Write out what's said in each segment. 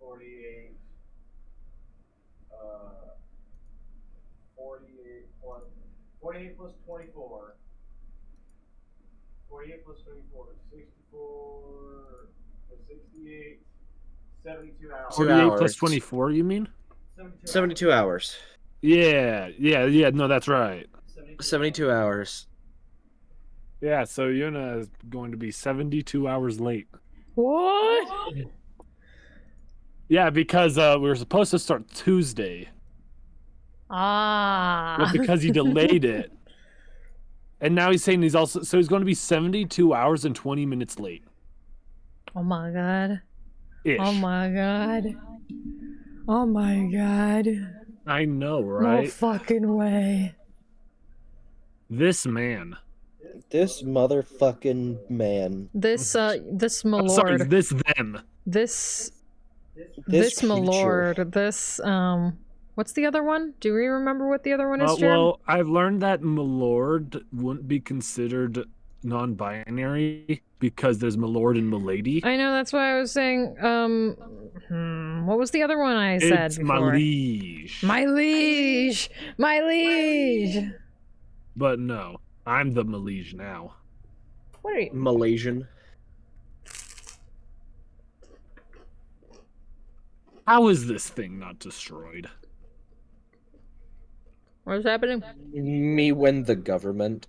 48. 48 plus 48 plus 24. 48 plus 24 is 64 68 72 hours. 48 plus 2 hours. 24, you mean? 72 hours. Yeah, no, that's right. 72 hours. Yeah, so Yuna is going to be 72 hours late. What? Yeah, because we were supposed to start Tuesday, Ah. but because he delayed it, and now he's saying he's going to be 72 hours and 20 minutes late. Oh my god. Ish. Oh my god. Oh my god. I know, right? No fucking way. This man. This motherfucking man. This my I'm sorry, lord. this them. This This my creature. lord. This what's the other one? Do we remember what the other one is, Jarom? Well, I've learned that Milord wouldn't be considered non-binary because there's Milord and Milady. I know, that's why I was saying, what was the other one I said It's before? my liege. My liege! My liege! But no, I'm the Malige now. What are you? Malaysian. How is this thing not destroyed? What's happening? Me when the government.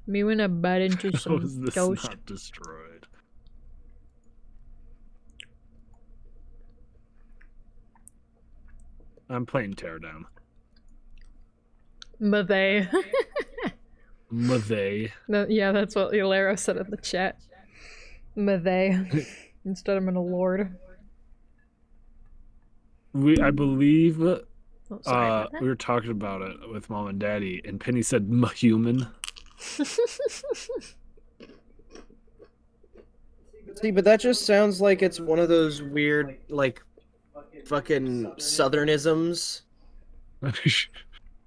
Me when I bite into How some is this toast. not destroyed? I'm playing Teardown. Mathay. Mathay. No, yeah, that's what Ilero said in the chat. Mathay. Instead of a lord. I believe Oh, sorry about that. we were talking about it with Mom and Daddy, and Penny said human. See, but that just sounds like it's one of those weird, like, fucking southernisms.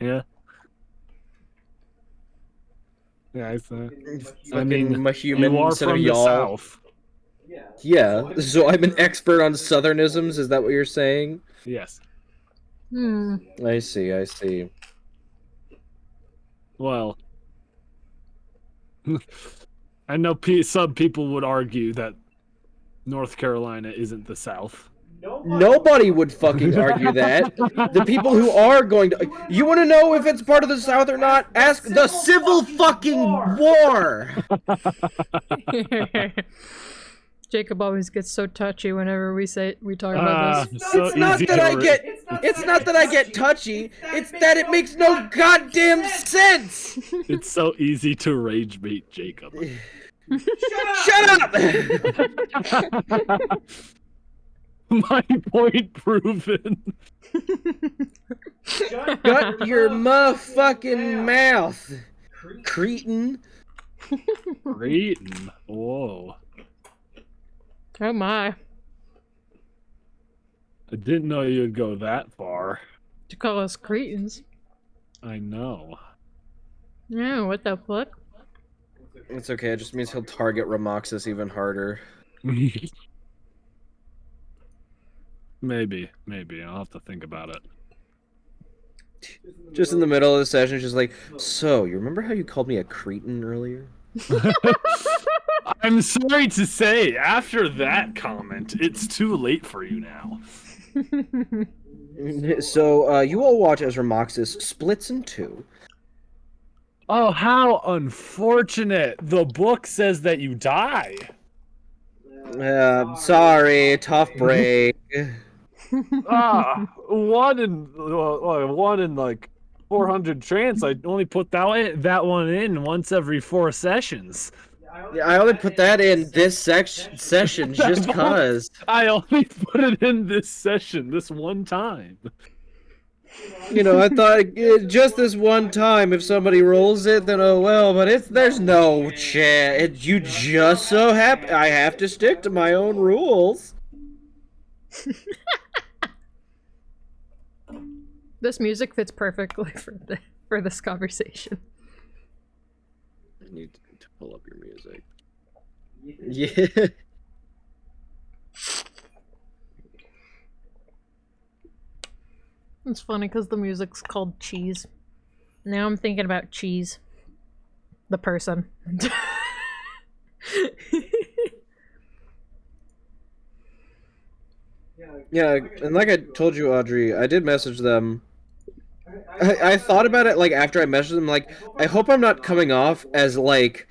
Yeah. Yeah, I thought. Fucking you Mahuman are instead of from the y'all. South. Yeah, so I'm an expert on southernisms, is that what you're saying? Yes. I see, I see. Well, I know some people would argue that North Carolina isn't the South. Nobody would fucking argue that. The people who are going to... You want to know if it's part of the South or not? Ask the Civil fucking War! Jacob always gets so touchy whenever we talk about this. So It's not that I get touchy, it's that it makes no goddamn sense! It's so easy to rage bait Jacob. Shut up! My point proven. Shut your motherfucking mouth, cretin. Cretin. Whoa. Oh my. I didn't know you'd go that far. To call us cretins. I know. Yeah, what the fuck? It's okay, it just means he'll target Ramoxis even harder. Maybe. I'll have to think about it. Just in the middle of the session, just like, so, you remember how you called me a cretin earlier? I'm sorry to say, after that comment, it's too late for you now. So, you all watch as Ramoxis splits in two. Oh, how unfortunate. The book says that you die. Sorry, tough break. One in like 400 trance. I only put that one in once every 4 sessions. Yeah, I only put that in this session just cause. I only put it in this session, this one time. You know, I thought just this one time, if somebody rolls it, then oh well. But there's no chance. You just so happen. I have to stick to my own rules. This music fits perfectly for this conversation. I need to pull up your music. Yeah. It's funny because the music's called Cheese. Now I'm thinking about Cheese. The person. Yeah, and like I told you, Audrey, I did message them. I thought about it, like, after I messaged them, like, I hope I'm not coming off as, like,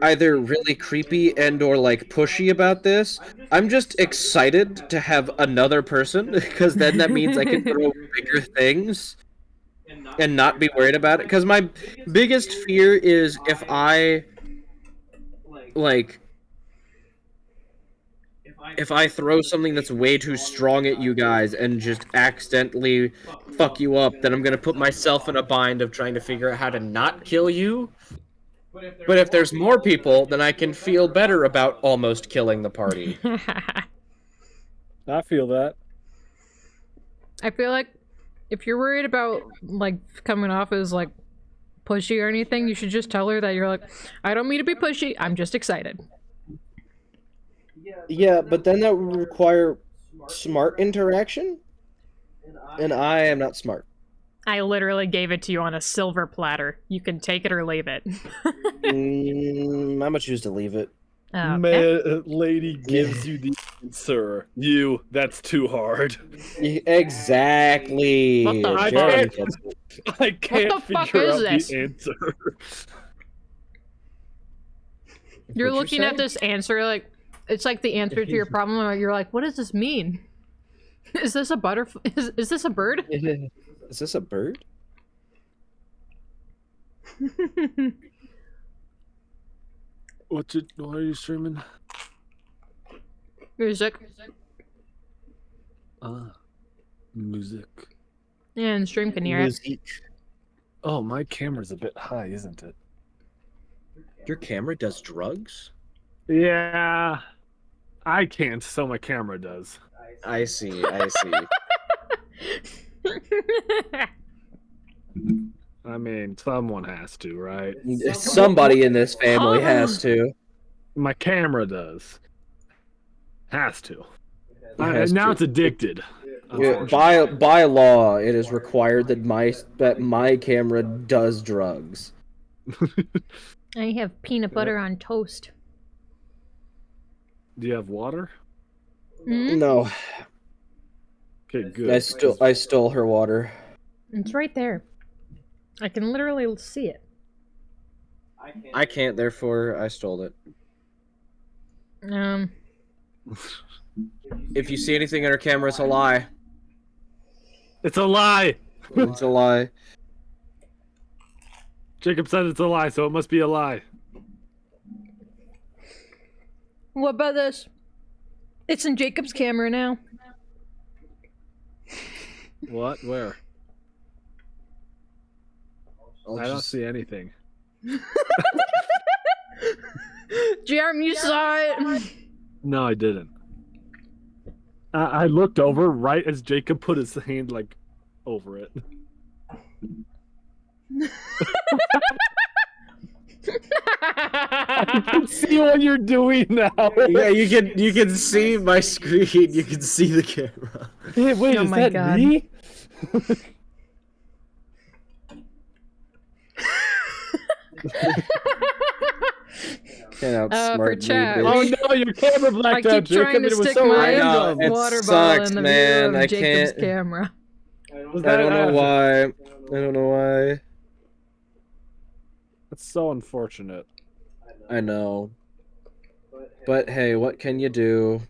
either really creepy and or, like, pushy about this. I'm just excited to have another person, because then that means I can throw bigger things and not be worried about it. Because my biggest fear is if I, like, if I throw something that's way too strong at you guys and just accidentally fuck you up, then I'm gonna put myself in a bind of trying to figure out how to not kill you. But if there's more people, then I can feel better about almost killing the party. I feel that. I feel like if you're worried about like coming off as like pushy or anything, you should just tell her that you're like, I don't mean to be pushy, I'm just excited. Yeah, but then that would require smart interaction, and I am not smart. I literally gave it to you on a silver platter. You can take it or leave it. I'm gonna choose to leave it. Okay. Man, lady gives you the answer. That's too hard. Exactly. What the Jarom fuck? gets it. I can't the fuck figure is out this? the answer. You're What'd looking you at say? this answer like it's like the answer to your problem. And you're like, what does this mean? Is this a butterfly? Is this a bird? Is this a bird? What are you streaming? Music. Music. Yeah, and stream can hear it. Music. Oh, my camera's a bit high, isn't it? Your camera does drugs? Yeah. I can't, so my camera does. I see, I see. I mean, someone has to, right? Somebody in this family has to. My camera does. Has to. Has Now to. it's addicted. Yeah, by law, it is required that my camera does drugs. I have peanut butter on toast. Do you have water? Hmm? No, Okay, good. I stole her water. It's right there. I can literally see it. I can't, therefore I stole it. If you see anything in her camera, it's a lie. It's a lie! It's a lie. Jacob said it's a lie, so it must be a lie. What about this? It's in Jacob's camera now. What? Where? I don't see anything. Jarom, you saw it. No, I didn't. I looked over right as Jacob put his hand, like, over it. I can see what you're doing now. Yeah, you can see my screen. You can see the camera. Hey, wait, Oh is my that God. me? Can't For outsmart me, chat. bitch. Oh no, your camera I blacked keep out, Jacob. trying to It was stick so my I know, random. it water bottle sucks, in the man. view of I Jacob's can't- camera. Was I don't know that- why. I don't know why. That's so unfortunate. I know. But hey, what can you do?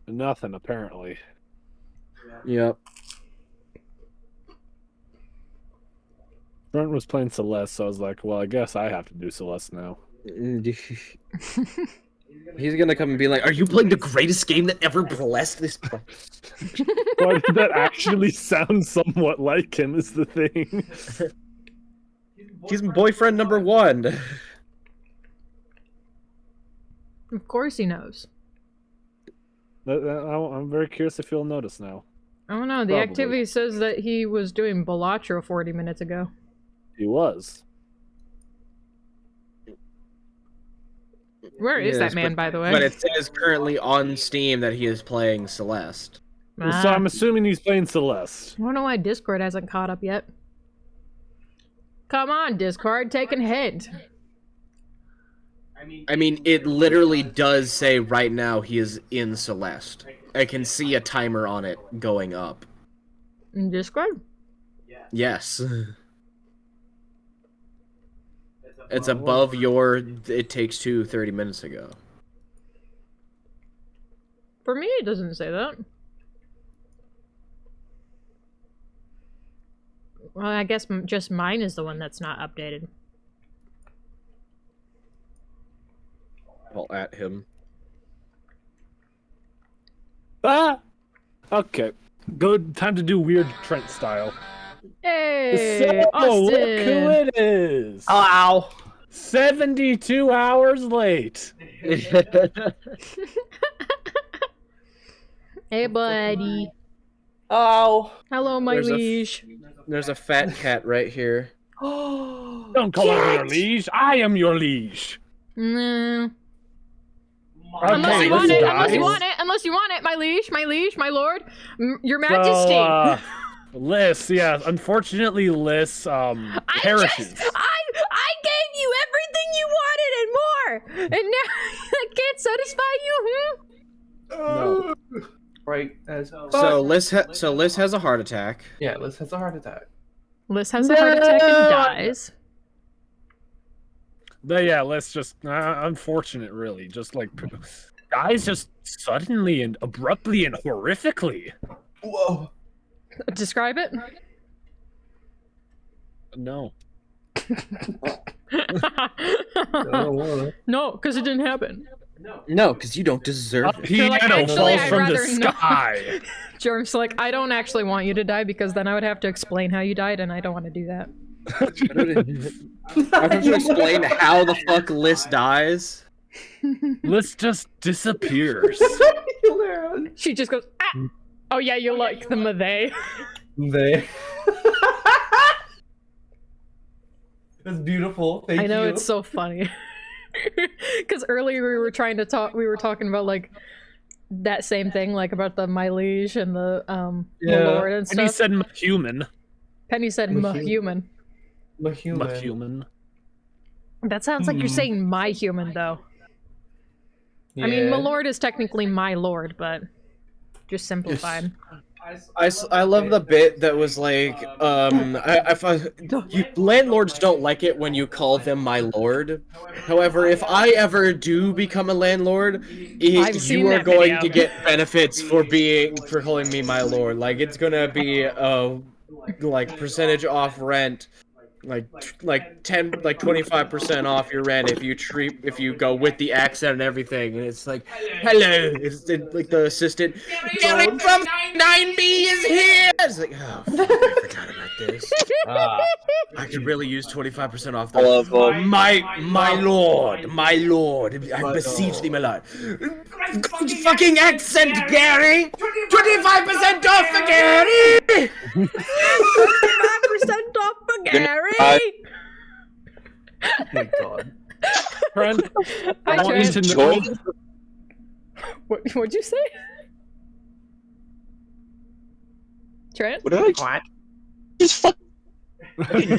Nothing, apparently. Yep. Brent was playing Celeste, so I was like, well, I guess I have to do Celeste now. He's gonna come and be like, "Are you playing the greatest game that ever blessed this?" Why did that actually sound somewhat like him is the thing. He's boyfriend number one. Of course he knows. I'm very curious if you'll notice now. I don't know. The Probably. activity says that he was doing Balatro 40 minutes ago. He was. Where is Yes, that man, by the way? But it says currently on Steam that he is playing Celeste. So I'm assuming he's playing Celeste. I don't know why Discord hasn't caught up yet. Come on, Discord, take a hint. I mean, it literally does say right now he is in Celeste. I can see a timer on it going up. In Discord? Yes. It's above your It Takes Two 30 minutes ago. For me, it doesn't say that. Well, I guess just mine is the one that's not updated. I'll at him. Ah! Okay. Go. Time to do weird Trent style. Hey, So, Austin! look who it is! Ow! 72 hours late. Hey, buddy. Ow! Hello, my There's a f- liege. There's a fat cat right here. Don't call me your liege. I am your liege. No. Okay, Unless you let's want it, die. unless you want it, my liege, my lord, your majesty. So, Liz, yeah, unfortunately, Liz, perishes. I gave you everything you wanted and more, and now I can't satisfy you, No. Right as So Liz has a heart attack. yeah, Liz has a heart attack. Liz has a heart attack and dies. But yeah, let's just unfortunate, really. Just like dies just suddenly and abruptly and horrifically. Whoa. Describe it. No. No, because it didn't happen. No, because you don't deserve A it. piano actually, falls I'd from the rather not. sky. Jerm's like, I don't actually want you to die because then I would have to explain how you died, and I don't want to do that. I have to explain how the fuck Liz dies. Liz just disappears. She just goes, ah! Oh yeah, you like them, they. They. That's beautiful. Thank you. I know, it's so funny. Because earlier we were talking about like that same thing, like about the my liege and the Yeah. lord and And stuff. he said human. Penny said human. Human. That sounds like you're saying my human though. I mean, my lord is technically my lord, but just simplified. I love the bit that was like, landlords don't like it when you call them my lord. However, if I ever do become a landlord, I've seen you are that going video. to get benefits for calling me my lord. Like it's gonna be like percentage off rent. Like 25% off your rent if you go with the accent and everything, and it's like, hello, it's like the assistant, Gary from 9B is here. It's like, oh, fuck, I forgot about this. I could really use 25% off. My lord, I beseech thee, my lord. Fucking accent, Gary. 25% off for Gary. 25% off for Gary! Oh my god. Friend, Hi, I want you Trent. to know. What'd you say? Trent? What did I just fucking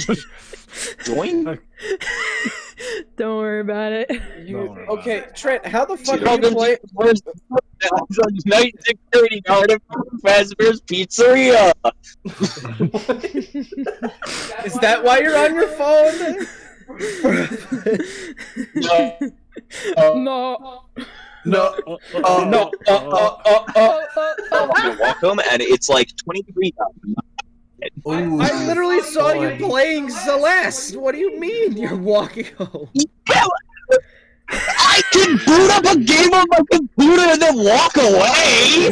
join? Don't worry about it. Okay, Trent, how the fuck Welcome do you play? to 1930 out of Fazbear's Pizzeria. Is that why you're on your phone? No, No. No. you're welcome, and it's like 20 degrees out. I literally saw you playing Celeste. What do you mean you're walking home? I can boot up a game on my computer and then walk away.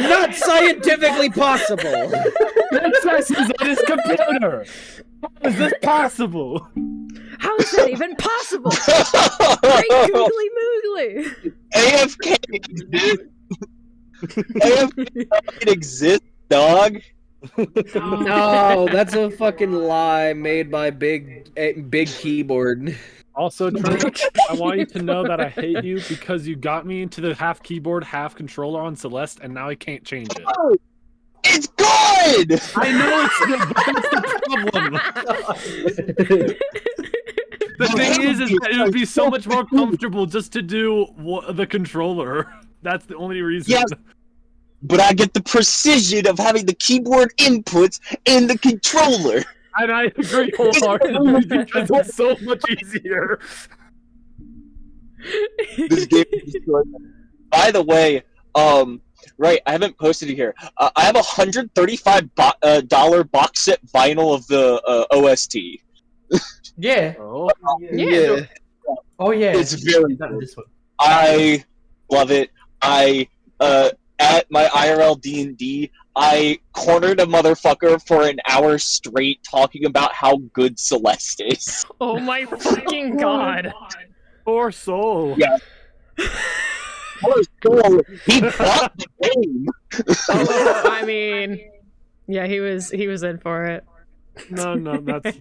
Not scientifically possible. Princess is on his computer. How is this possible? How is that even possible? Great googly moogly! AFK exists. AFK fucking exists, dog. No, that's a fucking lie made by big keyboard. Also, Trent, I want you to know that I hate you because you got me into the half keyboard, half controller on Celeste, and now I can't change it. Oh, it's good! I know it's good, but that's the problem. The thing is that it would be so much more comfortable just to do the controller. That's the only reason. Yes. But I get the precision of having the keyboard inputs and the controller. And I agree wholeheartedly because it's so much easier. This game is destroyed. By the way, right, I haven't posted it here. I have $135 box set vinyl of the OST. Yeah. Oh, Yeah. Oh yeah. It's very Not good. this one. I love it. At my IRL D&D, I cornered a motherfucker for an hour straight talking about how good Celeste is. Oh my fucking god. poor soul. Yeah. Poor soul, he bought the game. Oh, I mean, yeah, he was in for it. No, that's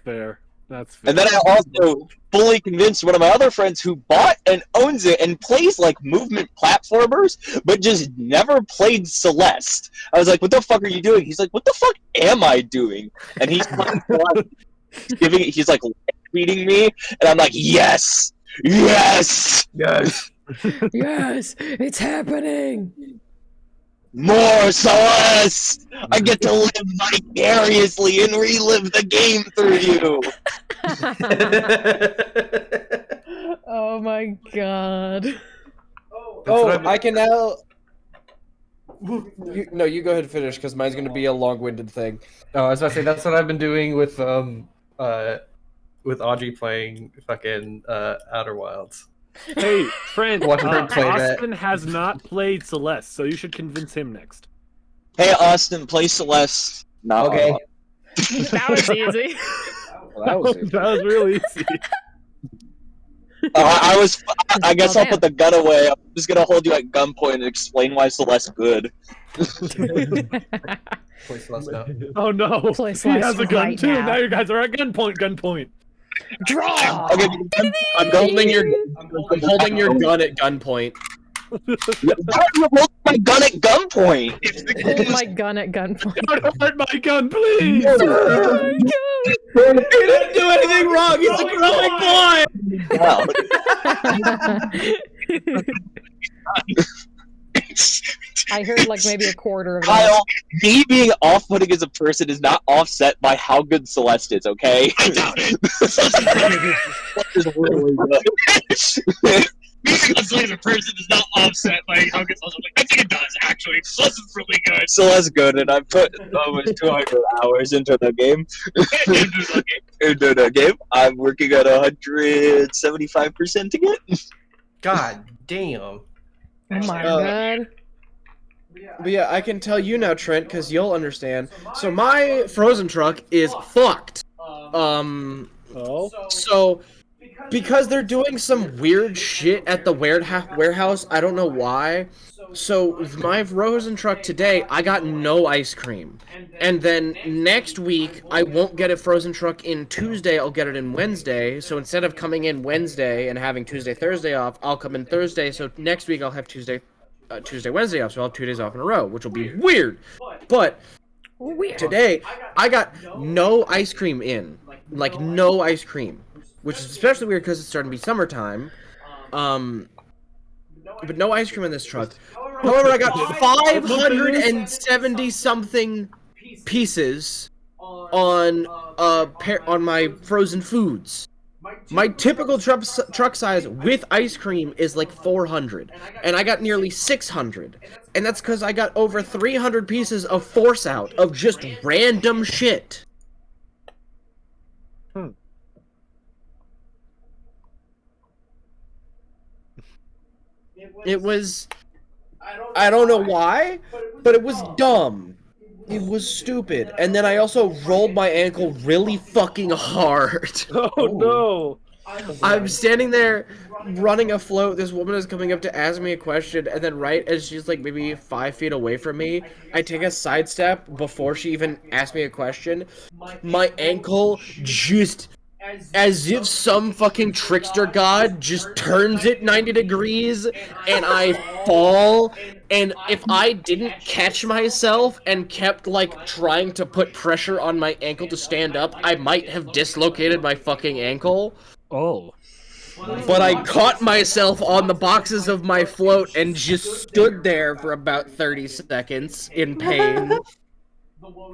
fair. That's fair. And then I also fully convinced one of my other friends who bought and owns it and plays like movement platformers, but just never played Celeste. I was like, "What the fuck are you doing?" He's like, "What the fuck am I doing?" And he's like, he's like tweeting me, and I'm like, "Yes, yes, Yes. Yes, it's happening. more Celeste! I get to live vicariously and relive the game through you." Oh my god. Oh, I can now. You go ahead and finish because mine's gonna be a long-winded thing. Oh, I was about to say that's what I've been doing with Audrey playing fucking Outer Wilds. Hey, friend, Watching her play that. Austin has not played Celeste, so you should convince him next. Hey Austin, play Celeste. No. Okay. That was easy. Well, that was it. That was really easy. I guess Well, I'll put the gun away. I'm just gonna hold you at gunpoint and explain why Celeste's good. Play Celeste now. Oh no, Play he has Celeste a gun right too. now. Now you guys are at gunpoint. Draw. Okay, I'm holding your gun at gunpoint. why are you holding my gun at gunpoint? Hold my gun at gunpoint. Don't hurt my gun, please. Oh my He didn't do anything wrong. He's a growing boy. Wow. I heard like maybe a quarter of that. Kyle, me being off-putting as a person is not offset by how good Celeste is, okay? I doubt it. Celeste is really good. Being ugly as a person is not offset by how good Celeste is. I think it does, actually. Celeste is really good. Celeste's good, and I put almost 200 hours into the game. Into the game. I'm working at 175% again. God damn. Oh my Oh. god. But yeah, I can tell you now, Trent, because you'll understand. So my frozen truck is fucked. Oh, So because they're doing some weird shit at the warehouse, I don't know why. So with my frozen truck today, I got no ice cream. And then next week, I won't get a frozen truck in Tuesday, I'll get it in Wednesday. So instead of coming in Wednesday and having Tuesday, Thursday off, I'll come in Thursday. So next week I'll have Tuesday, Wednesday off. So I'll have 2 days off in a row, which will be weird. But Weird. today, I got no ice cream in. Like, no ice cream. Which is especially weird because it's starting to be summertime. But no ice cream in this truck. However, I got 570 something pieces on my frozen foods. My typical truck size with ice cream is like 400, and I got nearly 600. And that's because I got over 300 pieces of Force Out of just random shit. It was, I don't know why, but it was dumb. It was stupid. And then I also rolled my ankle really fucking hard. oh no. I'm standing there running afloat. This woman is coming up to ask me a question, and then right as she's like maybe 5 feet away from me, I take a sidestep before she even asks me a question. My ankle just, as if some fucking trickster god just turns it 90 degrees, and I fall. And if I didn't catch myself and kept like trying to put pressure on my ankle to stand up, I might have dislocated my fucking ankle. Oh. But I caught myself on the boxes of my float and just stood there for about 30 seconds in pain.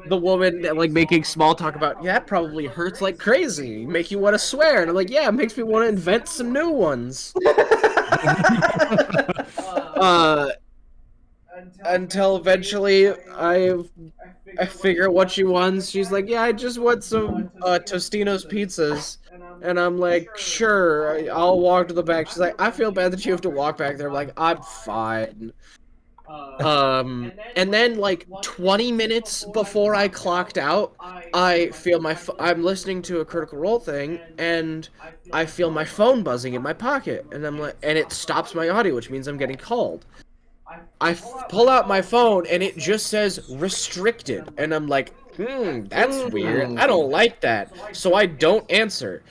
The woman like making small talk about, yeah, that probably hurts like crazy, make you want to swear, and I'm like, yeah, it makes me want to invent some new ones. Until eventually I figure out what she wants. She's like, yeah, I just want some Tostino's pizzas. And I'm like, sure, I'll walk to the back. She's like, I feel bad that you have to walk back there. I'm like, I'm fine. And then like 20 minutes before I clocked out, I feel I'm listening to a Critical Role thing, and I feel my phone buzzing in my pocket, and I'm like, and it stops my audio, which means I'm getting called. I pull out my phone, and it just says restricted, and I'm like, that's weird. I don't like that. So I don't answer.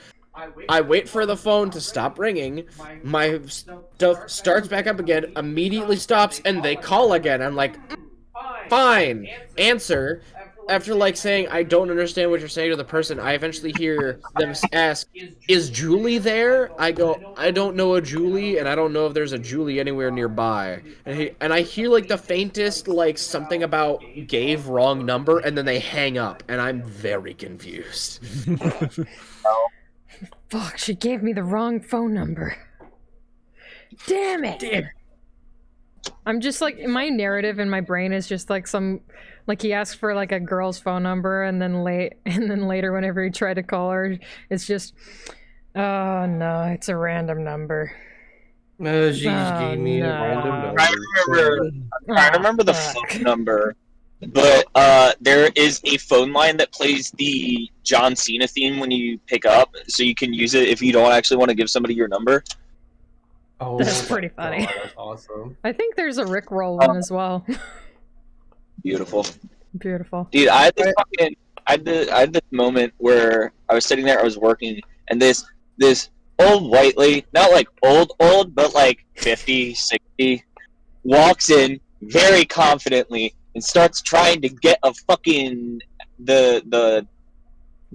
I wait for the phone to stop ringing. My stuff starts back up again, immediately stops, and they call again. I'm like, fine. Answer. After like saying, I don't understand what you're saying to the person, I eventually hear them ask, is Julie there? I go, I don't know a Julie, and I don't know if there's a Julie anywhere nearby. And I hear like the faintest, like something about gave wrong number, and then they hang up, and I'm very confused. Fuck, she gave me the wrong phone number. Damn it! Damn. I'm just like, my narrative in my brain is just like like he asked for like a girl's phone number, and then later whenever he tried to call her, it's just, oh no, it's a random number. She just gave me a random number. I remember the phone number, but there is a phone line that plays the John Cena theme when you pick up, so you can use it if you don't actually want to give somebody your number. Oh, That's pretty funny. God, that's awesome. I think there's a Rickroll one as well. Beautiful. Beautiful. Dude, I had this moment where I was sitting there, I was working, and this old white lady, not like old, but like 50, 60, walks in very confidently and starts trying to get a fucking the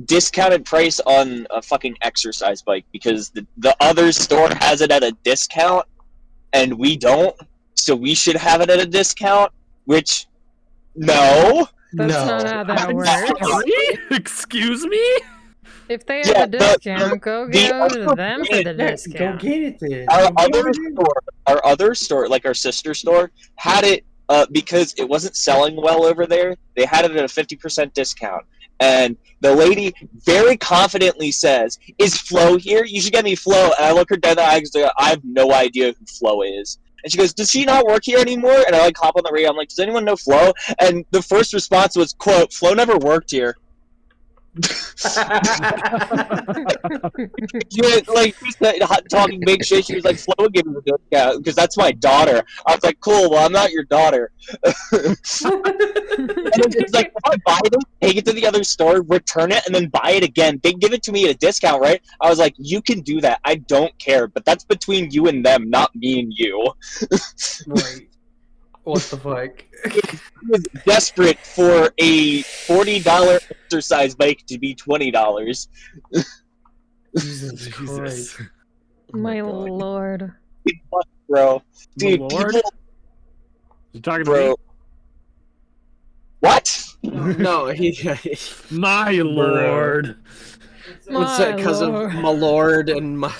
discounted price on a fucking exercise bike because the other store has it at a discount and we don't, so we should have it at a discount, which no. That's not how that works. Excuse me? If they have a discount, go to them for the discount. Go get it then. Our other store, like our sister store, had it because it wasn't selling well over there. They had it at a 50% discount. And the lady very confidently says, is Flo here? You should get me Flo. And I look her dead in the eye and go, I have no idea who Flo is. And she goes, does she not work here anymore? And I like hop on the radio. I'm like, does anyone know Flo? And the first response was, quote, Flo never worked here. Like she's talking big shit. She was like, "Flo would give me the discount because that's my daughter." I was like, "Cool, well, I'm not your daughter." And it's like, if I buy this, take it to the other store, return it, and then buy it again. They give it to me at a discount, right? I was like, "You can do that. I don't care, but that's between you and them, not me and you." Right. What the fuck? He was desperate for a $40 exercise bike to be $20. Jesus Christ. My lord. Bro. Dude, My lord? people... You talking to Bro. me? What? No, My lord. What's that? Because of my lord and my.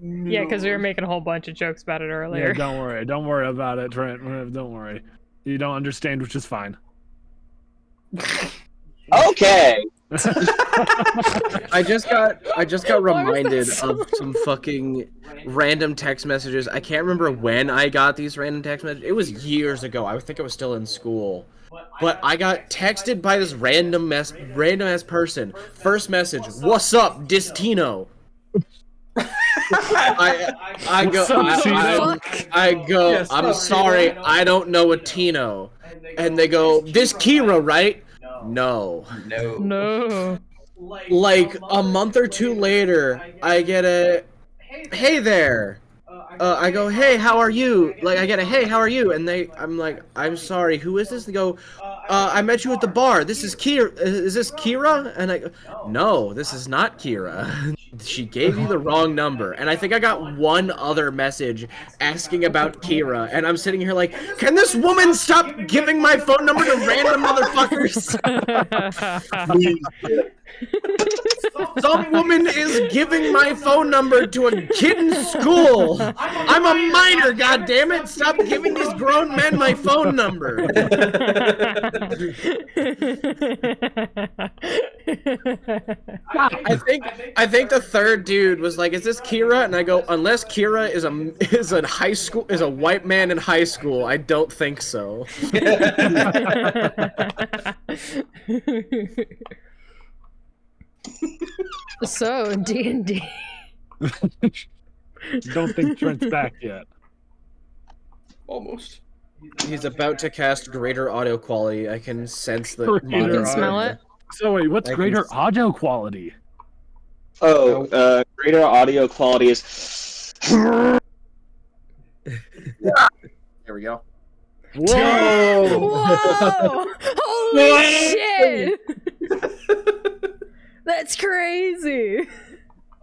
Yeah, because we were making a whole bunch of jokes about it earlier. Yeah, don't worry. Don't worry about it, Trent. Don't worry. You don't understand, which is fine. Okay. I just got Why was reminded that so of some fucking random text messages. I can't remember when I got these random text messages. It was years ago. I think I was still in school. But I got texted by this random ass person. First message, "What's up, Distino?" I go, What's up, I go, Yes, I'm fuck, sorry, I don't know a Tino. And they go, this Kira, right? No. No. No. Like a month or two later, I get a, hey there. I go, hey, how are you? Like, I get a, hey, how are you? And I'm like, I'm sorry, who is this? They go, I met you at the bar. This is Kira. Is this Kira? And I go, no, this is not Kira. She gave you the wrong number. And I think I got one other message asking about Kira. And I'm sitting here like, can this woman stop giving my phone number to random motherfuckers? Some woman is giving my phone number to a kid in school. I'm a minor, goddammit! Stop giving these grown men my phone number. I think the third dude was like, "Is this Kira?" And I go, "Unless Kira is a white man in high school, I don't think so." So D&D. Don't think Trent's back yet. Almost. He's about to cast greater audio quality. I can sense the. You You can smell it. So wait, what's I can greater s- audio quality? Oh, greater audio quality is. There we go. Whoa! Whoa! Holy shit! That's crazy.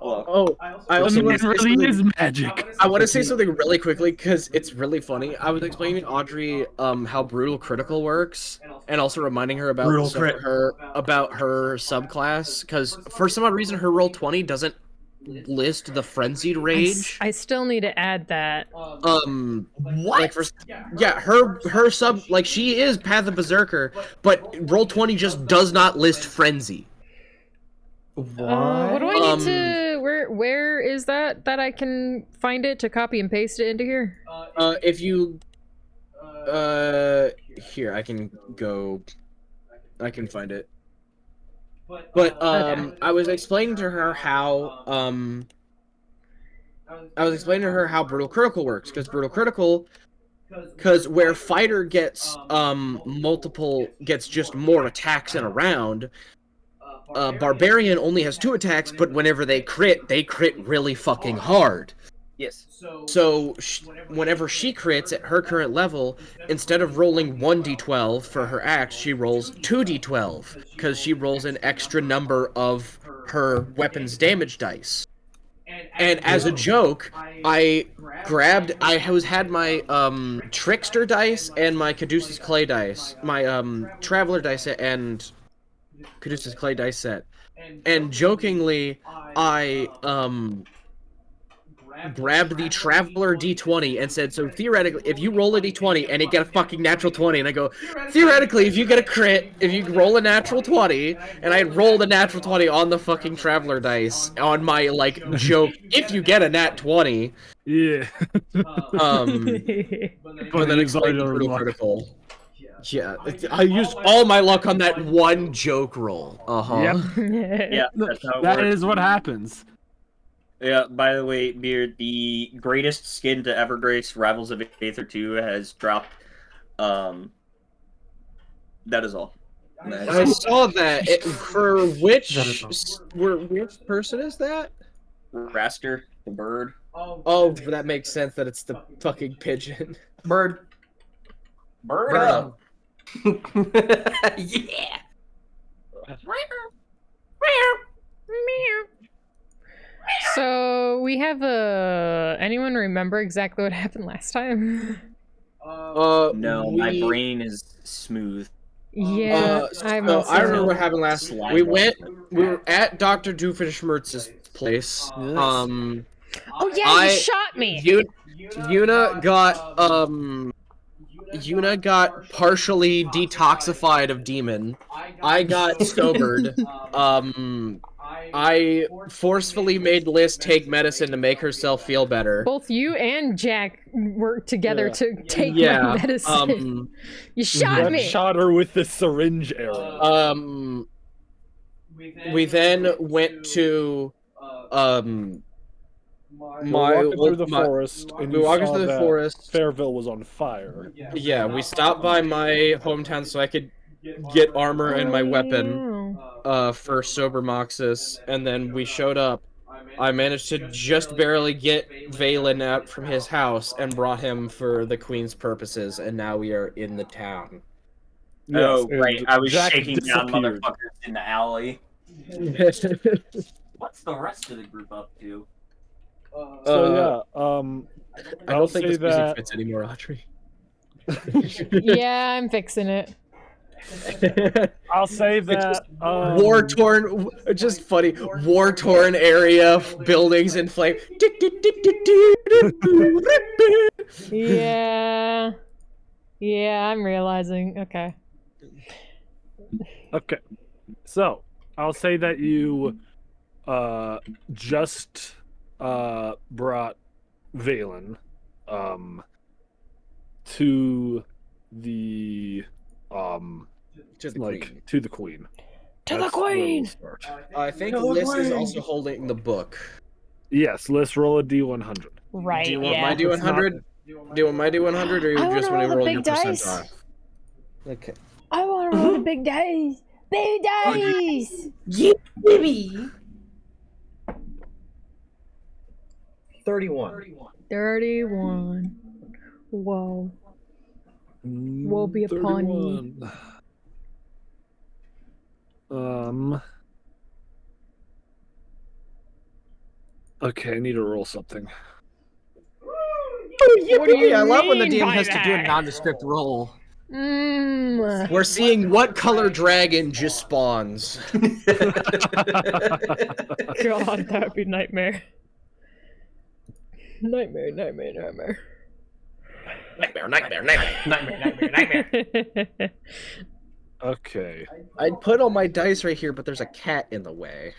Oh, I I also mean, want it to say really something. is magic. I want to say something really quickly because it's really funny. I was explaining to Audrey how brutal critical works, and also reminding her about Brutal stuff crit. about her subclass. Because for some odd reason, her roll 20 doesn't list the frenzied rage. I still need to add that. What? Like her sub, like, she is Path of Berserker, but roll 20 just does not list frenzy. What do I need Um, to? Where is that I can find it to copy and paste it into here? If you here, I can find it. But I was explaining to her how brutal critical works, because brutal critical, where fighter gets gets just more attacks in a round. Barbarian only has 2 attacks, but whenever they crit really fucking hard. Yes. So whenever she crits at her current level, instead of rolling 1d12 for her axe, she rolls 2d12, because she rolls an extra number of her weapon's damage dice. And as a joke, I had my trickster dice and my Caduceus clay dice, my traveler dice set and Caduceus clay dice set, and jokingly I grabbed the Traveler D20 and said, so theoretically, if you roll a D20 and it get a fucking natural 20, and I go, theoretically, if you get a crit, if you roll a natural 20, and I rolled a natural 20 on the fucking Traveler dice, on my, like, joke, if you get a nat 20, Yeah. but then you explain got the your brutal luck. critical. Yeah, I used all my luck on that one joke roll. Yep. Yeah, that's how it That works. is what happens. Yeah, by the way, Beard, the greatest skin to ever grace Rivals of Aether 2 has dropped. That is all. I saw that. For which That which person is that? Raster, the bird. Oh, that makes sense that it's the fucking pigeon. Bird. Bird Bird up! Yeah. So we have anyone remember exactly what happened last time? No, my brain is smooth. Yeah, I'm so also I remember what happened last. Slide We off. we were at Dr. Doofenshmirtz's place. Yes. Oh yeah, I- you shot me. Yuna got partially detoxified of demon. I got sobered. I forcefully made Liz take medicine to make herself feel better. Both you and Jack worked together Yeah. to take Yeah. my medicine. You shot Brett me. shot her with the syringe arrow. We then went to We were walking through the my- forest, and we you walked saw through the that forest. Fairville was on fire. Yeah, we stopped by my hometown so I could get armor and my weapon for Sober Moxus, and then we showed up. I managed to just barely get Valen out from his house and brought him for the Queen's purposes, and now we are in the town. Oh, Yes, right. and I was Jack shaking down disappeared. motherfuckers in the alley. What's the rest of the group up to? So yeah, I I'll don't think say this music that- fits anymore, Audrey. Yeah, I'm fixing it. I'll say that War torn, just funny. War torn area, buildings in flame. Yeah. Yeah, I'm realizing. Okay. Okay, so I'll say that you just brought Valen to the To the like Queen. to the Queen. To the That's where we'll Queen! start. I think No Liz is way. also holding the book. Yes, let's roll a D100. Right, Do you want yeah. my D100? Do you want my D100, or I you wanna just want roll to the roll big your dice. percentile? Okay. I want to roll the big dice! Big dice! Yeah, baby. 31. 31. Whoa. Woe be upon ye. 31. Okay, I need to roll something. What do you I love when the mean DM by has to do a that? nondescript roll. Mmm. We're seeing what color dragon just spawns. God, that would be nightmare. Nightmare, nightmare, nightmare. Nightmare. Okay. I'd put all my dice right here, but there's a cat in the way.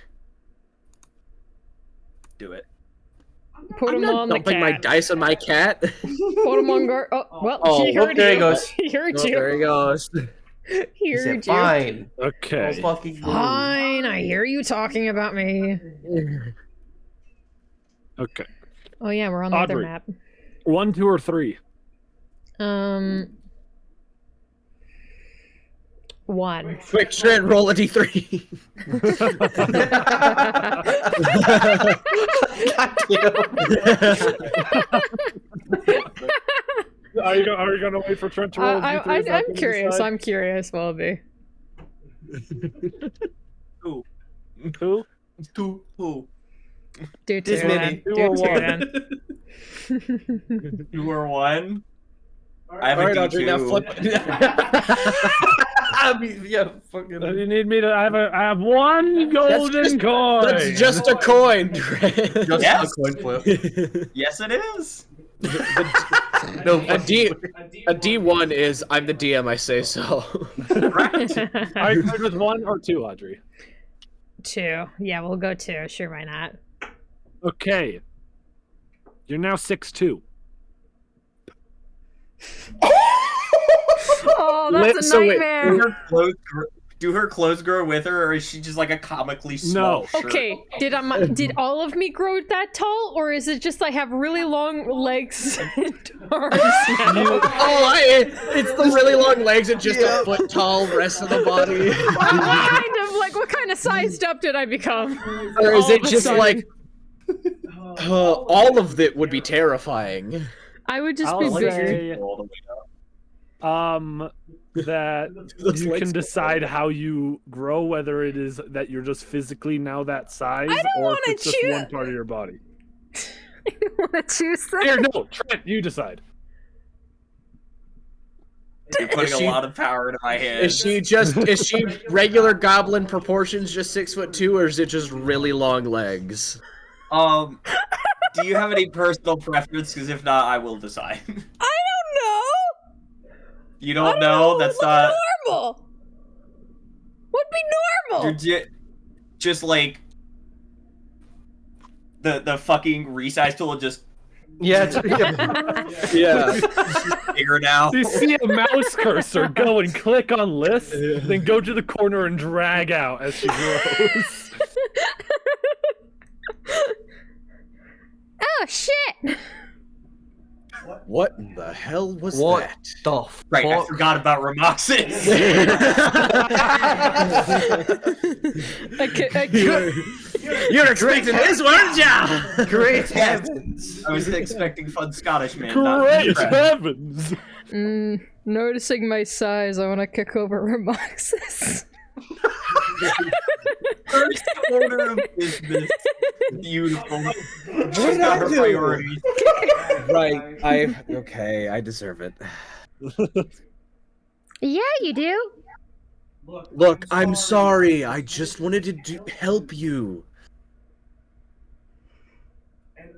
Do it. Put I'm him not on the dumping my cat. dice on my cat. Put him on guard. Oh, well, Oh, he heard there you. he goes. He heard Oh, there you. he goes. He He heard said, you. fine. Okay. Let's fucking go. Fine, I hear you talking about me. Okay. Oh yeah, we're on the other Audrey. map. 1, 2, or 3. 1. Quick, Trent, roll a d3. Are you gonna wait for Trent to roll? a D3? Is that I'm gonna curious. decide? I'm curious, Wallaby. Who? Who? Do This two many. then. Two Do or two one? then. 2 or 1? I have All a right, Audrey, now D2. flip. Yeah, fucking. You need me to? I have one golden coin. That's just a coin, Trent. Just Yes. a coin flip. Yes, it is. No, A D1 is I'm the DM, I say so. Are you good with 1 or 2, Audrey? 2. Yeah, we'll go 2. Sure, why not? Okay. You're now 6'2". Oh, that's a So wait, nightmare. Do her clothes grow with her, or is she just like a comically small No. shirt? Okay, did all of me grow that tall, or is it just I have really long legs and arms now? It's the really long legs and just a foot tall rest of the body. What kind of sized up did I become? Or is All it of a just sudden. like all of it would be terrifying. I would just I'll be say- bigger. That Those you legs can go decide how you grow, whether it is that you're just physically now that size, I don't or wanna if it's just choose- one part of your body. I want to choose that. Here, no, Trent, you decide. You're putting Is she- a lot of power into my hands. Is she regular goblin proportions, just 6'2", or is it just really long legs? Do you have any personal preference? Because if not, I will decide. I don't know. You don't know? That's not. Normal. Would be normal. You're just like the fucking resize tool just Yeah, Yeah. bigger now. You see a mouse cursor, go and click on list, then go to the corner and drag out as she grows. Oh shit! What in the hell was What that? the Right, I fuck? forgot about Remoxes. You're expecting this, weren't ya? Great heavens! I was expecting fun Scottish man. not Great crap. heavens! Noticing my size, I want to kick over Remoxes. First order of business. Beautiful. What did I do? Priorities. Right, I deserve it. Yeah, you do. Look, I'm sorry. I just wanted to help you.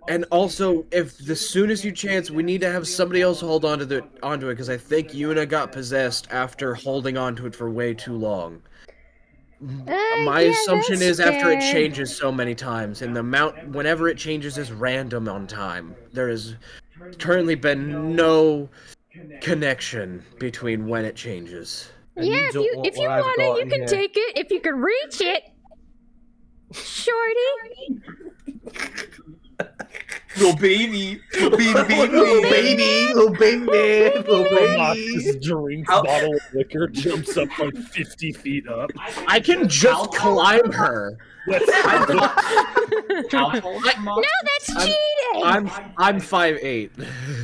And also, if the soonest you chance, we need to have somebody else hold onto it, because I think Yuna got possessed after holding onto it for way too long. My Yeah, assumption that's is after it fair. changes so many times, and the amount, whenever it changes, is random on time. There has currently been no connection between when it changes. And Yeah, you if don't you want if you what I've want it, got you in can here. take it. If you can reach it, shorty. Little baby. Little baby. Remoxes drinks bottle of liquor, jumps up like 50 feet up. I can just climb her. Household No, that's cheating. I'm 5'8".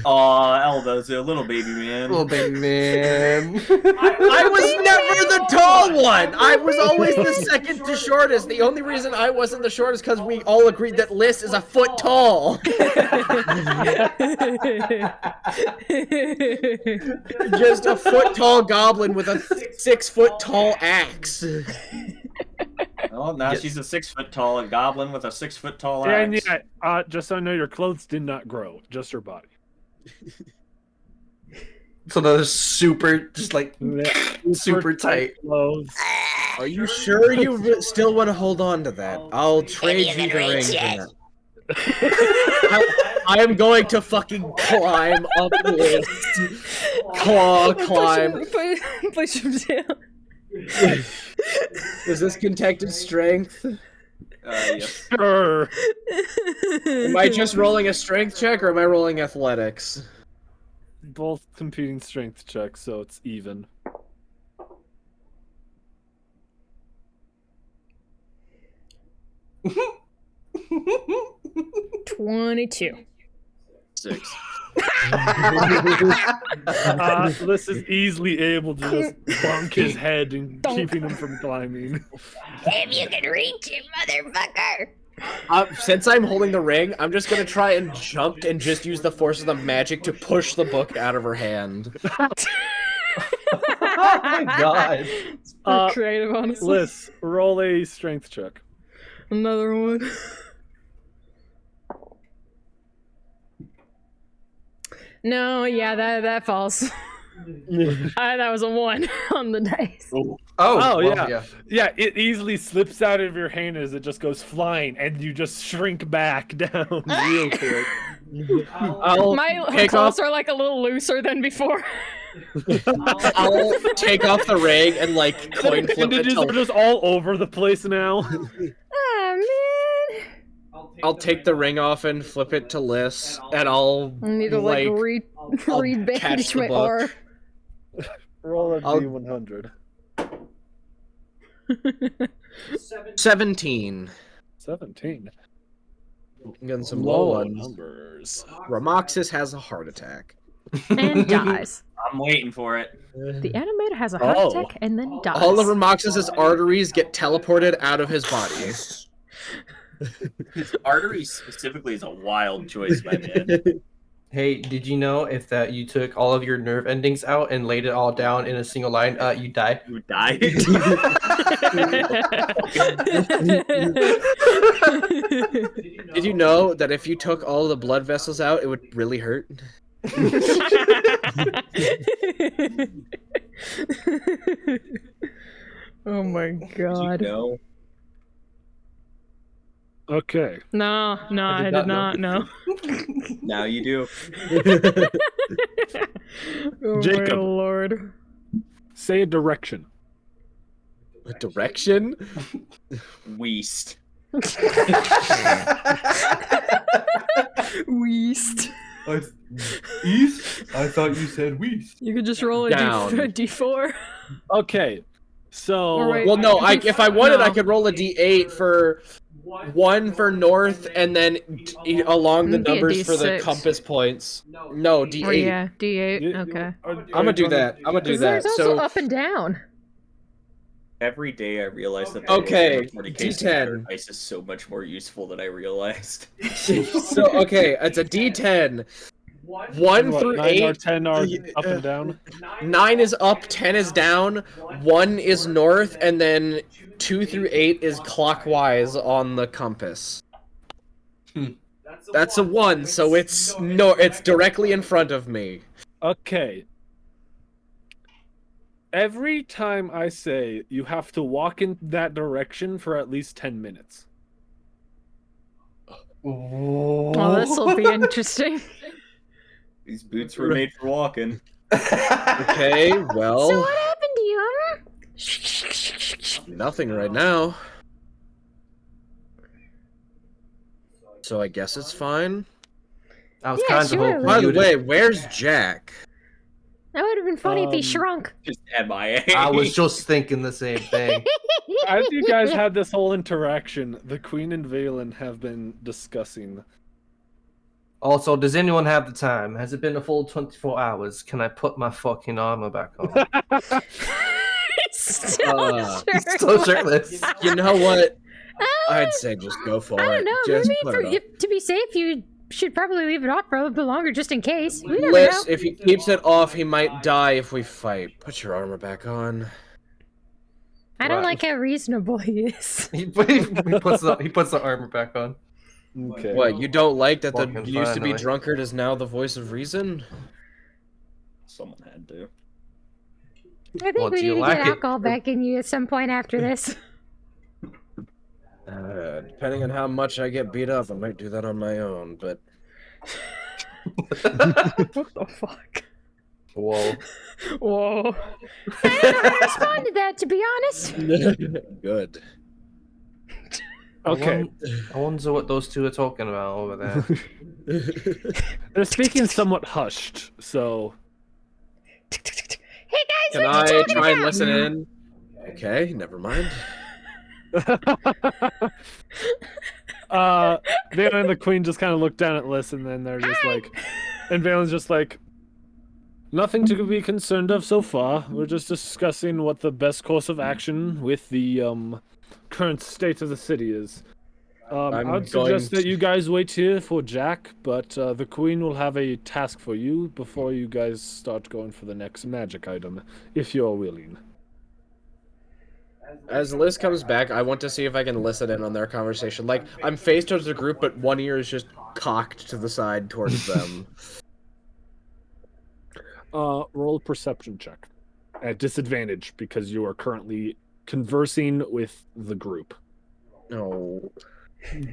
Aw, Elbo's a little baby man. Little baby man. I was never the tall one. I was always the second to shortest. The only reason I wasn't the shortest because we all agreed that Liz is a foot tall. Just a foot tall goblin with a 6 foot tall axe. Well, now she's a 6 foot tall goblin with a 6 foot tall And axe. yeah, just so I know, your clothes did not grow, just her body. So those super, just like super tight. Clothes. Are you sure you still want to hold on to that? I'll trade you the ring for that. I am going to fucking climb up this. Climb. Push him down. Is this contested strength? Yes. Sure. Am I just rolling a strength check or am I rolling athletics? Both competing strength checks, so it's even. $22. 6. This is easily able to just bunk his head and keeping him from climbing. If you can reach it, motherfucker. Since I'm holding the ring, I'm just gonna try and jump and just use the force of the magic to push the book out of her hand. Oh my god. It's pretty creative, honestly. Liz, roll a strength check. Another one. No, yeah, that falls. That was a 1 on the dice. Oh, yeah. Yeah, it easily slips out of your hand as it just goes flying, and you just shrink back down real quick. My clothes are like a little looser than before. I'll take off the ring and like coin flip it. Bandages are just all over the place now. Oh man. I'll take the ring off and flip it to Liz, and I'll I need to like I'll rebandage catch the my book. arm. Roll a I'll- D100. 17. 17. Getting some low ones. numbers. Ramoxis has a heart attack. And dies. I'm waiting for it. The animator has a heart Oh. attack and then dies. All of Ramoxis' arteries get teleported out of his body. His arteries specifically is a wild choice, my man. Hey, did you know if that you took all of your nerve endings out and laid it all down in a single line, you die? You died. Did you know that if you took all the blood vessels out, it would really hurt? Oh my god. No. Okay. No, I did not know. Now you do. Oh Jacob. my lord. Say a direction. A direction? Weast. West. East? I thought you said west. You could just roll a Down. D4. Okay, so Or wait. Well, no, if I wanted, I No. could roll a D8 for one for north, and then along the It'd be a numbers for the D6. compass points. No, D8. Or yeah, D8. You- Okay. I'm gonna do that. I'm gonna do Because that. there's also So up and down. Every day I realize that Okay, the D10. dice is so much more useful than I realized. so okay, it's a D10. 1 what, through 9 8. or 10 are up and down. 9 is up, 10 is down, 1 is north, and then 2 through 8 is clockwise on the compass. That's a 1, so it's directly in front of me. Okay. Every time I say you have to walk in that direction for at least 10 minutes. Well, this will be interesting. These boots were made for walking. Okay, well, So what happened to you, huh? nothing right now. So I guess it's fine. I was Yeah, kind sure, of hoping. By the you'd- way, where's Jack? That would have been funny if he shrunk. Just MIA. I was just thinking the same thing. As you guys had this whole interaction, the Queen and Valen have been discussing. Also, does anyone have the time? Has it been a full 24 hours? Can I put my fucking armor back on? Still Still shirtless. You know what? I'd say just go for I it. don't know. Just Maybe put for, it on. to be safe, you should probably leave it off for a little bit longer, just in case. We never Liz, know. if he keeps it off, he might die if we fight. Put your armor back on. I don't Right. like how reasonable he is. he puts the armor back on. Okay. What, you don't like that the Fucking used to be finally. drunkard is now the voice of reason? Someone had to. I think Well, we do you need to like get it? alcohol back in you at some point after this. Depending on how much I get beat up, I might do that on my own, but... What the fuck? Whoa. Whoa. I don't know how to respond to that, to be honest. Good. Okay. I wonder what those two are talking about over there. They're speaking somewhat hushed, so. Hey guys, Can what I you talking try and about? listen in? Okay, never mind. Valen and the Queen just kind of look down at Liz, and then they're just like, and Valen's just like, nothing to be concerned of so far. We're just discussing what the best course of action with the current state of the city is. I would suggest that you guys wait here for Jack, but the Queen will have a task for you before you guys start going for the next magic item, if you're willing. As Liz comes back, I want to see if I can listen in on their conversation. Like, I'm faced towards the group, but one ear is just cocked to the side towards them. Roll a perception check. At disadvantage, because you are currently conversing with the group. No.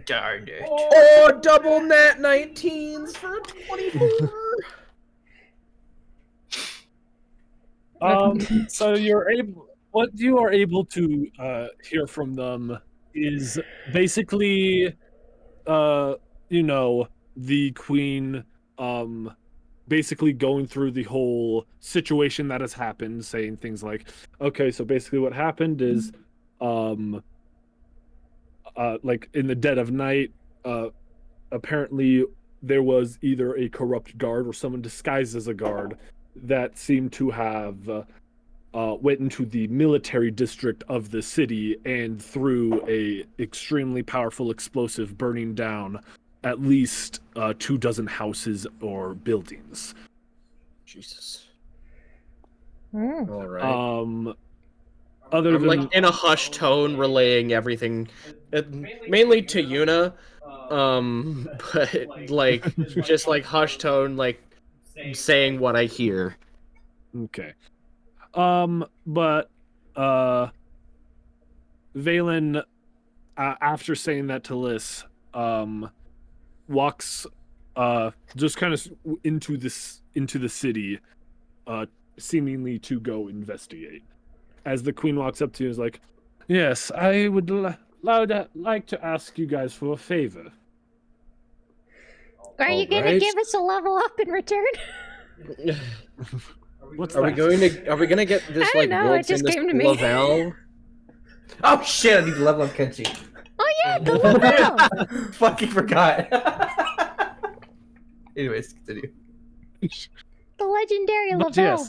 Darn it. Oh, double nat 19s for a 24. So you're able. What you are able to hear from them is basically, the Queen, basically going through the whole situation that has happened, saying things like, "Okay, so basically what happened is, like in the dead of night, apparently there was either a corrupt guard or someone disguised as a guard that seemed to have." Went into the military district of the city and threw a extremely powerful explosive, burning down at least 24 houses or buildings. Jesus. Mm. All right. Other I'm than like in a hushed tone, relaying everything, mainly to Yuna, but like just like hushed tone, like saying what I hear. okay, but Valen, after saying that to Liz, walks just kind of into the city, seemingly to go investigate. As the Queen walks up to you, is like, "Yes, I would like to ask you guys for a favor." Are you gonna Alright. give us a level up in return? What's Are we that? Are we gonna get this I like don't know, world it just famous came to me. Lavelle? Oh shit! I need to level up Kenshi. Oh yeah, the level. Fucking forgot. Anyways, continue. The legendary But level.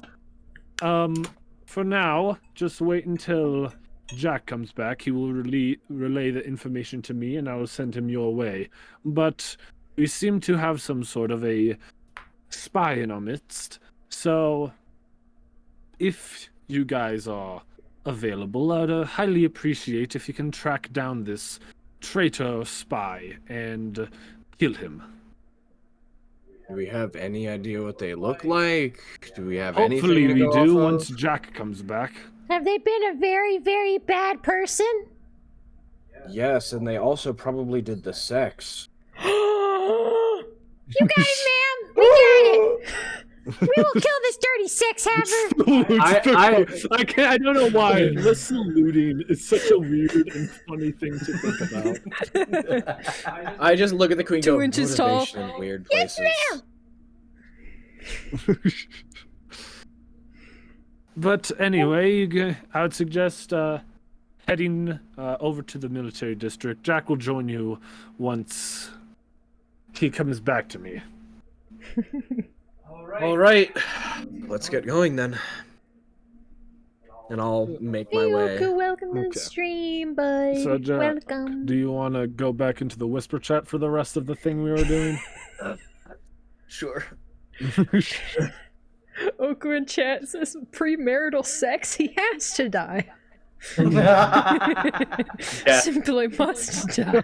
yes, for now, just wait until Jack comes back. He will relay the information to me, and I will send him your way. But we seem to have some sort of a spy in our midst. So, if you guys are available, I'd highly appreciate if you can track down this traitor spy and kill him. Do we have any idea what they look like? Do we have Hopefully anything to we go do off once of? Jack comes back. Have they been a very, very bad person? Yes, and they also probably did the sex. You got it, ma'am. We got it. We will kill this dirty sex haver. I can't. I don't know why. The saluting is such a weird and funny thing to think about. I just look at the queen. 2 go, inches tall. motivation in weird places. But anyway, I would suggest heading over to the military district. Jack will join you once he comes back to me. All right, let's get going then. And I'll make my way. Welcome to Okay. the stream, bud. So, Jack, Welcome. do you want to go back into the whisper chat for the rest of the thing we were doing? Sure. Oku in chat says premarital sex, he has to die. Simply must die.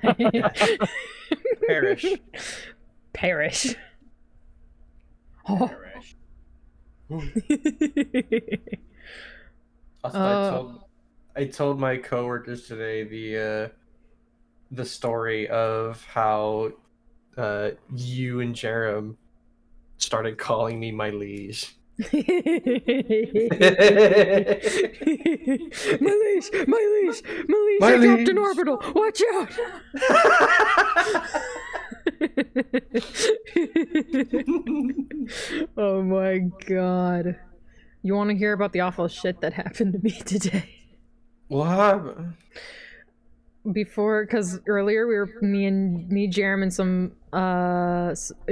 Perish. Perish. Oh. Also, I told my coworkers today the story of how you and Jarom started calling me my liege. My leash, my leash, my leash, My I dropped an leash. orbital. Watch out. Oh my god. You want to hear about the awful shit that happened to me today? What happened? Before, because earlier me, Jarom, and some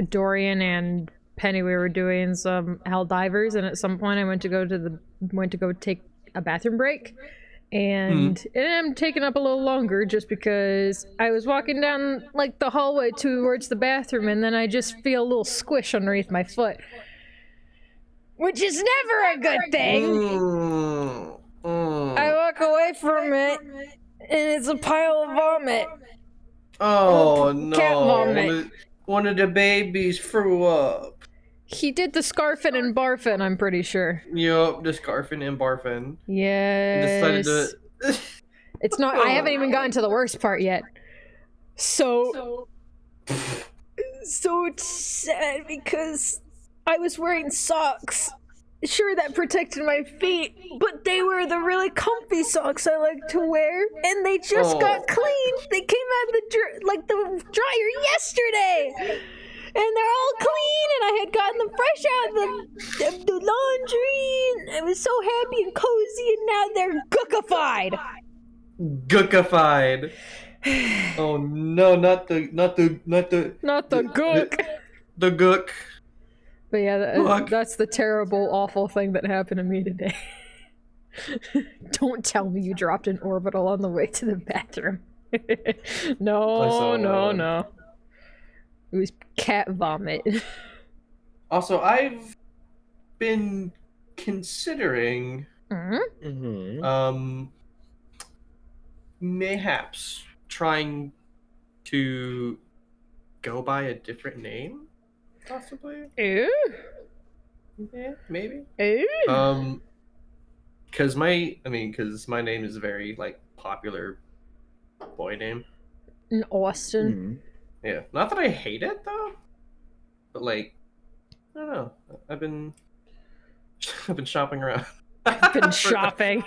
Dorian and Penny, we were doing some hell divers, and at some point I went to go take a bathroom break, and I'm taking up a little longer just because I was walking down like the hallway towards the bathroom, and then I just feel a little squish underneath my foot, which is never a good thing. I walk away from it, and it's a pile of vomit. Oh no! Cat vomit. One of the babies threw up. He did the scarfing and barfing, I'm pretty sure. Yup, the scarfing and barfing. Yes. Decided to. It's not. I haven't even gotten to the worst part yet. So it's sad because I was wearing socks. Sure, that protected my feet, but they were the really comfy socks I like to wear, and they just got cleaned. They came out of the dryer yesterday, and they're all clean. And I had gotten them fresh out of the laundry, and I was so happy and cozy. And now they're gookified. Gookified. Oh no! Not the Gook. The gook. But yeah, Fuck. that's the terrible, awful thing that happened to me today. Don't tell me you dropped an orbital on the way to the bathroom. No. It was cat vomit. Also, I've been considering, mayhaps trying to go by a different name, possibly. Ooh. Yeah, maybe. Ooh. Because my name is a very popular boy name. In Austin. Yeah, not that I hate it though, but I don't know. I've been shopping around. I've been shopping.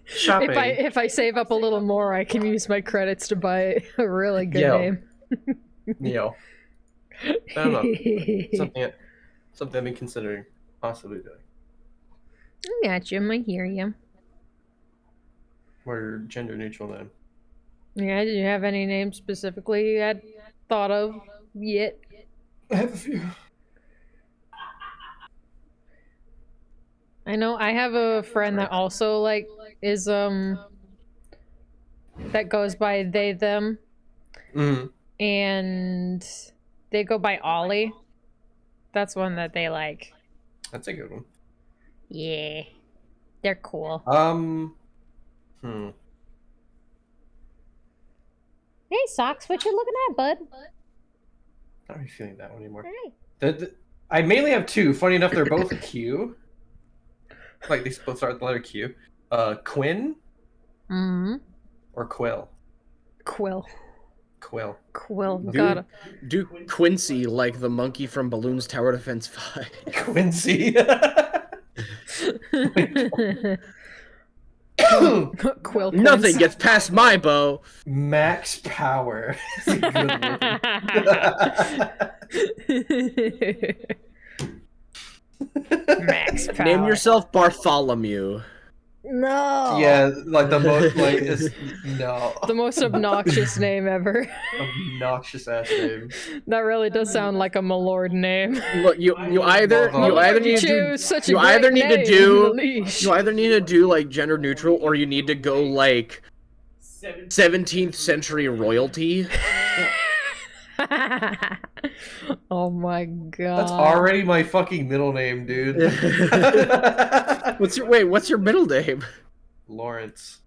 Shopping. If I save up a little more, I can use my credits to buy a really good name. Yo. I don't know. Something I've been considering possibly doing. I got you. I hear you. Or gender neutral name. Yeah, did you have any names specifically you had thought of yet? I have a few. I know I have a friend that also like is that goes by they them, and they go by Ollie. That's one that they like. That's a good one. Yeah, they're cool. Hey, Socks, what you looking at, bud? Not really feeling that one anymore. Hey. I mainly have two. Funny enough, they're both Q. Like they both start with the letter Q. Quinn. Or Quill. Quill. Dude, Got it. do Quincy like the monkey from Balloon's Tower Defense 5. Quincy. Quill. Nothing gets past my bow. Max Power. That's a good one. Max Power. Name yourself Bartholomew. No. Yeah, like the most no. The most obnoxious name ever. Obnoxious ass name. That really does sound like a Malord name. Look, you either need to do like gender neutral, or you need to go like 17th century royalty. Oh my god. That's already my fucking middle name, dude. What's your middle name? Lawrence.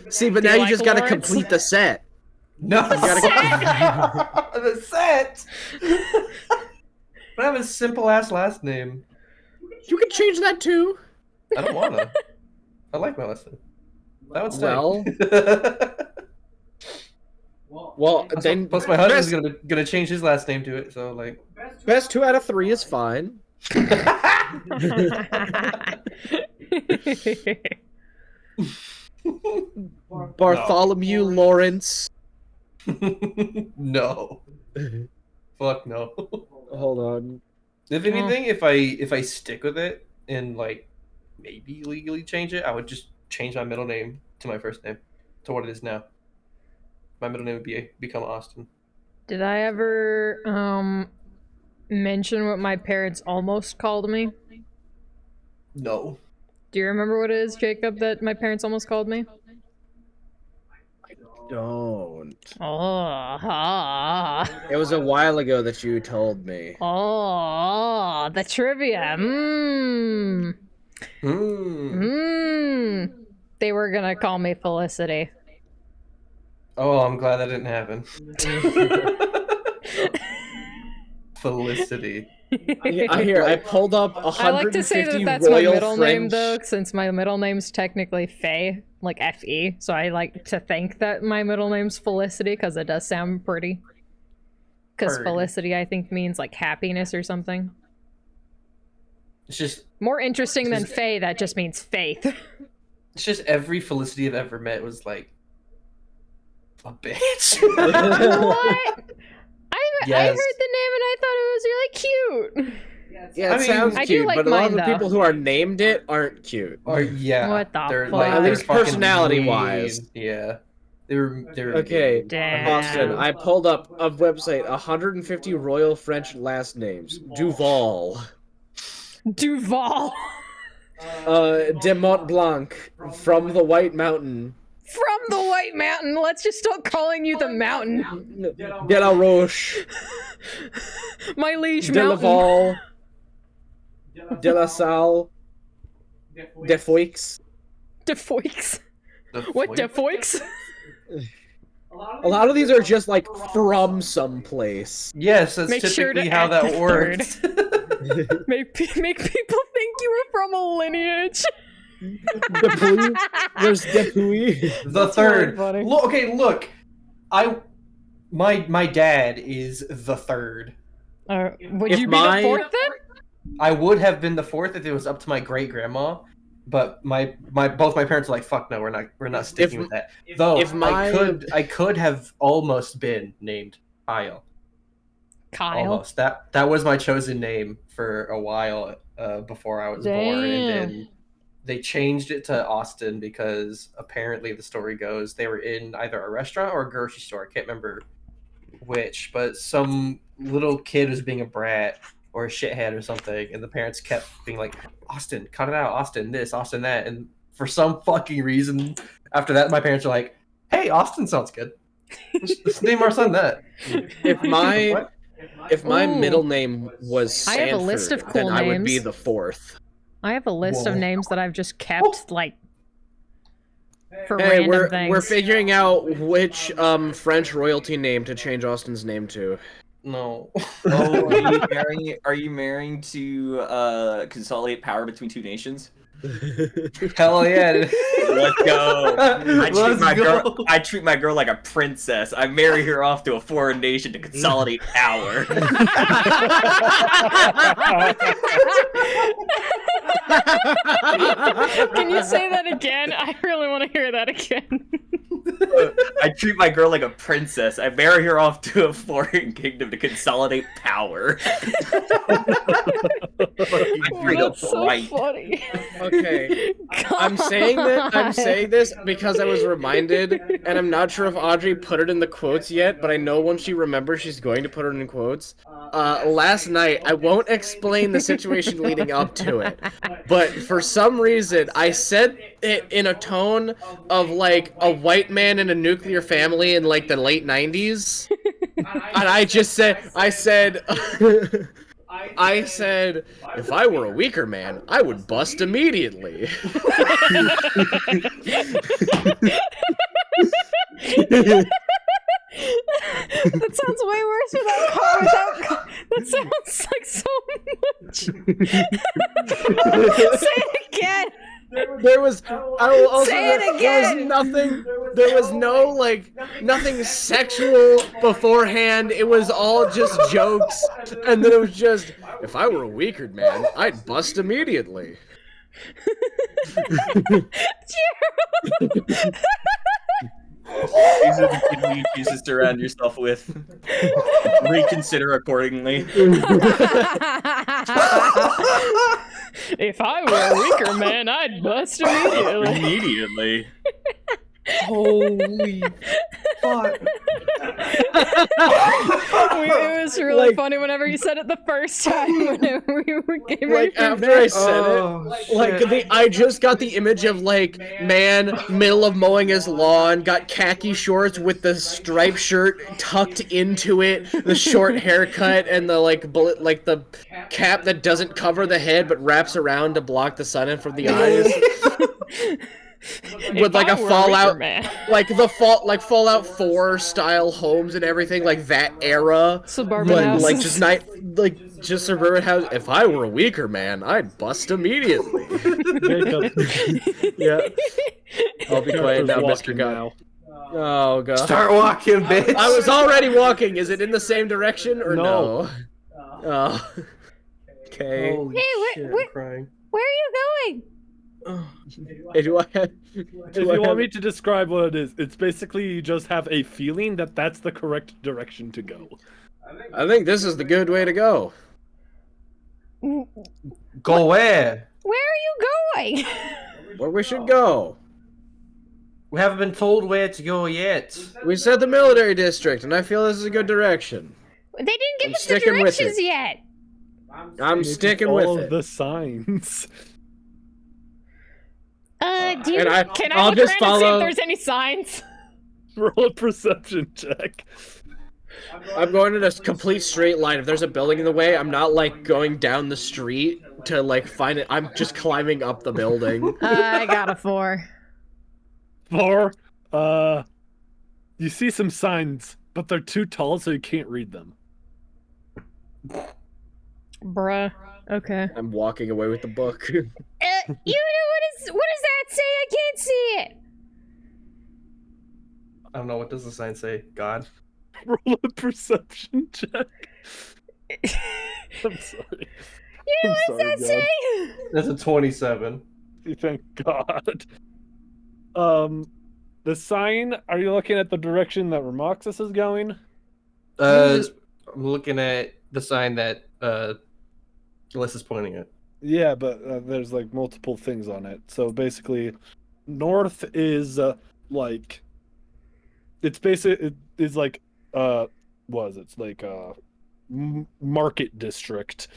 See, but now you just gotta complete the set. No, the set. But I have a simple ass last name. You can change that too. I don't wanna. I like my last name. That would stay. Well, then plus my husband's gonna change his last name to it, so like best 2 out of 3 is fine. Bartholomew Lawrence. No. Fuck no. Hold on. If anything, if I stick with it and like maybe legally change it, I would just change my middle name to my first name to what it is now. My middle name would become Austin. Did I ever mention what my parents almost called me? No. Do you remember what it is, Jacob, that my parents almost called me? Don't. Oh, It was a while ago that you told me. oh, the trivia. They were gonna call me Felicity. Oh, I'm glad that didn't happen. Felicity. I pulled up 150 I like to say that that's my Royal middle name, French... though, since my middle name's technically Faye, like F-E. So I like to think that my middle name's Felicity, because it does sound pretty. Because Felicity, I think, means like happiness or something. It's just more interesting than Faye. That just means faith. It's just every Felicity I've ever met was like a bitch. What? Yes. I heard the name and I thought it was really cute. Yeah, it sounds I cute, do like but a lot of the mine, though. people who are named it aren't cute. Or yeah, What the they're fuck? like At they're least fucking personality-wise. mean. Yeah, they're Okay, Damn. Austin, I pulled up a website, 150 Royal French last names. Duval. Duval. De Mont Blanc, from the White Mountain. From the White Mountain. Let's just start calling you the Mountain. De la Roche. My liege De Mountain. Laval. De La Salle. De Foix. De Foix. What De Foix? A lot of these are just like from someplace. Yes, that's Make sure typically to how add that the works. make people think you were from a lineage. Depuy. There's Depuy. The That's third. really funny. Look. My dad is the third. Would If you be the fourth then? I would have been the fourth if it was up to my great grandma, but both my parents are like, fuck no, we're not sticking with that. Though if I could have almost been named Kyle. Kyle. Almost. That was my chosen name for a while before I was born, and then they changed it to Austin because apparently the story goes they were in either a restaurant or a grocery store. I can't remember which, but some little kid was being a brat or a shithead or something, and the parents kept being like, Austin, cut it out, Austin this, Austin that, and for some fucking reason, after that, my parents were like, hey, Austin sounds good. Let's name our son that. If my Ooh. middle name was I Sanford, have a list of cool then I would be names. the fourth. I have a list of Whoa. names that I've just kept, like, for Hey, random things. we're figuring out which French royalty name to change Austin's name to. No. Oh, are you marrying to consolidate power between two nations? Hell yeah. Let's go. Let's go. I treat my girl like a princess. I marry her off to a foreign nation to consolidate power. Can you say that again? I really want to hear that again. I treat my girl like a princess. I marry her off to a foreign kingdom to consolidate power. That's so right. funny. Okay, I'm saying this because I was reminded, and I'm not sure if Audrey put it in the quotes yet, but I know when she remembers she's going to put it in quotes. Last night, I won't explain the situation leading up to it, but for some reason, I said it in a tone of like a white man in a nuclear family in like the late 90s. And I said, if I were a weaker man, I would bust immediately. That sounds way worse without that sounds like so much. Say it again. There was, I will also, Say it there again! was nothing sexual beforehand. It was all just jokes. And then it was just, if I were a weaker man, I'd bust immediately. These are the kid you choose to surround yourself with. Reconsider accordingly. If I were a weaker man, I'd bust immediately. Immediately. Holy fuck. It was really Like- funny whenever you said it the first time. When we were getting Like ready after I said Oh, it, like I just got the image of like man, middle of mowing his lawn, got khaki shorts with the striped shirt tucked into it, the short haircut, and the like bullet, like the cap that doesn't cover the head but wraps around to block the sun in from the eyes. With like a Fallout, like the Fallout 4 style homes and everything, like that era. Suburban But houses. like just suburban house. If I were a weaker man, I'd bust immediately. Yeah. I'll be quiet now, Mr. God. Oh god. Start walking, bitch. I was already walking. Is it in the same direction or no? Oh. Okay. Holy Hey, shit, where- I'm crying. Where are you going? Hey, do I have? If you want me to describe what it is, it's basically you just have a feeling that that's the correct direction to go. I think this is the good way to go. Go where? Where are you going? Where we should go. We haven't been told where to go yet. We said the military district, and I feel this is a good direction. They didn't give I'm us the sticking with directions it. yet. I'm sticking with All it. of the signs. Do you, And can I I'll look just around and see follow- if there's any signs? Roll a perception check. I'm going in a complete straight line. If there's a building in the way, I'm not like going down the street to like find it. I'm just climbing up the building. I got a 4. 4. You see some signs, but they're too tall, so you can't read them. Bruh. Okay. I'm walking away with the book. You know what does that say? I can't see it. I don't know, what does the sign say? God? Roll a perception check. I'm sorry. You know I'm what does that sorry, say? That's a 27. Thank God. The sign, are you looking at the direction that Ramoxis is going? I'm looking at the sign that Alyssa's pointing at. Yeah, but there's like multiple things on it. So basically, north is like it's it is like it's like market district.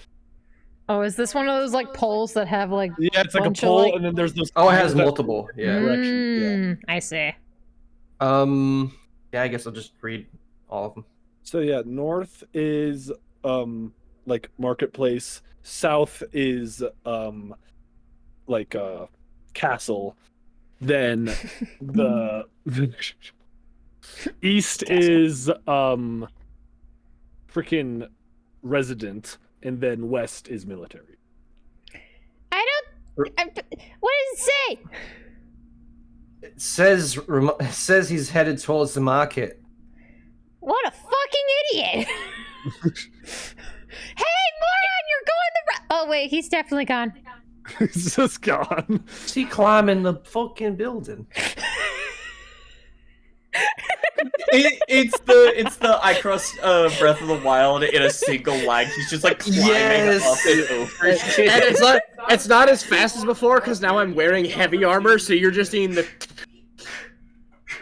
Oh, is this one of those like poles that have like? Yeah, it's like a bunch of, pole, like- and then there's those. Oh, it has that- multiple. Yeah. Direction, I see. Yeah, I guess I'll just read all of them. So yeah, north is like marketplace. South is like castle. Then the east is freaking resident, and then west is military. I don't. What does it say? It says he's headed towards the market. What a fucking idiot! Hey, moron, you're going oh wait, he's definitely gone. He's just gone. Is he climbing the fucking building? It's the I crossed Breath of the Wild in a single line. He's just like climbing up and over. And it's not as fast as before because now I'm wearing heavy armor, so you're just seeing the.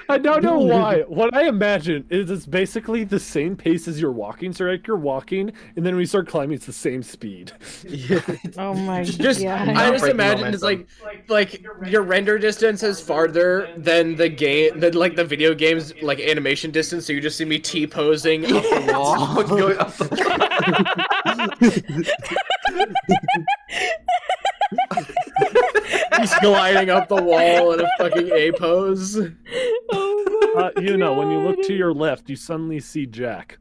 I don't know why. What I imagine is it's basically the same pace as you're walking. So like you're walking, and then when you start climbing, it's the same speed. Yeah. Oh my Just, god. I just Breaking imagine it's momentum. like your render distance is farther than the game, than like the video game's like animation distance. So you just see me T-posing up the wall. Going up He's gliding up the wall in a fucking A pose. You know, when you look to your left, you suddenly see Jack.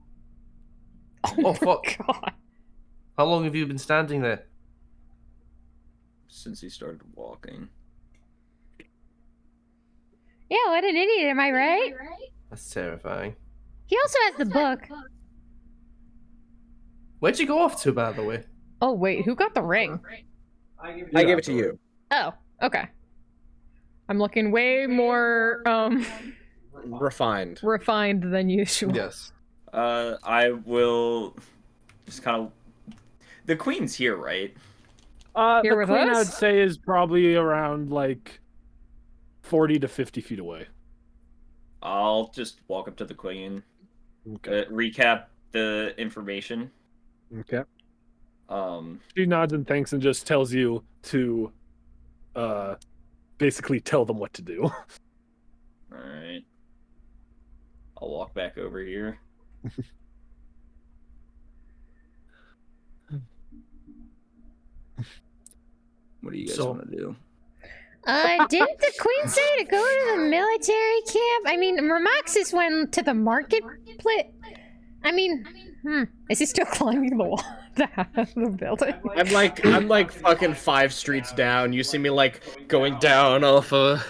Oh fuck! God. How long have you been standing there? Since he started walking. Yeah, what an idiot, am I right? That's terrifying. He also has the book. Where'd you go off to, by the way? Oh wait, who got the ring? I gave it to you. Oh, okay. I'm looking way more Refined. refined than usual. Yes. I will just kind of. The queen's here, right? Here The with queen, us? I'd say, is probably around like 40 to 50 feet away. I'll just walk up to the queen, Okay. recap the information. Okay. Um, She nods and thanks and just tells you to basically tell them what to do. all right. I'll walk back over here. What do you guys So- want to do? Didn't the queen say to go to the military camp? I mean, Ramoxis went to the marketplace. I mean, is he still climbing the wall? the building? I'm like fucking 5 streets down. You see me like going down off a.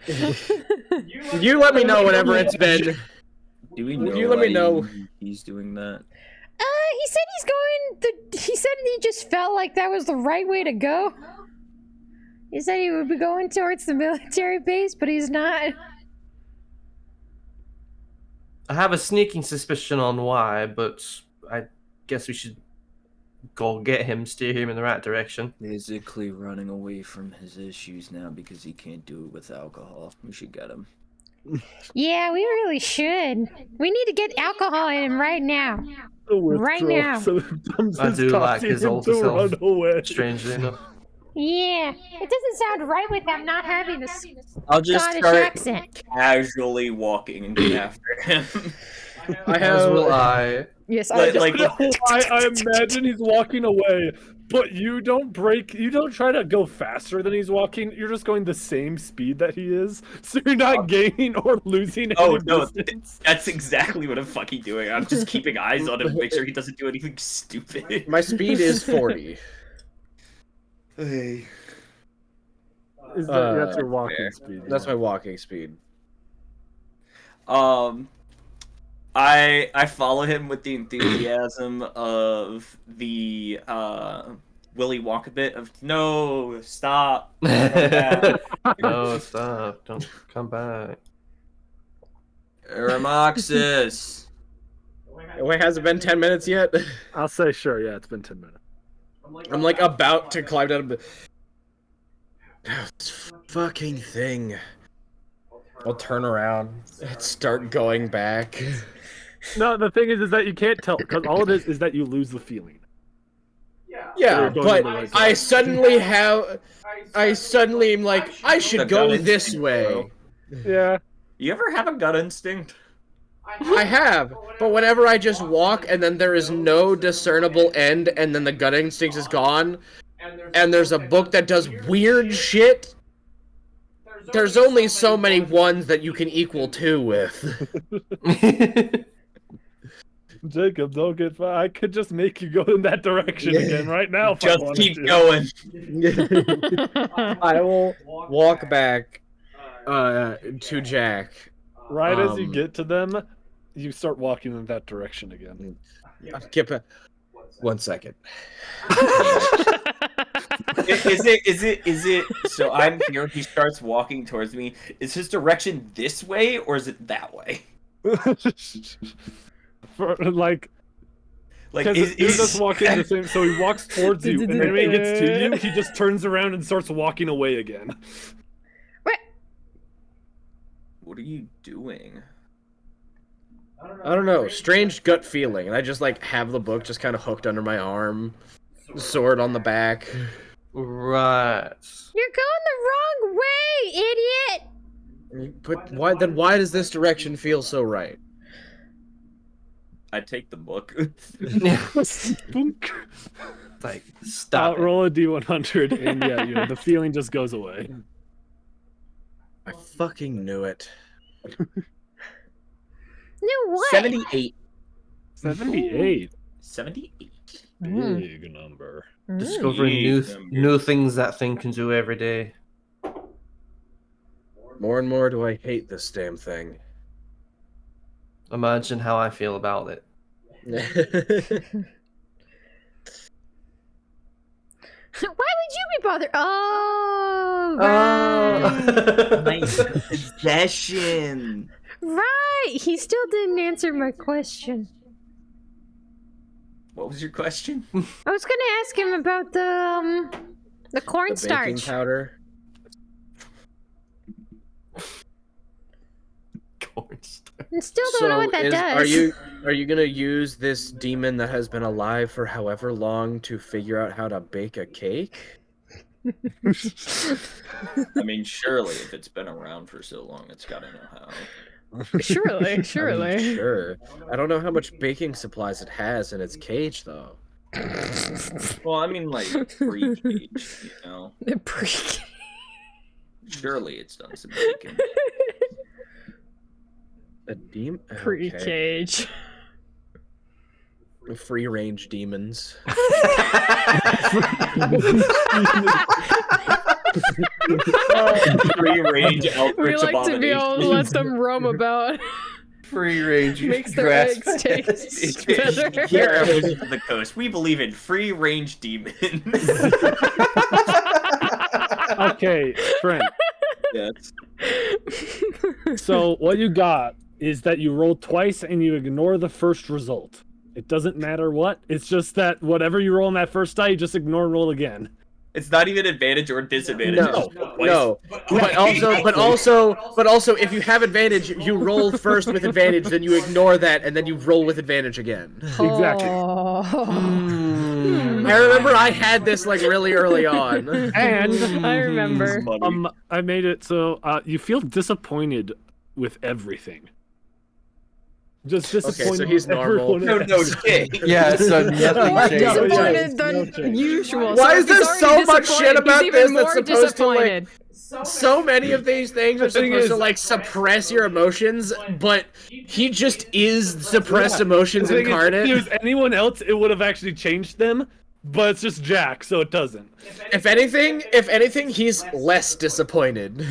You let me know whenever it's been. Do we know You let me why know. he's doing that? He said he's going. He said he just felt like that was the right way to go. He said he would be going towards the military base, but he's not. I have a sneaking suspicion on why, but I guess we should go get him, steer him in the right direction. Basically running away from his issues now because he can't do it with alcohol. We should get him. Yeah, we really should. We need to get alcohol in him right now. Right now. So it becomes I do like causing his him old to self. run away. Strangely enough. Yeah, it doesn't sound right with them not having this I'll just Scottish start accent. casually walking after him. I As have. will I. Yes, Like, I imagine he's walking away, but you don't try to go faster than he's walking. You're just going the same speed that he is, so you're not gaining or losing Oh, any no, distance. that's exactly what I'm fucking doing. I'm just keeping eyes on him to make sure he doesn't do anything stupid. My speed is 40. Hey. That's your walking fair. speed. That's my walking speed. I follow him with the enthusiasm of the Willy Wonka bit of no, stop. Come back." No, stop. Don't come back. Ramoxis. Wait, has it been 10 minutes yet? I'll say sure. Yeah, it's been 10 minutes. I'm like about to climb down. This fucking thing. I'll turn around and start going back. No, the thing is that you can't tell because all it is that you lose the feeling. Yeah, going but in the right I direction. suddenly am like, I should The go gut this instinct, way. bro. Yeah. You ever have a gut instinct? I have, but whenever I just walk and then there is no discernible end and then the gut instinct is gone, and there's a book that does weird shit, there's only so many ones that you can equal 2 with. Jacob, don't get far. I could just make you go in that direction again right now. If I Just wanted keep to. going. I will walk back to Jack. Right as you get to them, you start walking in that direction again. Skip it. 1 second. Is it so I'm here, he starts walking towards me. Is his direction this way or is it that way? For, like Like you just walk in the same. So he walks towards you, and then when he gets to you, he just turns around and starts walking away again. What are you doing? I don't know. Strange gut feeling. And I just like have the book just kind of hooked under my arm, sword on the back. Right. You're going the wrong way, idiot! But why then? Why does this direction feel so right? I take the book. Boonk. Like, stop it. Roll a d100, and yeah, the feeling just goes away. I fucking knew it. No what? 78. 78. 78. Big number. Discovering new things that thing can do every day. More and more do I hate this damn thing. Imagine how I feel about it. Why would you be bothered? Oh, right. Nice possession. Right. He still didn't answer my question. What was your question? I was gonna ask him about the The baking cornstarch. powder. And still don't know what that does. Are you gonna use this demon that has been alive for however long to figure out how to bake a cake? I mean, surely if it's been around for so long, it's got to know how. Surely. I mean, sure. I don't know how much baking supplies it has in its cage, though. Well, I mean, like, pre-cage, you know? Pre-cage. Surely it's done some baking. A demon? Pre-cage. Free range demons. Free range We Eldritch like to be able to let abominations. them roam about. Free range. Makes their eggs taste better. Here at Wizards of the Coast, we believe in free range demons. Okay, Trent. Yes. So what you got is that you roll twice and you ignore the first result. It doesn't matter what. It's just that whatever you roll on that first die, you just ignore and roll again. It's not even advantage or disadvantage. No. But also, if you have advantage, you roll first with advantage, then you ignore that, and then you roll with advantage again. Exactly. Oh. I remember I had this like really early on. And I remember. I made it so you feel disappointed with everything. Just disappointed. Okay, so he's normal. No shit. Yeah, so More nothing changed. disappointed No than change. usual. Why So is if there he's so already much shit disappointed, about he's this even that's more supposed to, like, disappointed. So many of these things are The thing supposed to is- like suppress your emotions, but he just is suppressed emotions The thing is, incarnate. if it was anyone else, it would have actually changed them, but it's just Jack, so it doesn't. If anything, he's less disappointed.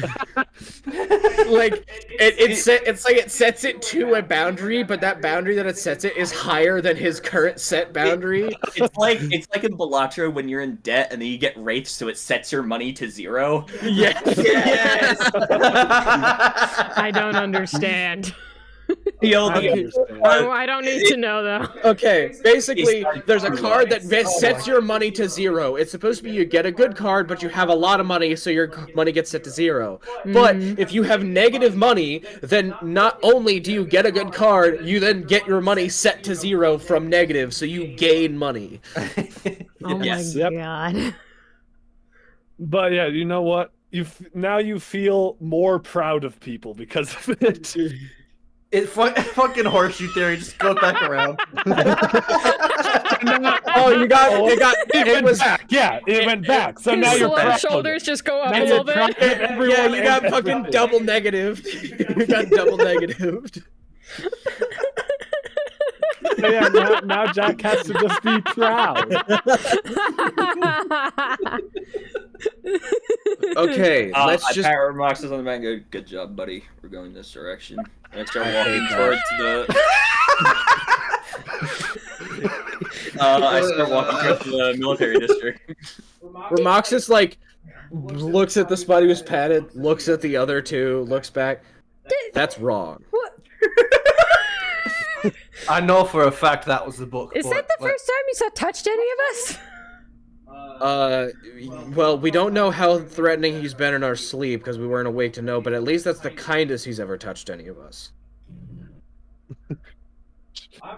Like it's like it sets it to a boundary, but that boundary that it sets it is higher than his current set boundary. It's like in Balatro when you're in debt and then you get wraiths, so it sets your money to 0. Yes. Yes. I don't understand. He'll I be- understand. Oh, I don't need to know though. Okay, basically, there's a card that Oh sets your money to 0. It's supposed to be you get a good card, but you have a lot of money, so your money gets set to 0. But if you have negative money, then not only do you get a good card, you then get your money set to 0 from negative, so you gain money. Oh Yes. my Yep. god. But yeah, you know what? Now you feel more proud of people because of it. Fucking horseshoe theory just goes back around. Oh, it was back. Yeah, it went back. So now His you're proud. shoulders just go up Now a you're little proud bit. of everyone. yeah, you got and fucking everything. double negative. You got double negative. So yeah, now Jack has to just be proud. Okay, let's I just. pat Roxas on the back and go, good job, buddy. We're going this direction. And I start walking hate towards the... I start walking towards the military district. Ramoxis, like, looks at the spot he was patted, looks at the other two, looks back. That's wrong. I know for a fact that was the book. Is that the first time you touched any of us? Well, we don't know how threatening he's been in our sleep because we weren't awake to know, but at least that's the kindest he's ever touched any of us.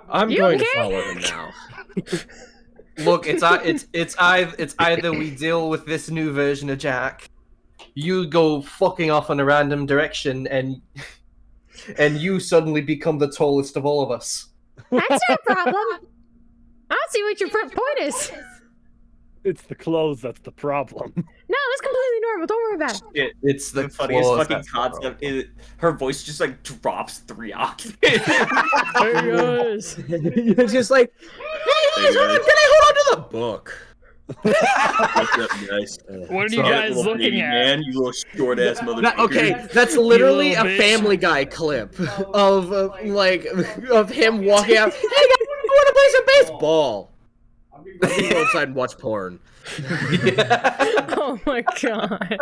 I'm You going to okay? follow him now. Look, it's either we deal with this new version of Jack, you go fucking off in a random direction, and you suddenly become the tallest of all of us. That's no problem. I don't see what your point is. It's the clothes that's the problem. No, that's completely normal. Don't worry about it. It's the The funniest claws fucking that's the concept is her voice just like drops 3 octaves. There he goes. You're just like, hey, Hey, can guys. I hold on to the book? What's up, guys? What are you So- guys Little looking baby at? Man, you little short ass motherfucker. Okay, that's literally a little bitch. Family Guy clip of of him walking out. Hey guys, I want to play some baseball. I'm gonna go outside and watch porn. Oh my god.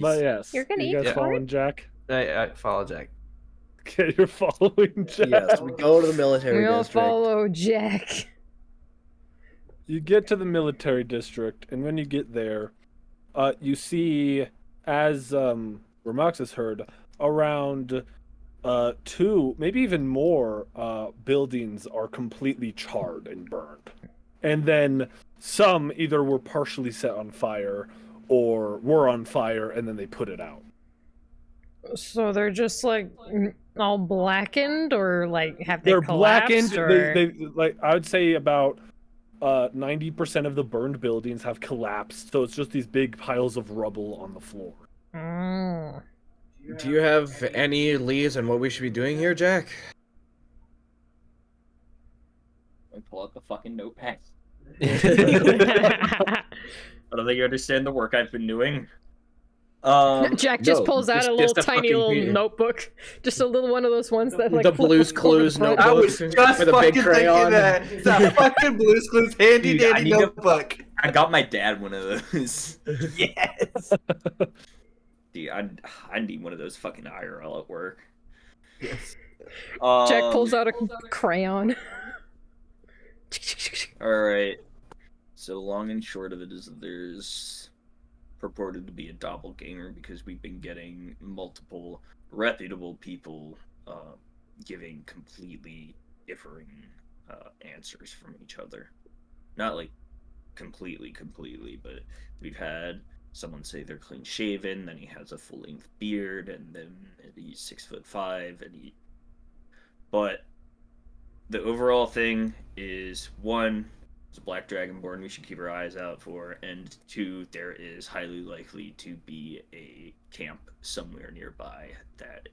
But yes, You're gonna you eat guys corn? following Jack? I follow Jack. Okay, you're following Jack. Yes, we go to the military We'll district. follow Jack. You get to the military district, and when you get there, you see, as Ramoxis heard, around 2, maybe even more buildings are completely charred and burned. And then some either were partially set on fire or were on fire, and then they put it out. So they're just like all blackened, or like have they They're collapsed? blackened. Or... They like I would say about 90% of the burned buildings have collapsed, so it's just these big piles of rubble on the floor. Mm. Do you have any leads on what we should be doing here, Jack? I pull out the fucking notepad. Mm. I don't think you understand the work I've been doing. Jack just no, pulls out just- a little just a tiny fucking little beer. notebook, just a little one of those ones that like The flip Blue's over Clues the front. notebook. I was just With a fucking big crayon. thinking that. It's that fucking Blue's Clues handy Dude, I dandy need to- notebook. I got my dad one of those. Yes. Dude, I need one of those fucking IRL at work. Yes. Jack pulls out a crayon. Alright. So long and short of it is that there's purported to be a doppelganger because we've been getting multiple reputable people giving completely differing answers from each other. Not like completely, but we've had someone say they're clean shaven, then he has a full length beard, and then he's 6'5", and he. But the overall thing is, 1, it's a black dragonborn we should keep our eyes out for, and 2, there is highly likely to be a camp somewhere nearby that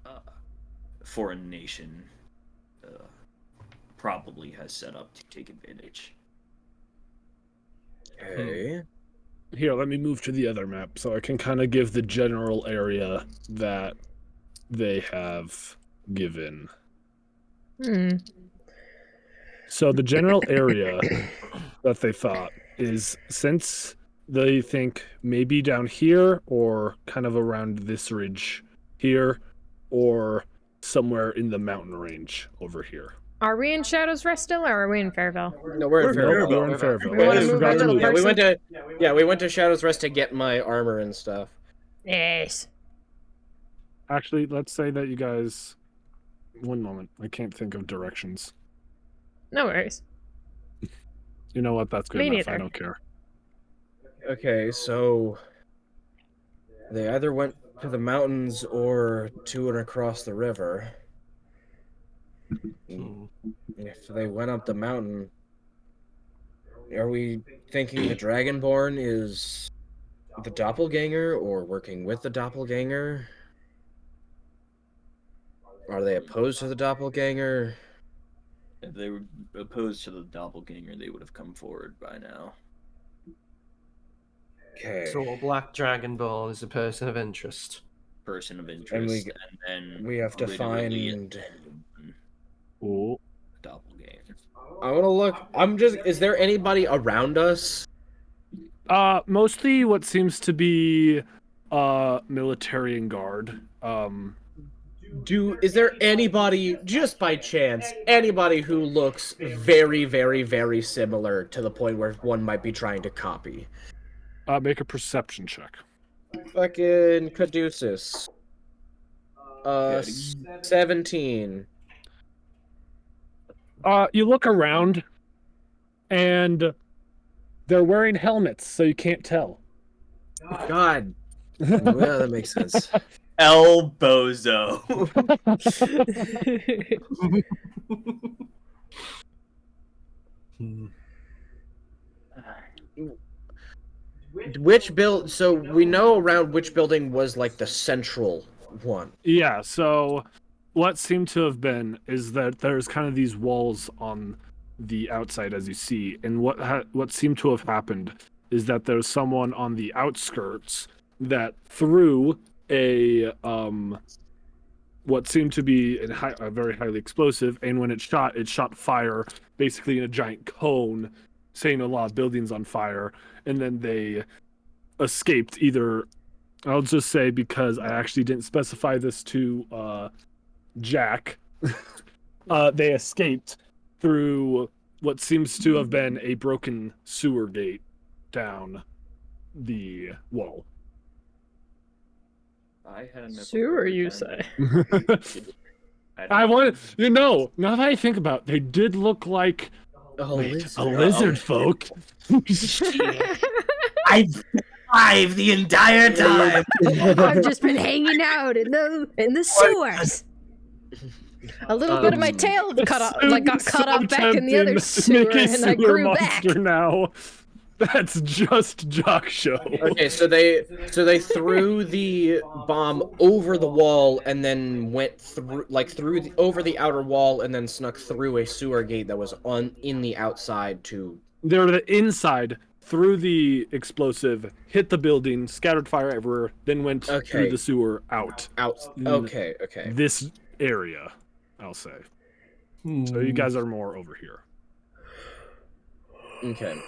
foreign nation probably has set up to take advantage. Okay. Here, let me move to the other map so I can kind of give the general area that they have given. Hmm. So the general area that they thought is, since they think maybe down here or kind of around this ridge here, or somewhere in the mountain range over here. Are we in Shadow's Rest still, or are we in Fairville? No, we're in No, Fairville. we're in Fairville. We wanna I move our forgot to little move it. Yeah, we went to Yeah, we went to Shadow's Rest to get my armor and stuff. Yes. Actually, let's say that you guys. One moment. I can't think of directions. No worries. You know what? That's good Me enough. I neither. don't care. Okay, so they either went to the mountains or to and across the river. If they went up the mountain, are we thinking the Dragonborn is the doppelganger or working with the doppelganger? Are they opposed to the doppelganger? If they were opposed to the doppelganger, they would have come forward by now. Okay. So Black Dragonborn is a person of interest. Person of interest, and then we have to literally find- Ooh. doppelganger. I want to look. Is there anybody around us? Mostly what seems to be military and guard. Is there anybody, just by chance, anybody who looks very, very, very similar to the point where one might be trying to copy? Make a perception check. Fucking Caduceus. 17. You look around, and they're wearing helmets, so you can't tell. God. Yeah, that makes sense. El Bozo. So we know around which building was like the central one. Yeah, so what seemed to have been is that there's kind of these walls on the outside, as you see, and what seemed to have happened is that there's someone on the outskirts that threw a what seemed to be a very highly explosive, and when it shot fire basically in a giant cone, setting a lot of buildings on fire, and then they escaped either. I'll just say, because I actually didn't specify this to Jack, they escaped through what seems to have been a broken sewer gate down the wall. I had Sewer, you say? I want now that I think about it, they did look like A lizard folk. I survived the entire time. I've just been hanging out in the sewers. A little bit of my tail got cut off back in the other sewer, and I grew back. Now. That's just Jock Show. Okay, so they threw the bomb over the wall and then went through over the outer wall and then snuck through a sewer gate that was in the outside to. They're the inside, through the explosive, hit the building, scattered fire everywhere, then went through the sewer out. Okay. This area, I'll say. So you guys are more over here. Okay.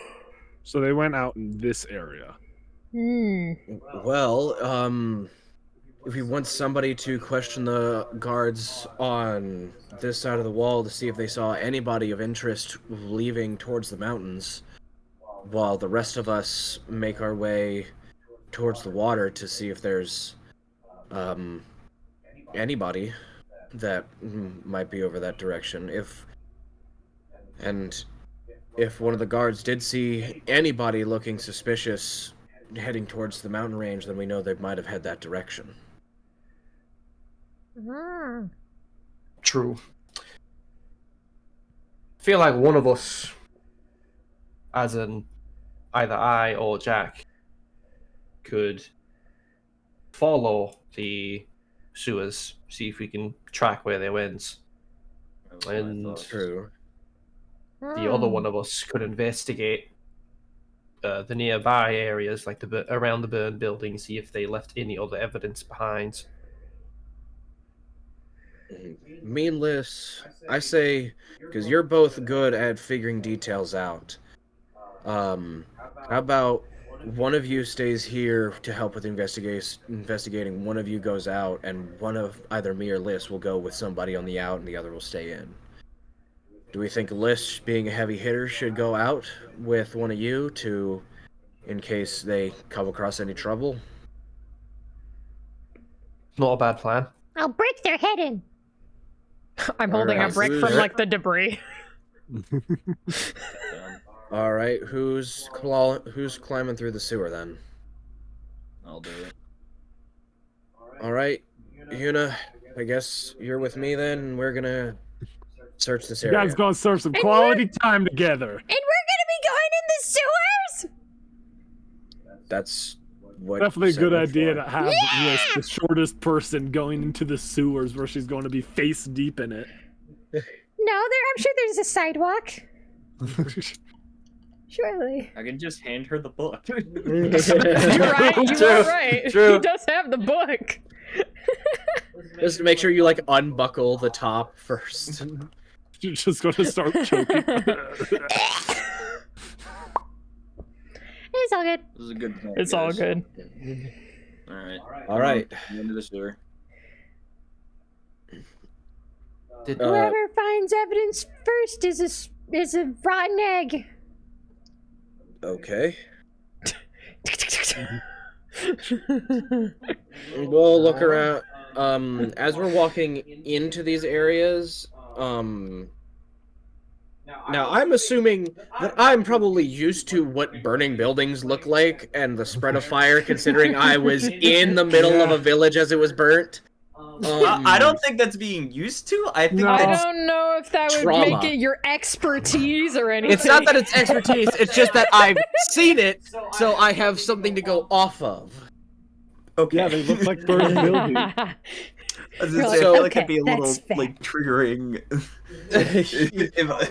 So they went out in this area. Well, if we want somebody to question the guards on this side of the wall to see if they saw anybody of interest leaving towards the mountains, while the rest of us make our way towards the water to see if there's anybody that might be over that direction. If one of the guards did see anybody looking suspicious heading towards the mountain range, then we know they might have head that direction. True. Feel like one of us, as in either I or Jack, could follow the sewers, see if we can track where they went. And True. the other one of us could investigate the nearby areas, like around the burned building, see if they left any other evidence behind. Meanless, I say, because you're both good at figuring details out. How about one of you stays here to help with investigating. One of you goes out, and one of either me or Liz will go with somebody on the out, and the other will stay in. Do we think Liz, being a heavy hitter, should go out with one of you to, in case they come across any trouble? Not a bad plan. I'll break their head in. I'm holding a Alright, brick from who's- like the debris. All right, who's climbing through the sewer then? I'll do it. All right, Yuna, I guess you're with me then, and we're gonna search this You area. guys gonna serve some quality time together. And we're gonna be going in the sewers? That's what. Definitely you a said good before. idea to have Yeah! Liz, the shortest person, going into the sewers where she's going to be face deep in it. No, I'm sure there's a sidewalk. Surely. I can just hand her the book. You're right. You True, are right. true. He does have the book. Just to make sure you like unbuckle the top first. She's just gonna start choking. It's all good. This is a good plan. It's all guys. good. Alright. All right. Into the sewer. Did, Whoever finds evidence first is a rotten egg. Okay. We'll look around. As we're walking into these areas, now I'm assuming that I'm probably used to what burning buildings look like and the spread of fire, considering I was in the middle of a village as it was burnt. I don't think that's being used to. I think No. I that's don't know if that would Trauma. make it your expertise or anything. It's not that it's expertise, it's just that I've seen it, so I have something to go off of. okay. Yeah, they look like burning buildings. I was You're gonna like, say, I feel like okay, it'd be a little that's fair. like triggering.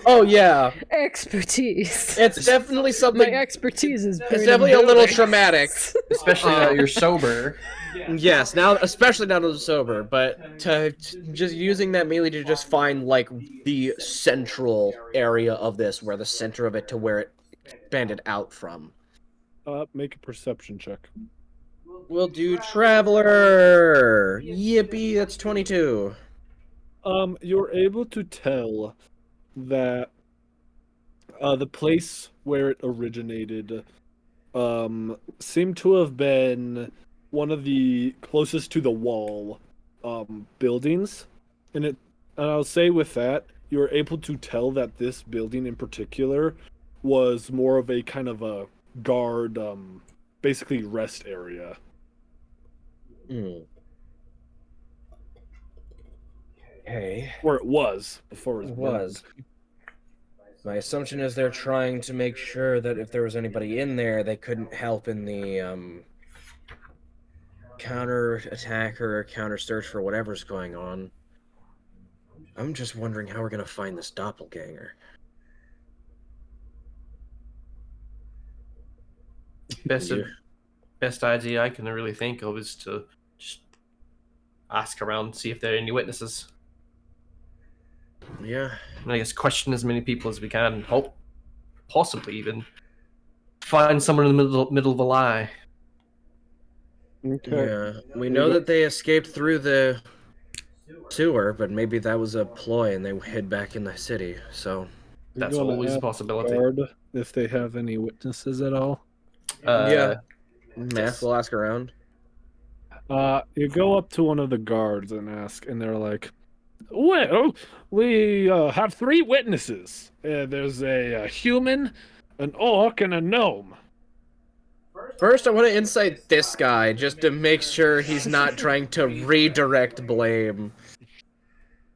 Oh yeah, Expertise. it's definitely My something. expertise is. It's burning definitely a little buildings. traumatic. especially now that you're sober. Yes, now especially now that I'm sober, but just using that melee to just find like the central area of this, where the center of it to where it expanded out from. Make a perception check. We'll do Traveler. Yippee, that's 22. You're able to tell that the place where it originated seemed to have been one of the closest to the wall buildings, and I'll say with that, you're able to tell that this building in particular was more of a kind of a guard, basically rest area. Okay. Where it was before it It was. was. My assumption is they're trying to make sure that if there was anybody in there, they couldn't help in the counter attack or counter search for whatever's going on. I'm just wondering how we're gonna find this doppelganger. Best idea I can really think of is to just ask around, see if there are any witnesses. Yeah. And I guess question as many people as we can, and hope, possibly even find someone in the middle of a lie. Okay. Yeah. We know that they escaped through the sewer, but maybe that was a ploy and they hid back in the city. So That's You wanna always a ask possibility. guard if they have any witnesses at all. yeah. Math will ask around. You go up to one of the guards and ask, and they're like, "Well, we have 3 witnesses. There's a human, an orc, and a gnome." First, I want to insight this guy just to make sure he's not trying to redirect blame.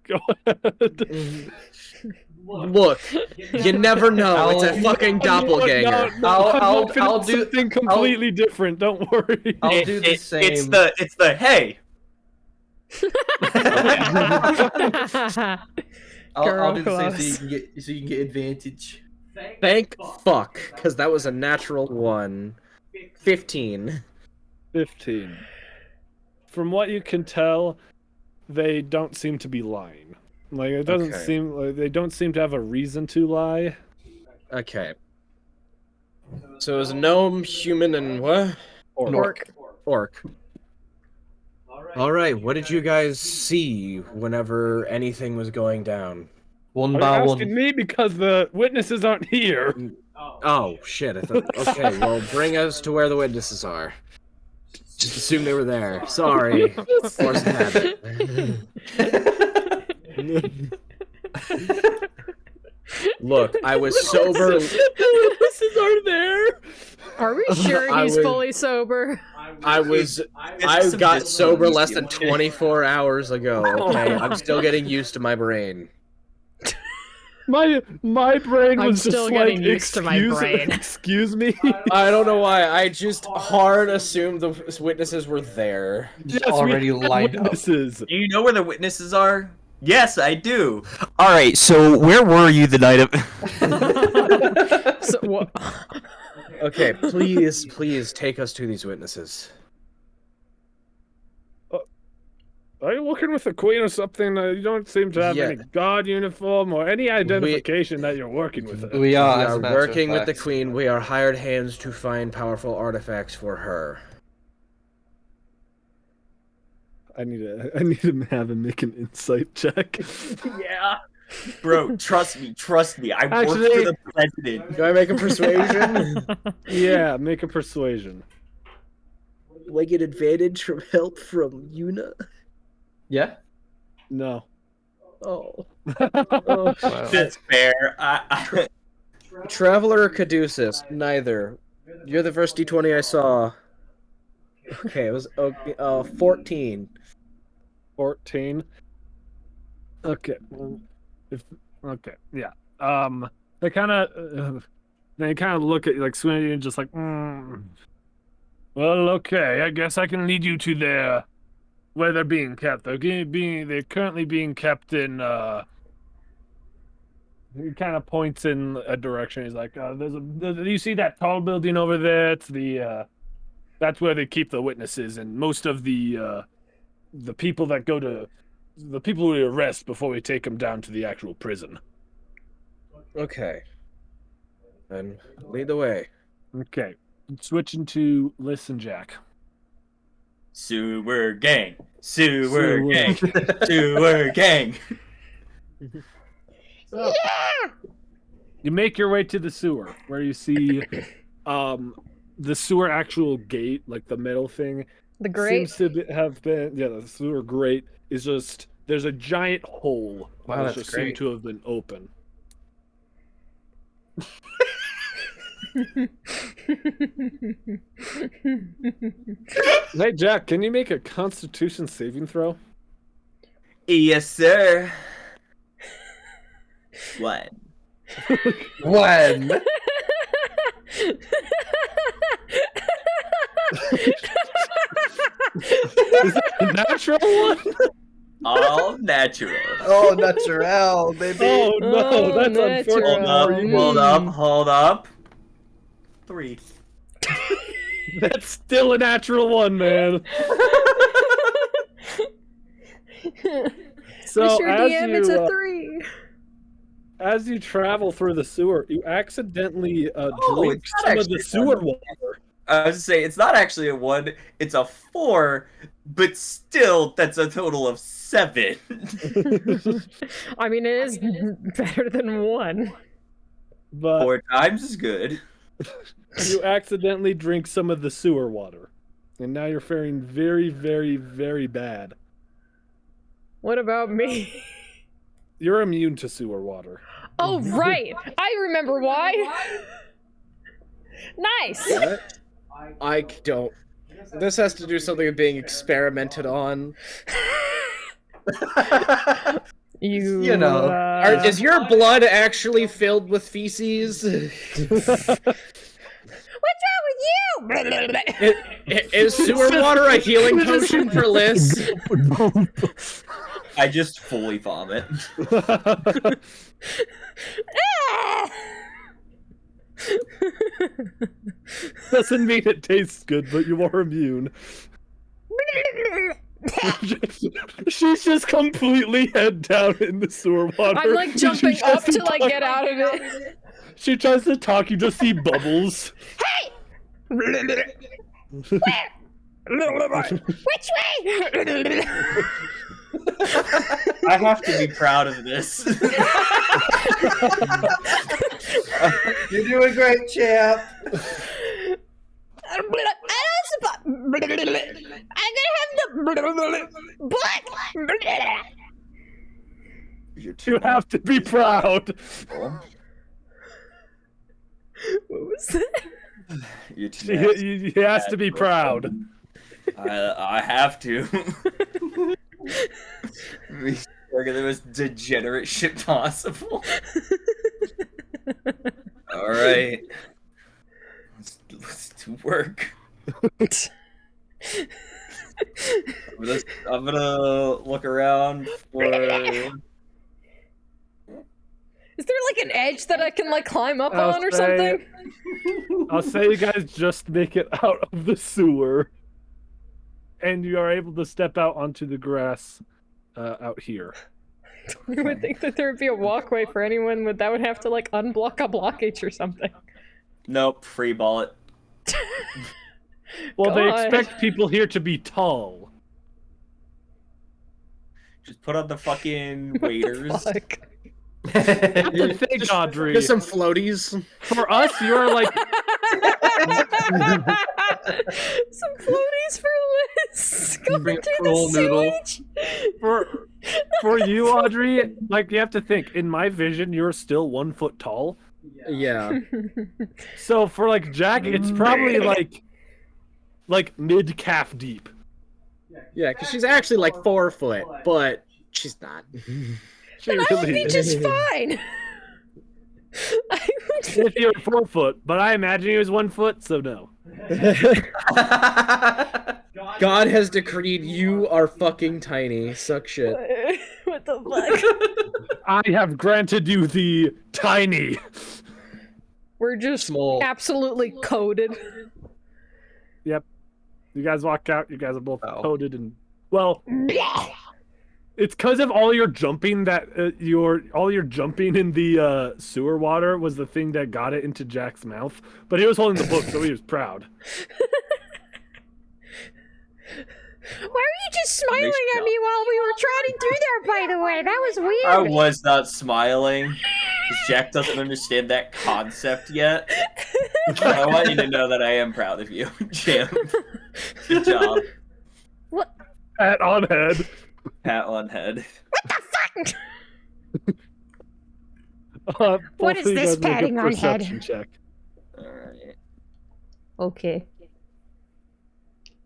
Go ahead. Look, you never know. It's a fucking doppelganger. I'll do something completely different. Don't worry. I'll do the same. It's the hey. I'll do the Girl same so you can get advantage. Thank fuck, because that was a natural 1. 15. 15. From what you can tell, they don't seem to be lying. Like it doesn't Okay. seem like they don't seem to have a reason to lie. Okay. So it was a gnome, human, and what? Orc. Orc. All right. What did you guys see whenever anything was going down? One Are you by asking one. me because the witnesses aren't here? Oh shit! I thought. Okay, well, bring us to where the witnesses are. Just assume they were there. Sorry. Force of habit. Look, I was sober. The witnesses are there. Are we sure I he's would- fully sober? I got sober less than 24 hours ago. Okay, I'm still getting used to my brain. My brain I'm was just still like, getting used to my excuse, brain. excuse me. I don't know why. I just hard assumed the witnesses were there. Yes, Already we have lined up. witnesses. Do you know where the witnesses are? Yes, I do. All right, so where were you the night of? So, what? Okay, please take us to these witnesses. Are you working with the queen or something? You don't seem to have Yeah. any guard uniform or any identification that you're working with her. We We are, as a are matter of working with the fact. queen. We are hired hands to find powerful artifacts for her. I need to have him make an insight check. Yeah. Bro, trust me. I work Actually- for the president. Do I make a persuasion? Yeah, make a persuasion. Do I get advantage from help from Yuna? Yeah. No. Oh. Wow. That's fair. I Traveler or Caduceus? Neither. You're the first D20 I saw. Okay, it was 14. 14. Okay. Yeah. They kind of look at you like Sweeney and just like, Well, okay. I guess I can lead you to where they're being kept. They're currently being kept in. He kind of points in a direction. He's like, you see that tall building over there? It's that's where they keep the witnesses and most of the people that go to. The people we arrest before we take them down to the actual prison. Okay. Then lead the way. Okay. Switching to listen, Jack. Sewer gang. Sewer Sewer. gang. Sewer gang. So, you make your way to the sewer, where you see the sewer actual gate, like the metal thing. The grate. Seems to have been, the sewer grate is just, there's a giant hole. Wow, that that's just seemed great. to have been open. Hey, Jack, can you make a Constitution saving throw? Yes, sir. What? When? Is that a natural one? All natural. Oh, natural, baby. Oh no, Oh, that's natural. unfortunate. Hold up. 3. That's still a natural one, man. So Mr. as DM, you, it's a 3. as you travel through the sewer, you accidentally drink it's not some of actually the sewer fun. water. I was to say it's not actually a 1, it's a 4, but still that's a total of 7. I mean, it is better than 1. But 4 times is good. you accidentally drink some of the sewer water. And now you're faring very, very, very bad. What about me? You're immune to sewer water. Oh, right. I remember why. Nice. What? I don't. This has to do something with being experimented on. You know, Is your blood actually filled with feces? What's wrong with you? Is sewer water a healing potion for Liz? I just fully vomit. Doesn't mean it tastes good, but you are immune. She's just completely head down in the sewer water. I'm like jumping She up doesn't to like touch- get out of it. She tries to talk, you just see bubbles. Which way? I have to be proud of this. You're doing great, champ. I'm gonna have the You have to be proud. What was that? You're too He has to be proud. I have to. Look at the most degenerate shit possible. All right, let's do work. I'm gonna look around for. Is there like an edge that I can like climb up I'll on or say- something? I'll say you guys just make it out of the sewer, and you are able to step out onto the grass out here. You would think that there would be a walkway for anyone that would have to like unblock a blockage or something. Nope, free ball it. Well, they God. expect people here to be tall. Just put on the fucking What the waiters. fuck? You have to think, Audrey. Just some floaties. For us, you're like Some floaties for Liz going Bring through cruel the noodle. sewage. for you, Audrey. Like you have to think. In my vision, you're still 1 foot tall. Yeah. So for like Jack, it's probably like mid calf deep. Yeah, because she's actually like 4 foot, but she's not. She I would really be is. just fine. I would be... If you're 4 foot, but I imagine he was 1 foot, so no. God has decreed you are fucking tiny. Suck shit. What the fuck? I have granted you the tiny. We're just Small. absolutely coded. Yep. You guys walk out. You guys are both Oh. coated and well. It's because of all your jumping that all your jumping in the sewer water was the thing that got it into Jack's mouth. But he was holding the book, so he was proud. Why were you just smiling at me while we were trotting through there, by the way? That was I weird. was not smiling. 'Cause Jack doesn't understand that concept yet. I want you to know that I am proud of you, Jim. Good job. What? Pat on head. Pat on head. Both What of is you this guys make a patting on head? perception check. Alright. Okay.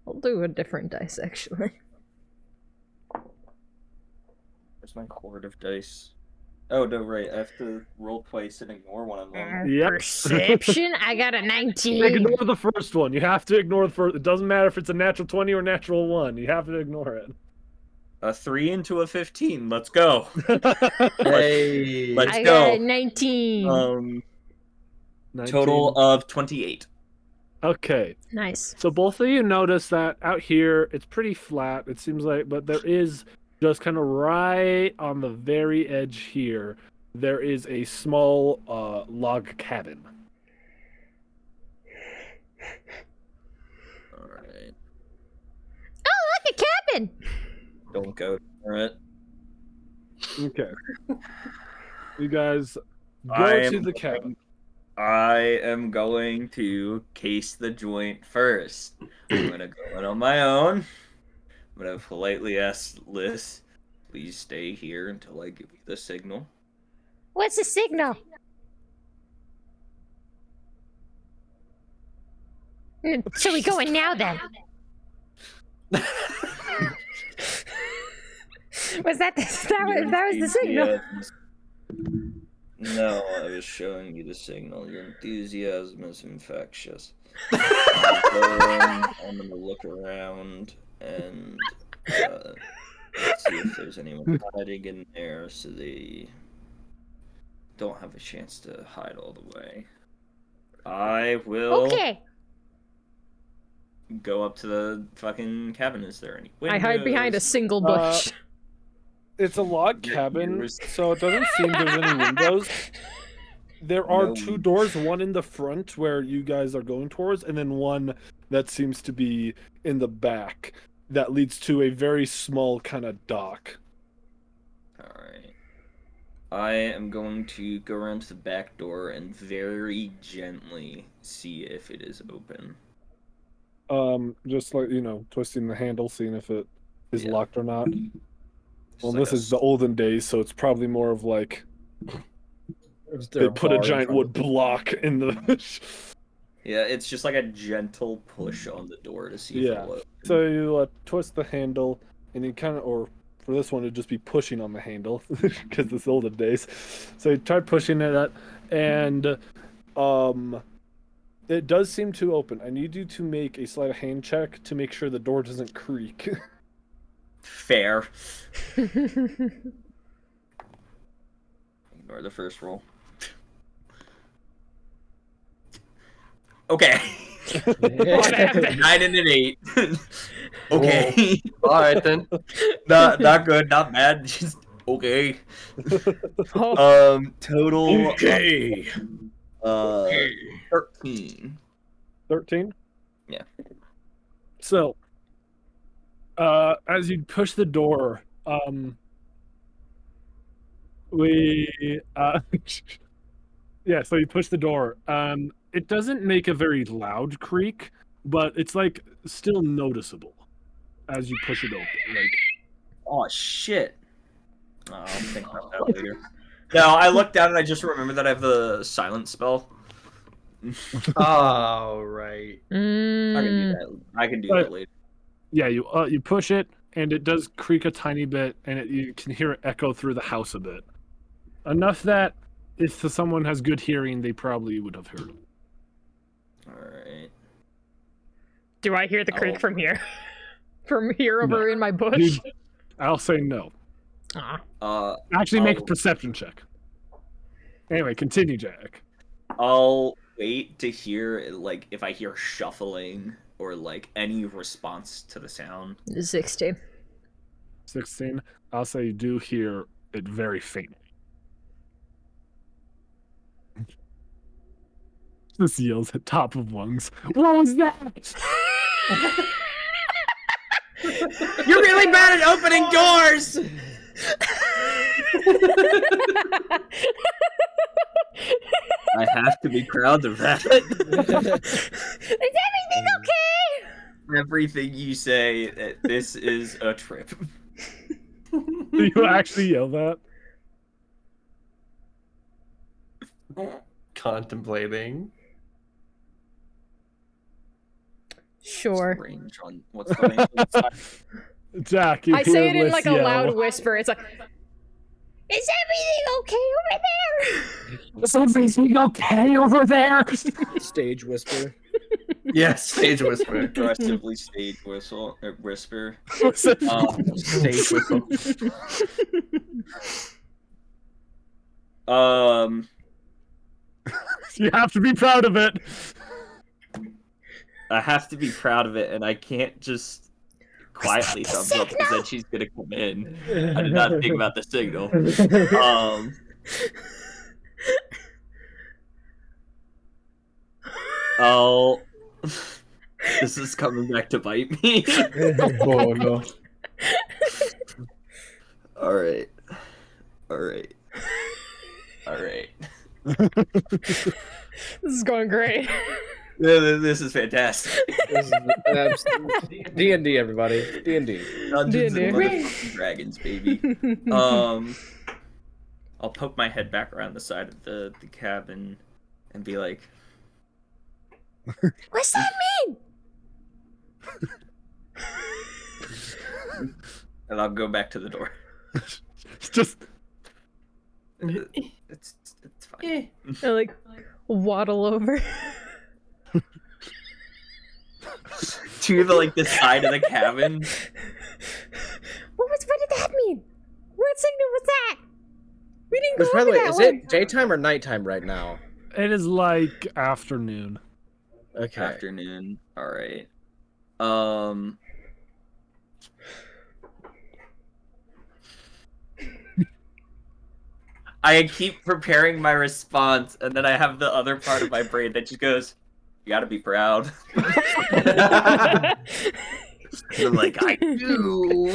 I'll do a different dice, actually. Where's my cord of dice? Oh, no, right. I have to roll twice and ignore one of them. Yep. Perception? I got a 19. Ignore the first one. You have to ignore the first. It doesn't matter if it's a natural 20 or natural 1. You have to ignore it. A 3 into a 15. Let's go. Hey. Let's I go. got a 19. 19. Total of 28. Okay. Nice. So both of you notice that out here it's pretty flat. It seems like, but there is just kind of right on the very edge here. There is a small log cabin. All right. Oh, look, a cabin. Don't go for it. Okay. You guys go I to am the cabin. I am going to case the joint first. I'm gonna go in on my own. I'm gonna politely ask Liz, please stay here until I give you the signal. What's the signal? So we go in now then. Was that that was the signal? No, I was showing you the signal. Your enthusiasm is infectious. I'm gonna look around and let's see if there's anyone hiding in there so they don't have a chance to hide all the way. I will Okay. go up to the fucking cabin. Is there any I hide behind a windows? single bush. It's a log Your cabin, ears. so it doesn't seem there's any windows. There are No. 2 doors, one in the front where you guys are going towards, and then one that seems to be in the back that leads to a very small kind of dock. Alright. I am going to go around to the back door and very gently see if it is open. Just like, twisting the handle, seeing if it is Yeah. locked or not. Well, Just like this is the olden days, so it's probably more of like they put a giant wood block in the. Yeah, it's just like a gentle push on the door to see if Yeah. it'll open. So you twist the handle, and you kind of, or for this one, it'd just be pushing on the handle because it's olden days. So you try pushing it, and it does seem to open. I need you to make a sleight of hand check to make sure the door doesn't creak. Fair. Ignore the first roll. Okay. 9 and an 8. Okay. All right then. Not good, not bad. Just okay. Total. Okay. 13. 13? Yeah. So, as you push the door, yeah, so you push the door. It doesn't make a very loud creak, but it's like still noticeable as you push it open. Like, Oh shit. I'll think about that later. No, I looked down and I just remembered that I have the silent spell. Oh, right. I can do that. I can do that later. Yeah, you push it, and it does creak a tiny bit, and you can hear it echo through the house a bit. Enough that if someone has good hearing, they probably would have heard it. Alright. Do I hear the creak from here? From here over in my bush? Dude, I'll say no. Aw. Actually, make a perception check. Anyway, continue, Jack. I'll wait to hear, like, if I hear shuffling or, like, any response to the sound. 16. 16. I'll say you do hear it very faintly. Just yells at top of lungs. What was that? You're really bad at opening doors! I have to be proud of that. Is everything okay? Everything you say, this is a trip. Do you actually yell that? Contemplating. Sure. Range on what's the range on the side? Jack, you I say it hear in like a Liz loud yell. whisper. It's like, Is everything okay over there? Is everything okay over there? Stage whisper. Yes, stage whisper. Aggressively stage whistle or whisper. Stage whistle. You have to be proud of it. I have to be proud of it, and I can't just quietly thumbs up because then she's gonna come in. I did not think about the signal. Oh, this is coming back to bite me. Oh no. All right, all right, all right. this is going great. This is fantastic. D&D, everybody. D&D. Dungeons D&D. and Motherfucking Dragons, baby. I'll poke my head back around the side of the cabin and be like, What's that mean? and I'll go back to the door. It's just It's fine. I like waddle over. To the side of the cabin. What did that mean? What signal was that? We didn't go Which, by over the way, that is one. it daytime or nighttime right now? it is like afternoon. Okay. Afternoon. All right. I keep preparing my response, and then I have the other part of my brain that just goes, "You gotta be proud." And I'm like, I do.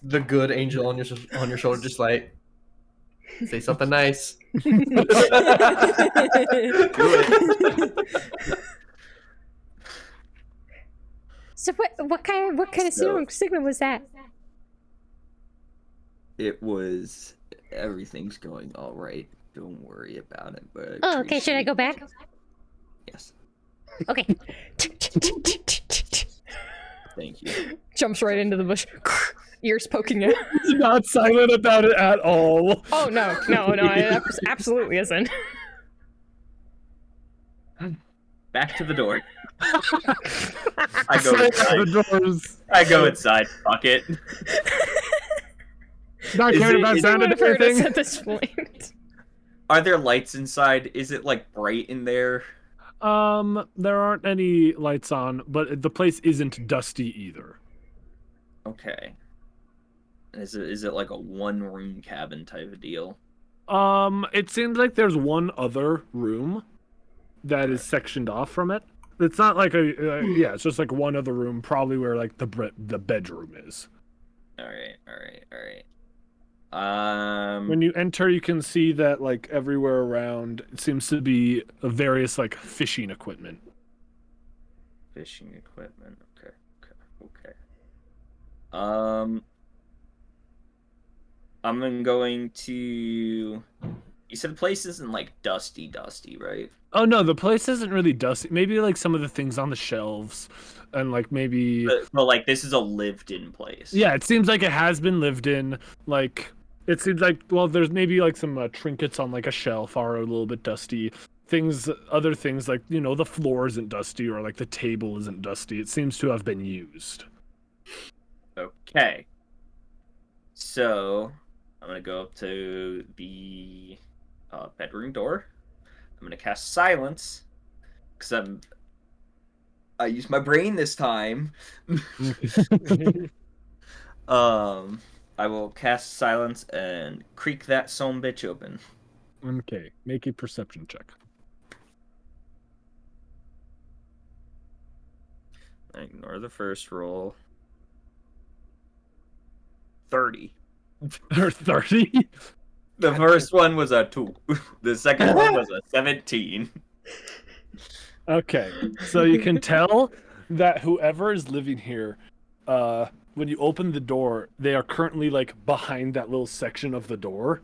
The good angel on your shoulder, just like, say something nice. Do it. So what kind of signal was that? It was everything's going all right. Don't worry about it. But Oh, okay. Should I go back? Yes. Okay. Thank you. Jumps right into the bush. Ears poking out. He's not silent about it at all. Oh no, it absolutely isn't. Back to the door. I go Slam inside. the doors. I go inside. Fuck it. Not Is caring it- about is it sound would and have heard us everything. at this point. Are there lights inside? Is it like bright in there? There aren't any lights on, but the place isn't dusty either. Okay. Is it like a one-room cabin type of deal? It seems like there's one other room that is sectioned off from it. It's not like yeah, it's just like one other room, probably where like the bedroom is. All right. When you enter, you can see that like everywhere around it seems to be various like fishing equipment. Fishing equipment. Okay. I'm going to. You said the place isn't like dusty, right? Oh no, the place isn't really dusty. Maybe like some of the things on the shelves, and like maybe. But like this is a lived-in place. Yeah, it seems like it has been lived in. Like it seems like there's maybe like some trinkets on like a shelf are a little bit dusty. Other things like the floor isn't dusty or like the table isn't dusty. It seems to have been used. Okay. So I'm gonna go up to the bedroom door. I'm gonna cast silence because I used my brain this time. I will cast silence and creak that son bitch open. Okay, make a perception check. Ignore the first roll. 30. Or 30. The first one was a 2. The second one was a 17. Okay, so you can tell that whoever is living here, when you open the door, they are currently like behind that little section of the door.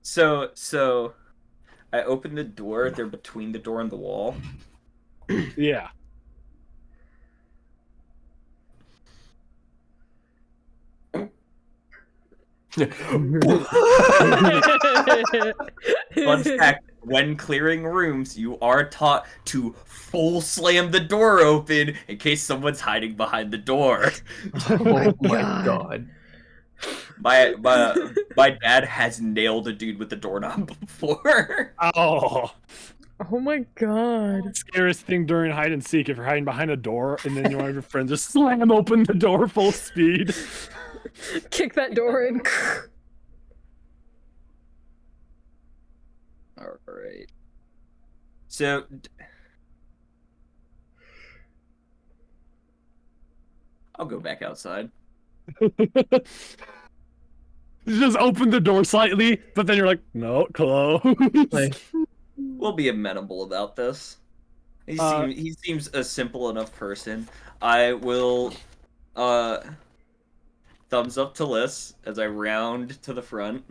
So I open the door. They're between the door and the wall. Yeah. Fun fact: when clearing rooms, you are taught to full slam the door open in case someone's hiding behind the door. Oh my god. My dad has nailed a dude with the doorknob before. Oh. Oh my god. Scariest thing during hide and seek if you're hiding behind a door and then one of your friends just slam open the door full speed. Kick that door in. All right. So I'll go back outside. You just open the door slightly, but then you're like, no, close. Like, We'll be amenable about this. He seems a simple enough person. I will thumbs up to Liz as I round to the front.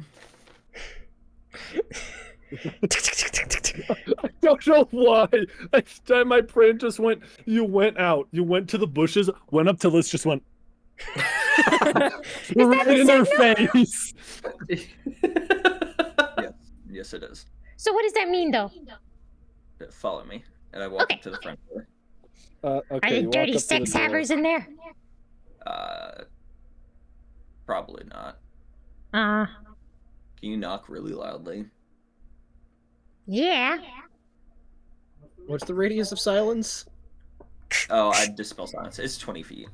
I don't know why. Next time my brain just went, you went out. You went to the bushes, went up to Liz, just went. Right in her face. Yes, it is. So what does that mean, though? Follow me, and I walk Okay. up to the front door. Okay, Are there you walk dirty up to the sex door. havers in there? Probably not. Uh, Can you knock really loudly? yeah. What's the radius of silence? Oh, I dispel silence. It's 20 feet.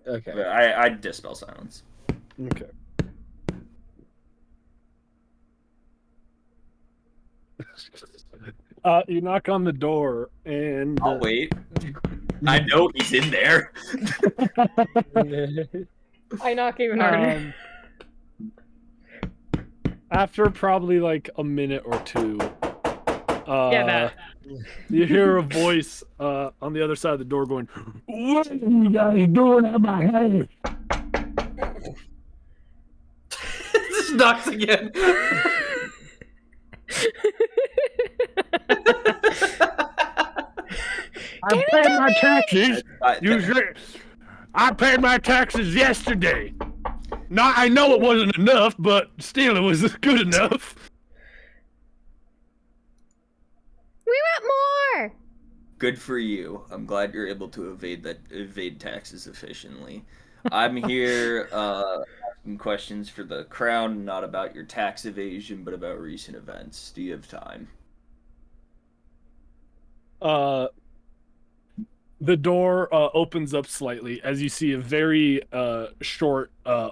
Okay. But I'd dispel silence. Okay. You knock on the door, and I'll wait. I know he's in there. I knock even harder. After probably like a minute or two, Yeah, that. you hear a voice on the other side of the door going, "What are you guys doing at my house?" Just knocks again. I paid my taxes. You I paid my taxes yesterday. No, I know it wasn't enough, but still, it was good enough. We want more! Good for you. I'm glad you're able to evade taxes efficiently. I'm here asking questions for the crown, not about your tax evasion, but about recent events. Do you have time? The door opens up slightly as you see a very short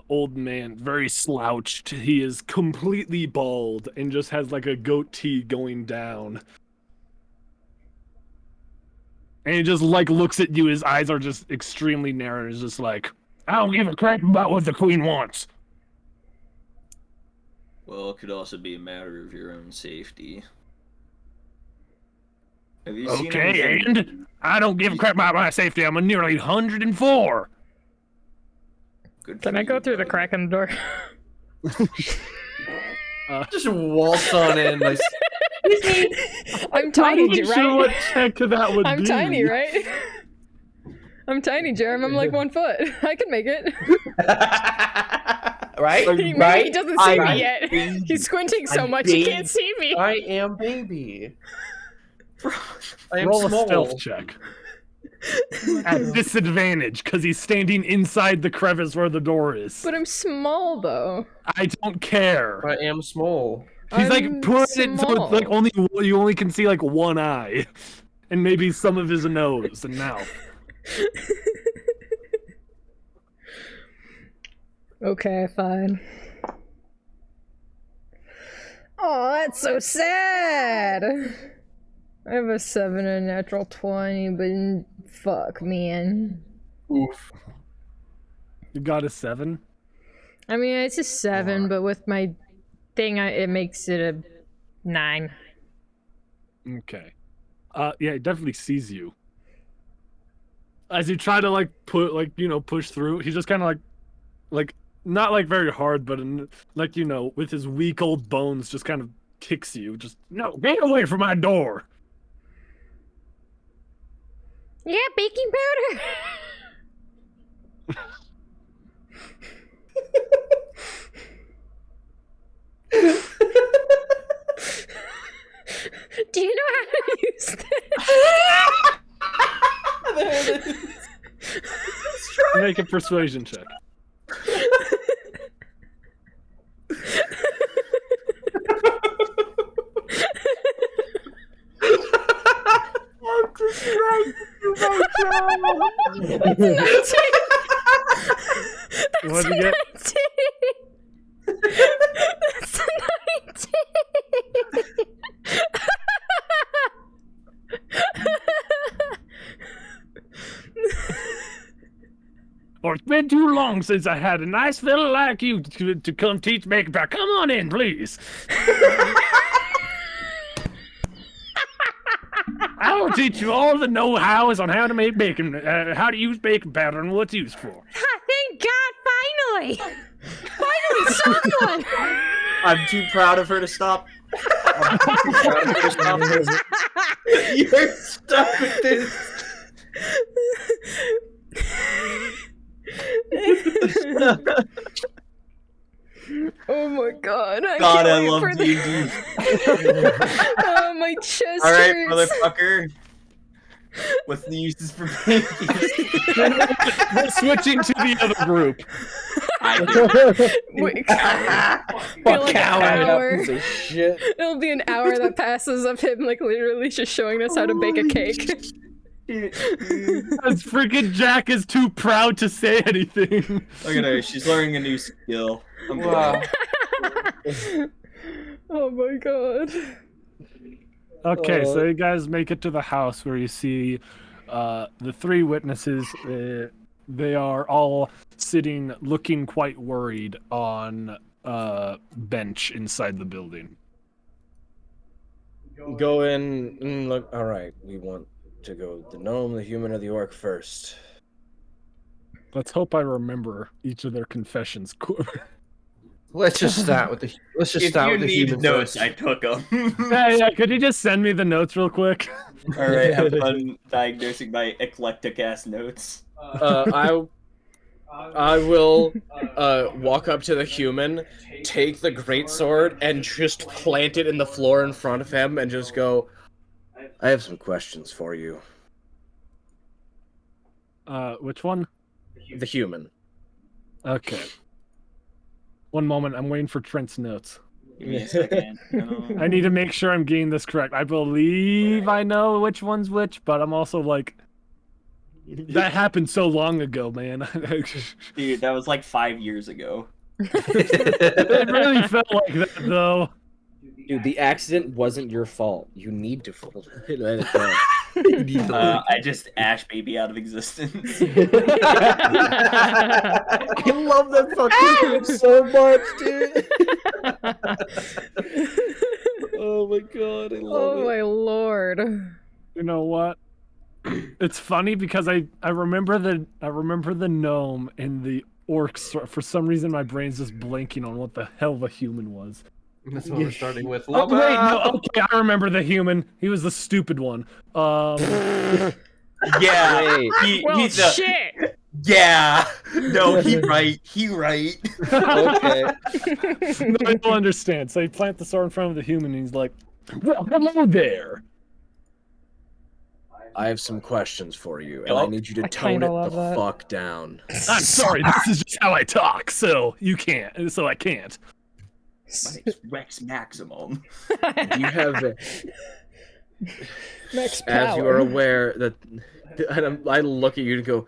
old man, very slouched. He is completely bald and just has like a goatee going down. And he just like looks at you. His eyes are just extremely narrow. He's just like, I don't give a crap about what the queen wants. Well, it could also be a matter of your own safety. Have you seen Okay, anything- and I don't give a crap about my safety. I'm a nearly 104. Good Can for I go you, through the buddy. crack in the door? Just waltz on in. Like, I'm tiny, Not even right? sure what check that would I'm be. tiny, right? I'm tiny, Jarom. I'm like 1 foot. I can make it. right? Maybe he doesn't see me yet. Baby. He's squinting so I'm much he baby. can't see me. I am baby. I am Roll a small. stealth check. At disadvantage, because he's standing inside the crevice where the door is. But I'm small though. I don't care. I am small. He's like I'm putting it so it's like small. you only can see like one eye, and maybe some of his nose and mouth. Okay, fine. Oh, that's so sad. I have a 7 and a natural 20, but fuck, man. Oof. You got a 7. I mean, it's a 7, but with my thing, it makes it a 9. Okay. Yeah, he definitely sees you. As you try to like push through, he's just kind of like not like very hard, but like with his weak old bones, just kind of kicks you. Just no, get away from my door. Yeah, baking powder! Do you know how to use that? There it is. Make a persuasion check. I'm distracted, you my child. What did you get? That's a 19! Or it's been too long since I had a nice fella like you to come teach baking powder. Come on in, please. I will teach you all the know-hows on how to make bacon, how to use baking powder and what it's used for. Thank God, finally! Finally, someone! I'm too proud of her to stop. I'm too proud of her to stop this. You're stuck with this. Oh my god, I God, can't I wait love for D&D. Oh, my chest All right, hurts. motherfucker. What's the uses for babies? We're switching to the other group. Wait, Fuck like an coward, hour. piece of shit. It'll be an hour that passes of him like literally just showing us how to bake a cake. Because freaking Jack is too proud to say anything. Look at her. She's learning a new skill. I'm Wow. Oh my god. Okay, so you guys make it to the house where you see the three witnesses. They are all sitting, looking quite worried on a bench inside the building. Go in and look. All right, we want to go the gnome, the human, or the orc first. Let's hope I remember each of their confessions. Let's just start with the. Let's just If start you with the need human notes, first. I took them. Yeah, could you just send me the notes real quick? All right, have fun diagnosing my eclectic ass notes. I will walk up to the human, take the greatsword, and just plant it in the floor in front of him, and just go. I have some questions for you. Which one? The human. Okay. One moment, I'm waiting for Trent's notes. Give me a second. No. I need to make sure I'm getting this correct. I believe I know which one's which, but I'm also like, that happened so long ago, man. Dude, that was like 5 years ago. It really felt like that, though. Dude, the accident wasn't your fault. You need to let it go. I just ash baby out of existence. I love that fucking game so much, dude. Oh my god, I love Oh my lord. You know what? It's funny because I remember the gnome and the orcs. For some reason, my brain's just blanking on what the hell the human was. That's what we're starting with. Oh wait, no, okay, I remember the human. He was the stupid one. Yeah, Well, he's a, shit. yeah. No, he right. Okay. No, you'll understand. So he plant the sword in front of the human, and he's like, "Well, hello there." I have some questions for you, and I need you to I tone kinda it love the that. fuck down. I'm sorry, this is just how I talk, so you can't. So I can't. My name's Rex Maximum. You have, Max as you are power. aware, that I look at you and go,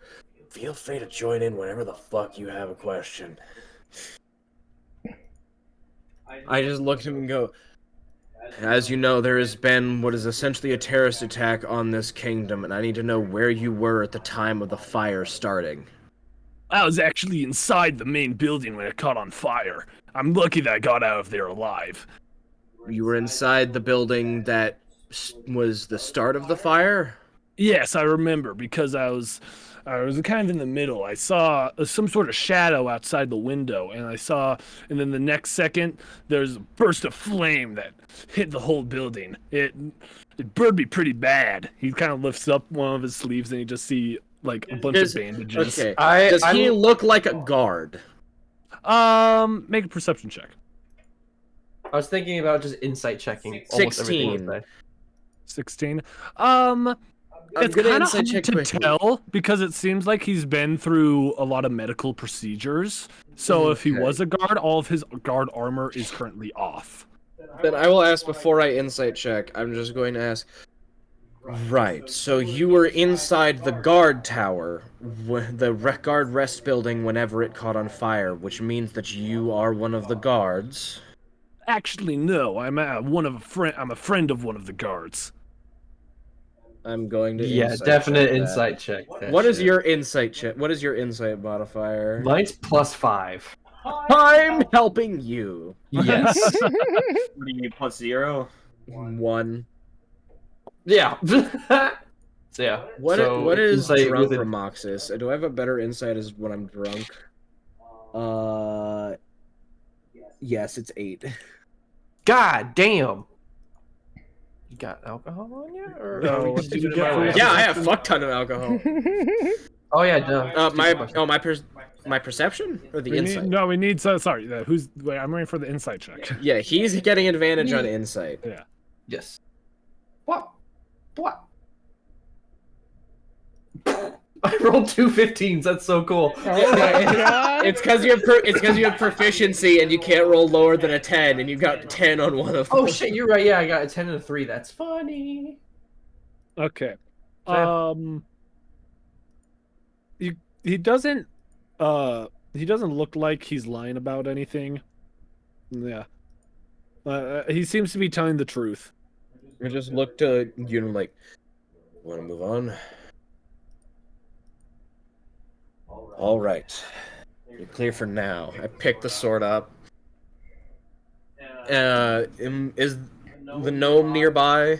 feel free to join in whenever the fuck you have a question. I just look at him and go, as you know, there has been what is essentially a terrorist attack on this kingdom, and I need to know where you were at the time of the fire starting. I was actually inside the main building when it caught on fire. I'm lucky that I got out of there alive. You were inside the building that was the start of the fire? Yes, I remember because I was kind of in the middle. I saw some sort of shadow outside the window, and then the next second, there's a burst of flame that hit the whole building. It burned me pretty bad. He kind of lifts up one of his sleeves, and you just see like a bunch of bandages. Okay. Does he look like a guard? Make a perception check. I was thinking about just insight checking. 16. 16. gonna It's kind of insight hard check to quickly. tell because it seems like he's been through a lot of medical procedures. So if he Okay. was a guard, all of his guard armor is currently off. Then I will ask before I insight check. I'm just going to ask. Right, so you were inside the guard tower, the guard rest building whenever it caught on fire, which means that you are one of the guards. Actually, no. I'm a friend of one of the guards. I'm going to Yeah, insight definite check that. insight check. that What is shit. your insight check? What is your insight modifier? Mine's +5. I'm helping you. Yes. What do you need, +0? 1. Yeah. So yeah. What so is insight drunk with it- Ramoxis? Do I have a better insight as when I'm drunk? Yes, it's 8. God damn. You got alcohol on you? Or No, are we what just did doing you it get my for way? your- Yeah, I have a fuck ton of alcohol. Oh yeah, duh. My perception or the We insight? need. Sorry. Wait, I'm waiting for the insight check. Yeah, he's getting advantage on insight. Yes. What? I rolled 2 15s. That's so cool. It's because you have proficiency and you can't roll lower than a 10, and you got 10 on one of them. Oh shit, you're right. Yeah, I got a 10 and a 3. That's funny. Okay. Um, he he doesn't he doesn't look like he's lying about anything. Yeah. He seems to be telling the truth. I just looked at you and like, want to move on? All right. You're clear for now. I picked the sword up. Is the gnome nearby?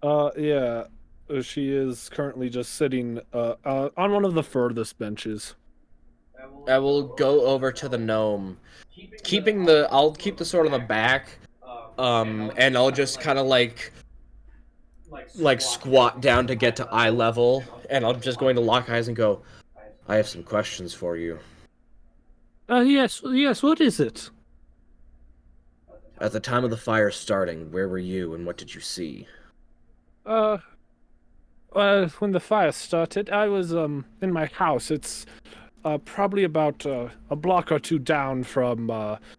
Yeah. She is currently just sitting on one of the furthest benches. I will go over to the gnome, I'll keep the sword on the back, and I'll just kind of like squat down to get to eye level, and I'm just going to lock eyes and go, I have some questions for you. Yes, what is it? At the time of the fire starting, where were you and what did you see? When the fire started, I was in my house. It's probably about a block or two down from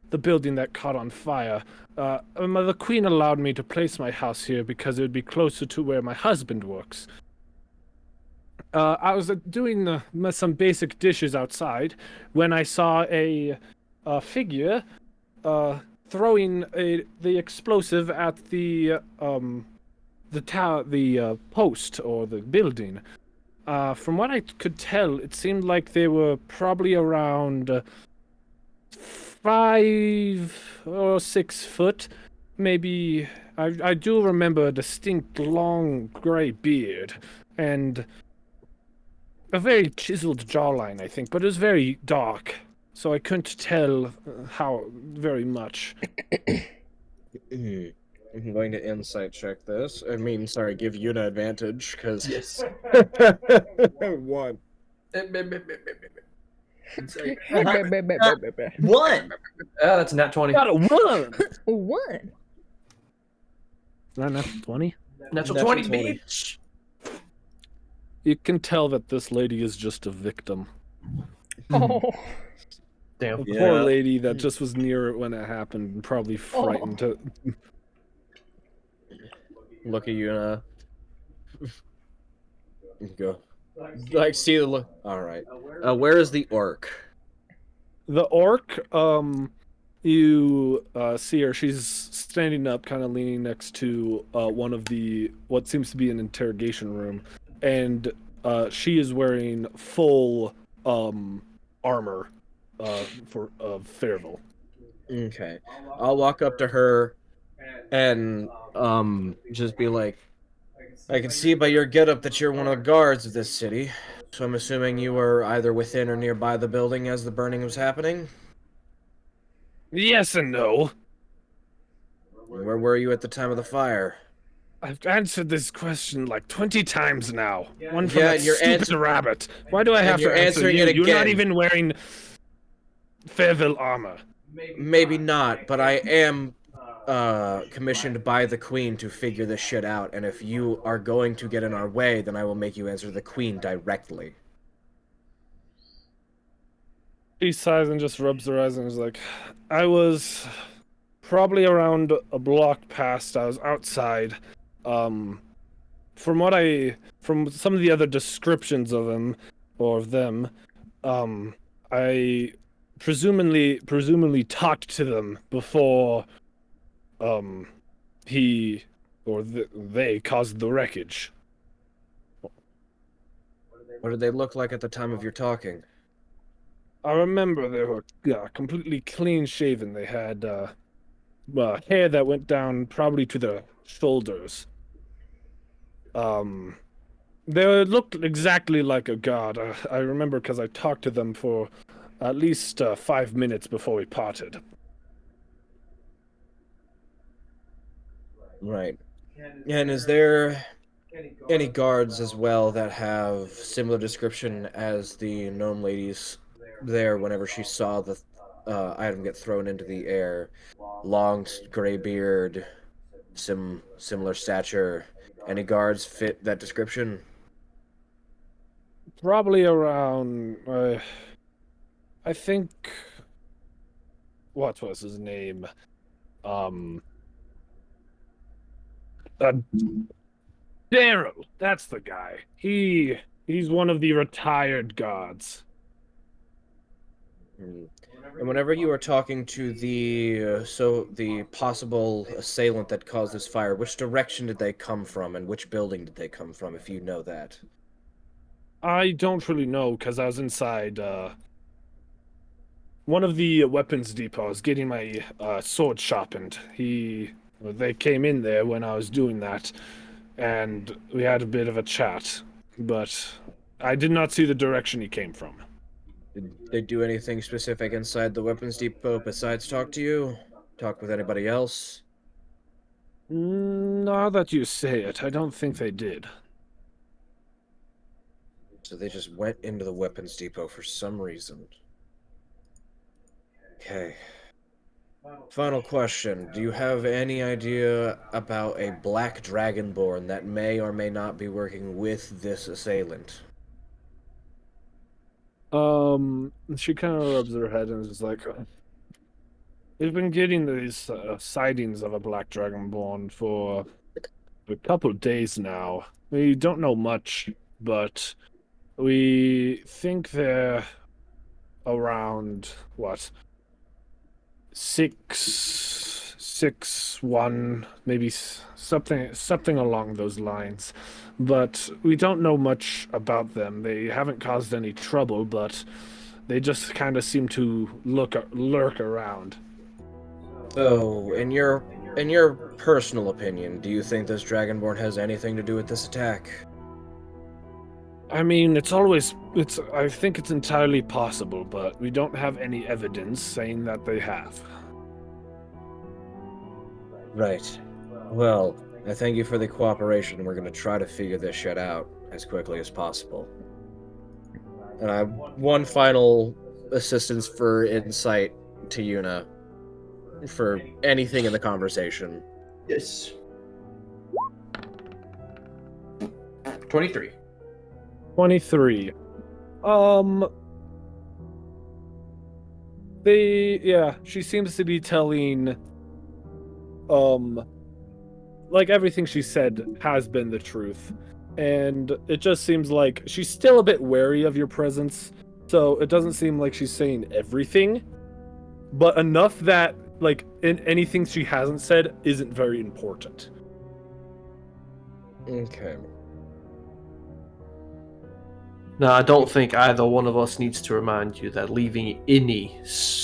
the building that caught on fire. The queen allowed me to place my house here because it would be closer to where my husband works. I was doing some basic dishes outside when I saw a figure throwing the explosive at the post or the building. From what I could tell, it seemed like they were probably around 5 or 6 foot. Maybe I do remember a distinct long gray beard and a very chiseled jawline, I think, but it was very dark, so I couldn't tell how very much. I'm going to insight check this. Sorry, give you an advantage, because... Yes. One. One. That's a nat 20. Got a 1! What? Not 20? Natural Natural 20, 20. bitch. You can tell that this lady is just a victim. Oh. Damn. A Yeah. poor lady that just was near it when it happened and probably frightened to... Look at you and go. Like, see the look. Alright. Where is the orc? The orc, you see her. She's standing up, kind of leaning next to one of what seems to be an interrogation room, and she is wearing full armor for Fairville. Okay. I'll walk up to her and just be like, I can see by your getup that you're one of the guards of this city, so I'm assuming you were either within or nearby the building as the burning was happening? Yes and no. Where were you at the time of the fire? I've answered this question like 20 times now. One from Yeah, that you're stupid rabbit. Why do I have to you're answer answering you? it You're not again. even wearing Fairville armor. Maybe not, but I am commissioned by the Queen to figure this shit out, and if you are going to get in our way, then I will make you answer the Queen directly. She sighs and just rubs her eyes and is like, I was probably around a block past. I was outside. From some of the other descriptions of him or of them, I presumably talked to them before they caused the wreckage. What did they look like at the time of your talking? I remember they were completely clean shaven. They had hair that went down probably to their shoulders. They looked exactly like a god. I remember because I talked to them for at least 5 minutes before we parted. Right. And is there any guards as well that have similar description as the gnome ladies there whenever she saw the item get thrown into the air? Long gray beard, similar stature. Any guards fit that description? Probably around, I think, what was his name? Daryl, that's the guy. He's one of the retired guards. And whenever you are talking to the possible assailant that caused this fire, which direction did they come from, and which building did they come from, if you know that? I don't really know, because I was inside, one of the weapons depots getting my sword sharpened. They came in there when I was doing that, and we had a bit of a chat, but I did not see the direction he came from. Did they do anything specific inside the weapons depot besides talk to you? Talk with anybody else? Now that you say it, I don't think they did. So they just went into the weapons depot for some reason. Okay. Final question. Do you have any idea about a black dragonborn that may or may not be working with this assailant? She kind of rubs her head and is like, we've been getting these sightings of a black dragonborn for a couple days now. We don't know much, but we think they're around, what, 6'1", maybe something along those lines. But we don't know much about them. They haven't caused any trouble, but they just kind of seem to lurk around. So, in your personal opinion, do you think this dragonborn has anything to do with this attack? I mean, I think it's entirely possible, but we don't have any evidence saying that they have. Right. Well, I thank you for the cooperation. We're going to try to figure this shit out as quickly as possible. And I have one final assistance for insight to Yuna for anything in the conversation. Yes. 23. 23. She seems to be telling, like everything she said has been the truth. And it just seems like she's still a bit wary of your presence. So it doesn't seem like she's saying everything, but enough that, like, in anything she hasn't said isn't very important. Okay. No, I don't think either one of us needs to remind you that leaving any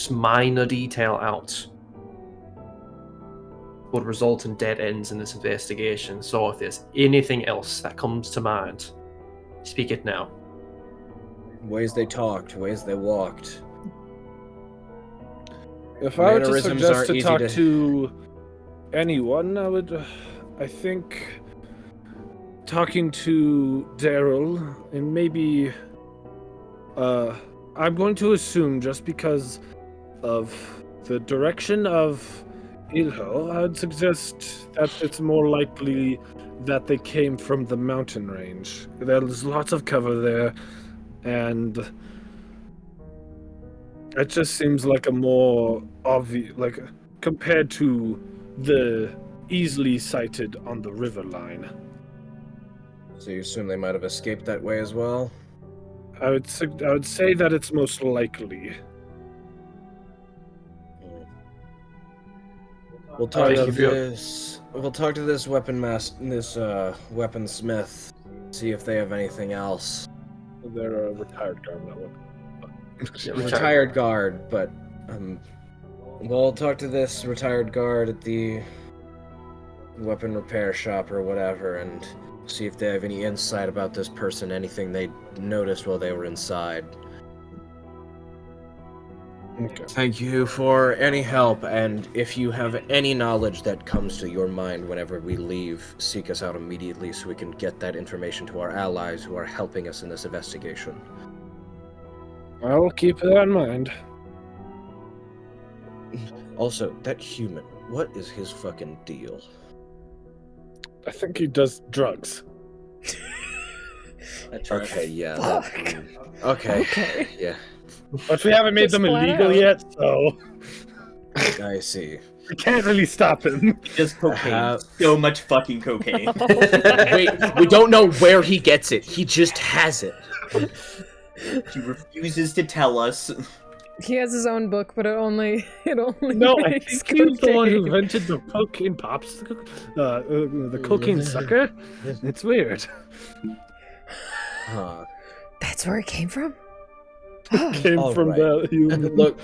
minor detail out would result in dead ends in this investigation. So if there's anything else that comes to mind, speak it now. Ways they talked, ways they walked. If I were to Mannerisms suggest aren't to easy talk to- to anyone, I think talking to Daryl, and maybe, I'm going to assume just because of the direction of Ilho, I'd suggest that it's more likely that they came from the mountain range. There's lots of cover there, and it just seems like a more obvious, like, compared to the easily sighted on the river line. So you assume they might have escaped that way as well? I would say that it's most likely. We'll talk Yeah, to this. We'll talk to this weaponsmith. See if they have anything else. They're a retired guard, that one. Retired guard, but we'll talk to this retired guard at the weapon repair shop or whatever, and see if they have any insight about this person, anything they noticed while they were inside. Okay. Thank you for any help, and if you have any knowledge that comes to your mind whenever we leave, seek us out immediately so we can get that information to our allies who are helping us in this investigation. I'll keep that in mind. Also, that human, what is his fucking deal? I think he does drugs. Okay, yeah. Fuck. Okay. Yeah, But we haven't made them Just flat illegal out. yet, so... I see. We can't really stop him. Just cocaine. So much fucking cocaine. We don't know where he gets it. He just has it. He refuses to tell us. He has his own book, but it only No, I makes think he was the one who cocaine. invented the cocaine pops, the cocaine sucker. It's weird. Huh. That's where it came from? Came All from right. the human. Look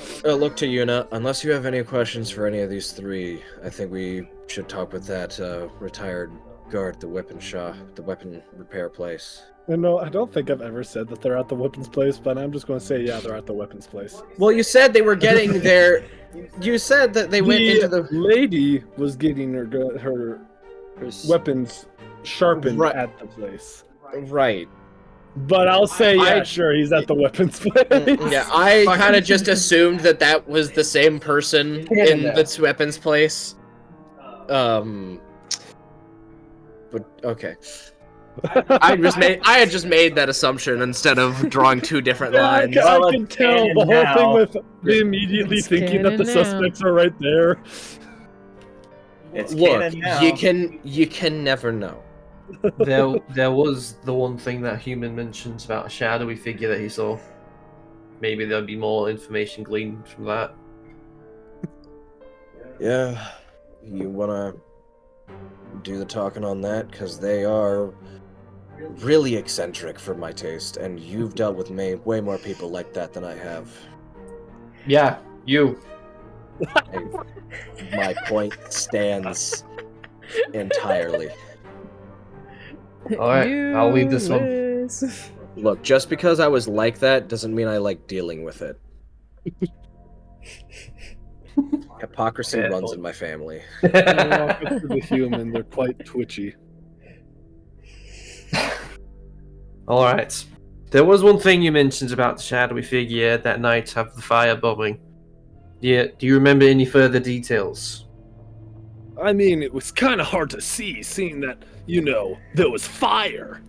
to Yuna. Unless you have any questions for any of these three, I think we should talk with that retired guard at the weapon shop, the weapon repair place. No, I don't think I've ever said that they're at the weapons place, but I'm just going to say, yeah, they're at the weapons place. Well, you said they were getting their. You said that they went into the lady was getting her weapons sharpened Right. at the place. Right. But I'll say, yeah, sure, he's at the weapons place. Yeah, I kind of just assumed that was the same person in the weapons place. But okay. I had just made that assumption instead of drawing two different lines. I can tell the whole thing with me immediately It's thinking that the canon now. suspects are right there. It's Look, canon now. you can never know. There was the one thing that Human mentions about a shadowy figure that he saw. Maybe there'll be more information gleaned from that. Yeah, you wanna do the talking on that? Because they are really eccentric for my taste, and you've dealt with way more people like that than I have. Yeah, you. My point stands entirely. Alright, I'll leave this one. Useless. Look, just because I was like that doesn't mean I like dealing with it. Hypocrisy Yeah. runs in my family. The human, they're quite twitchy. Alright. There was one thing you mentioned about the shadowy figure that night of the fire bubbling. Yeah, do you remember any further details? I mean, it was kind of hard to see, seeing that, there was fire.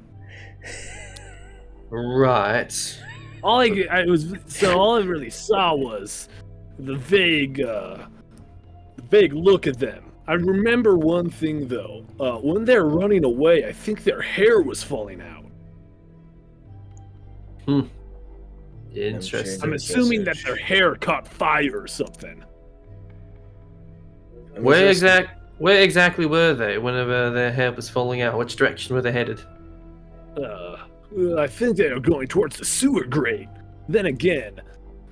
Right. All I really saw was the vague look at them. I remember one thing though. When they're running away, I think their hair was falling out. Interesting. I'm assuming that their hair caught fire or something. Where exactly were they whenever their hair was falling out? Which direction were they headed? I think they were going towards the sewer grate. Then again,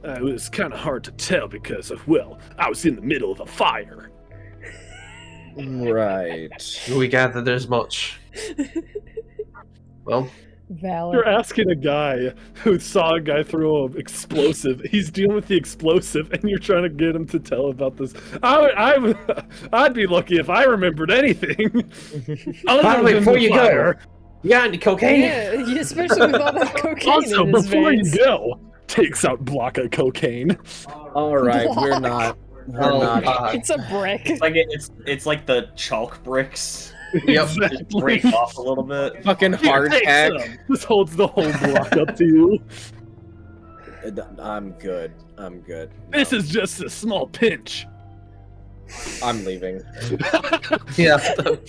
it was kind of hard to tell because, I was in the middle of a fire. Right. We gather there's much. Well, Valid. You're asking a guy who saw a guy throw an explosive. He's dealing with the explosive, and you're trying to get him to tell about this. I'd be lucky if I remembered anything. by the way, before you go, you got any cocaine? Yeah, especially with all that cocaine Also, in his before veins. you go, takes out block of cocaine. All right, we're not. It's a brick. It's like the chalk bricks. Yep. Just break off a little bit. Fucking Here, hard take hack. some. This holds the whole block up to you. I'm good. This is just a small pinch. I'm leaving. Yeah.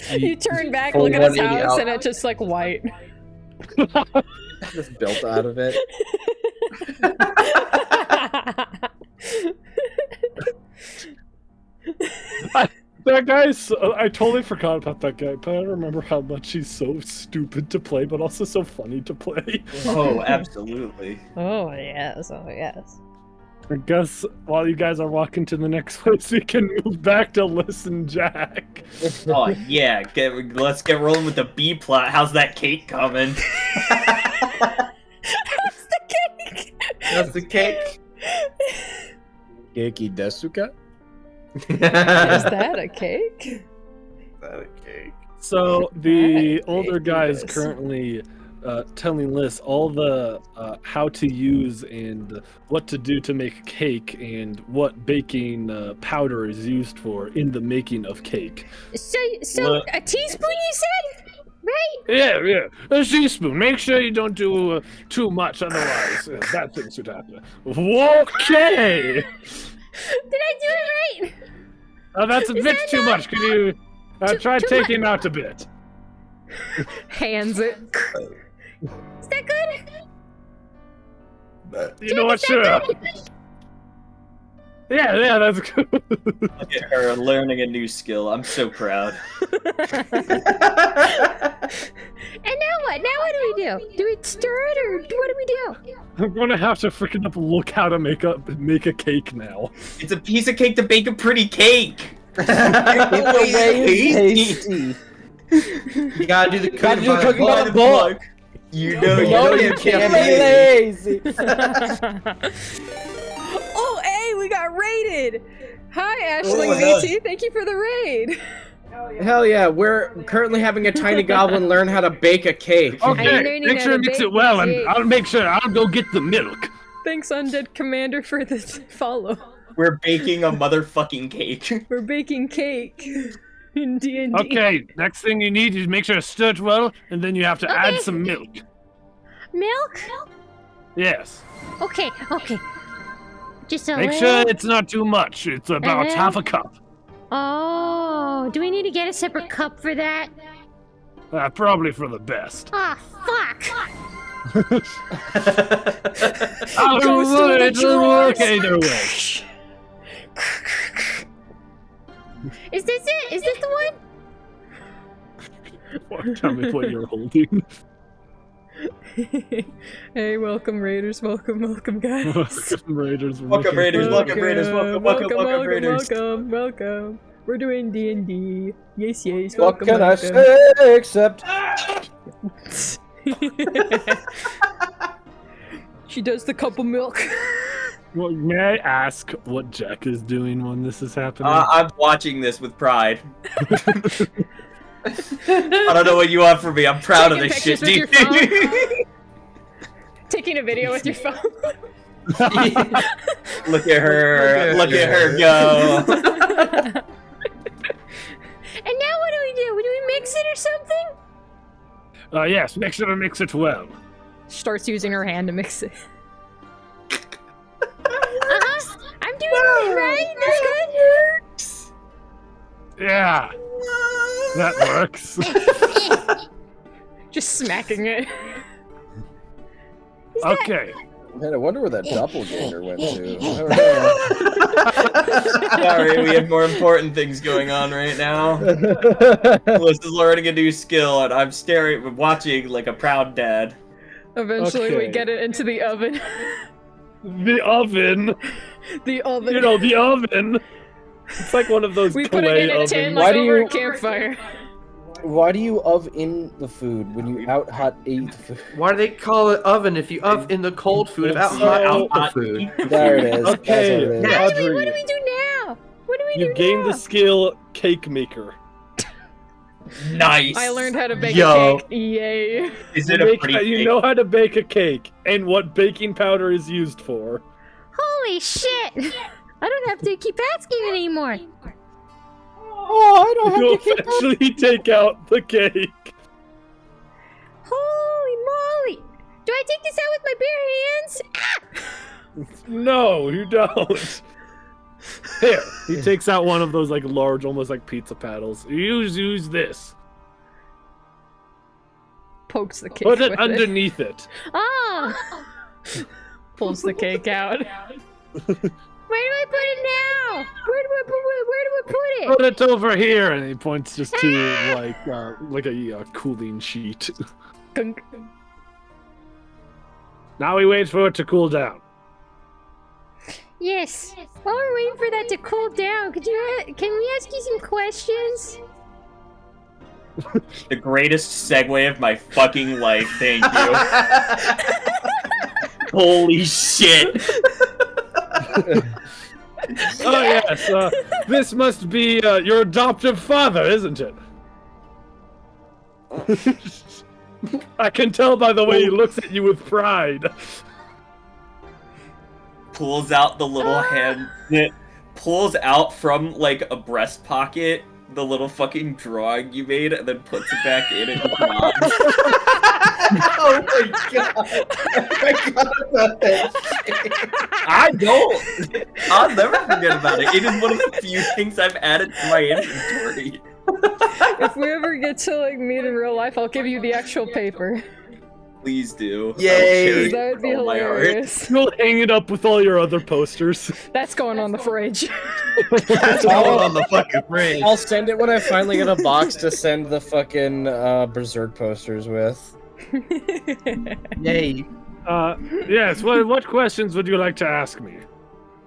You turn back, Full look at his 180 house, out. and it's just like white. Just built out of it. That guy's. I totally forgot about that guy, but I remember how much he's so stupid to play, but also so funny to play. Oh, absolutely. Oh yes, oh yes. I guess while you guys are walking to the next place, we can move back to Listen Jack. Oh yeah, let's get rolling with the B plot. How's that cake coming? That's the cake. Keiki desuka? Is that a cake? So the That older cake guy is is. currently telling Liz all the how to use and what to do to make cake and what baking powder is used for in the making of cake. So a teaspoon, you said? Right? Yeah, a teaspoon. Make sure you don't do too much, otherwise bad things would happen. Okay. Did I do it right? That's a bit too much. Could you try too taking out a bit? Hands it. Is that good? You know what? Sure. Yeah, that's good. Look at her learning a new skill. I'm so proud. And now what? Now what do we do? Do we stir it or what do we do? I'm gonna have to freaking look how to make a cake now. It's a piece of cake to bake a pretty cake. Tasty. You gotta do the Gotta do the cooking cooking by by the the book. You know You can't be lazy. Oh, hey, we got raided. Hi, Ashley Oh, VT. Thank you for the raid. Hell yeah, we're currently having a tiny goblin learn how to bake a cake. Okay, learning make how sure to to mix bake it well, and cake. I'll make sure I'll go get the milk. Thanks, Undead Commander, for the follow. We're baking a motherfucking cake. We're baking cake in D&D. Okay, next thing you need is make sure to stir it well, and then you have to add Okay. some milk. Milk? Yes. Okay. Just a Make little. sure it's not too much. It's about Uh-huh. half a cup. Oh, do we need to get a separate cup for that? Probably for the best. Ah, fuck. Goes through the It'll work drawers. either way. Is this it? Is this the one? Tell me what you're holding. Hey, welcome Raiders, welcome guys. Welcome, Raiders. Welcome, Raiders. Welcome, Raiders. Welcome, Raiders. Welcome. We're doing D&D. Yes. What Welcome, can I welcome. say except... She does the cup of milk. Well, may I ask what Jack is doing when this is happening? I'm watching this with pride. I don't know what you want from me. I'm proud of Taking this shit, pictures with dude. your Taking a video with your phone. Look at her. Look at her go. And now what do we do? Do we mix it or something? Yes, make sure to mix it well. Starts using her hand to mix it. I'm doing it right. That's good. Yeah, that works. Just smacking it. Okay. Man, I wonder where that doppelganger went to. Sorry, we have more important things going on right now. Melissa's learning a new skill, and I'm watching like a proud dad. Eventually, we Okay. get it into the oven. The oven. The oven. You know, the oven. It's like one of those we put it clay in a ovens. tin Why like do over you- a campfire. Why do you in the food when you out hot eat the food? Why do they call it oven if you in the cold food It's out so- hot the food? There it is. That's Okay, what it is. Actually, what do Audrey, we do now? What do we you do gained now? the skill cake maker. Nice. I learned how to bake Yo. a cake. Yay. Is it a pretty You cake? know how to bake a cake and what baking powder is used for. Holy shit! I don't have to keep asking anymore. Oh, I don't You'll have to keep eventually take out the cake. Holy moly! Do I take this out with my bare hands? Ah! No, you don't. Here, he takes out one of those like large, almost like pizza paddles. Use this. Pokes the cake. Put it with underneath it. Oh! Pulls the cake out. Where do I put it now? Where do I put it? Put it over here, and he points just to like a cooling sheet. Gunk. Now we wait for it to cool down. Yes. While we're waiting for that to cool down, can we ask you some questions? The greatest segue of my fucking life. Thank you. Holy shit. Oh yes, this must be your adoptive father, isn't it? I can tell by the way he looks at you with pride. Pulls out the little hand. Pulls out from like a breast pocket the little fucking drawing you made and then puts it back in and nods. Oh my god! I forgot about that shit. I don't. I'll never forget about it. It is one of the few things I've added to my inventory. If we ever get to like meet in real life, I'll give you the actual paper. Please do. Yay! That would be hilarious. You'll hang it up with all your other posters. That's going on the fridge. That's all on the fucking fridge. I'll send it when I finally get a box to send the fucking Berserk posters with. Yay. Yes, what questions would you like to ask me?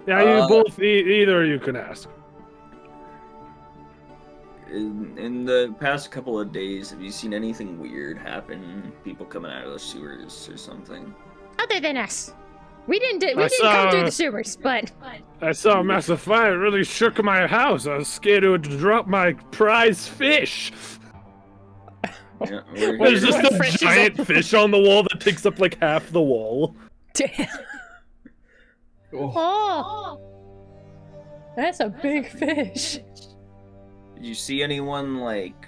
Yeah, you both, either of you can ask. In the past couple of days, have you seen anything weird happen? People coming out of the sewers or something? Other than us. We didn't come through the sewers, but... I saw a massive fire. It really shook my house. I was scared it would drop my prize fish. Yeah, There's just a giant fish on the wall that takes up like half the wall. Damn. Oh! That's a big fish. Did you see anyone, like,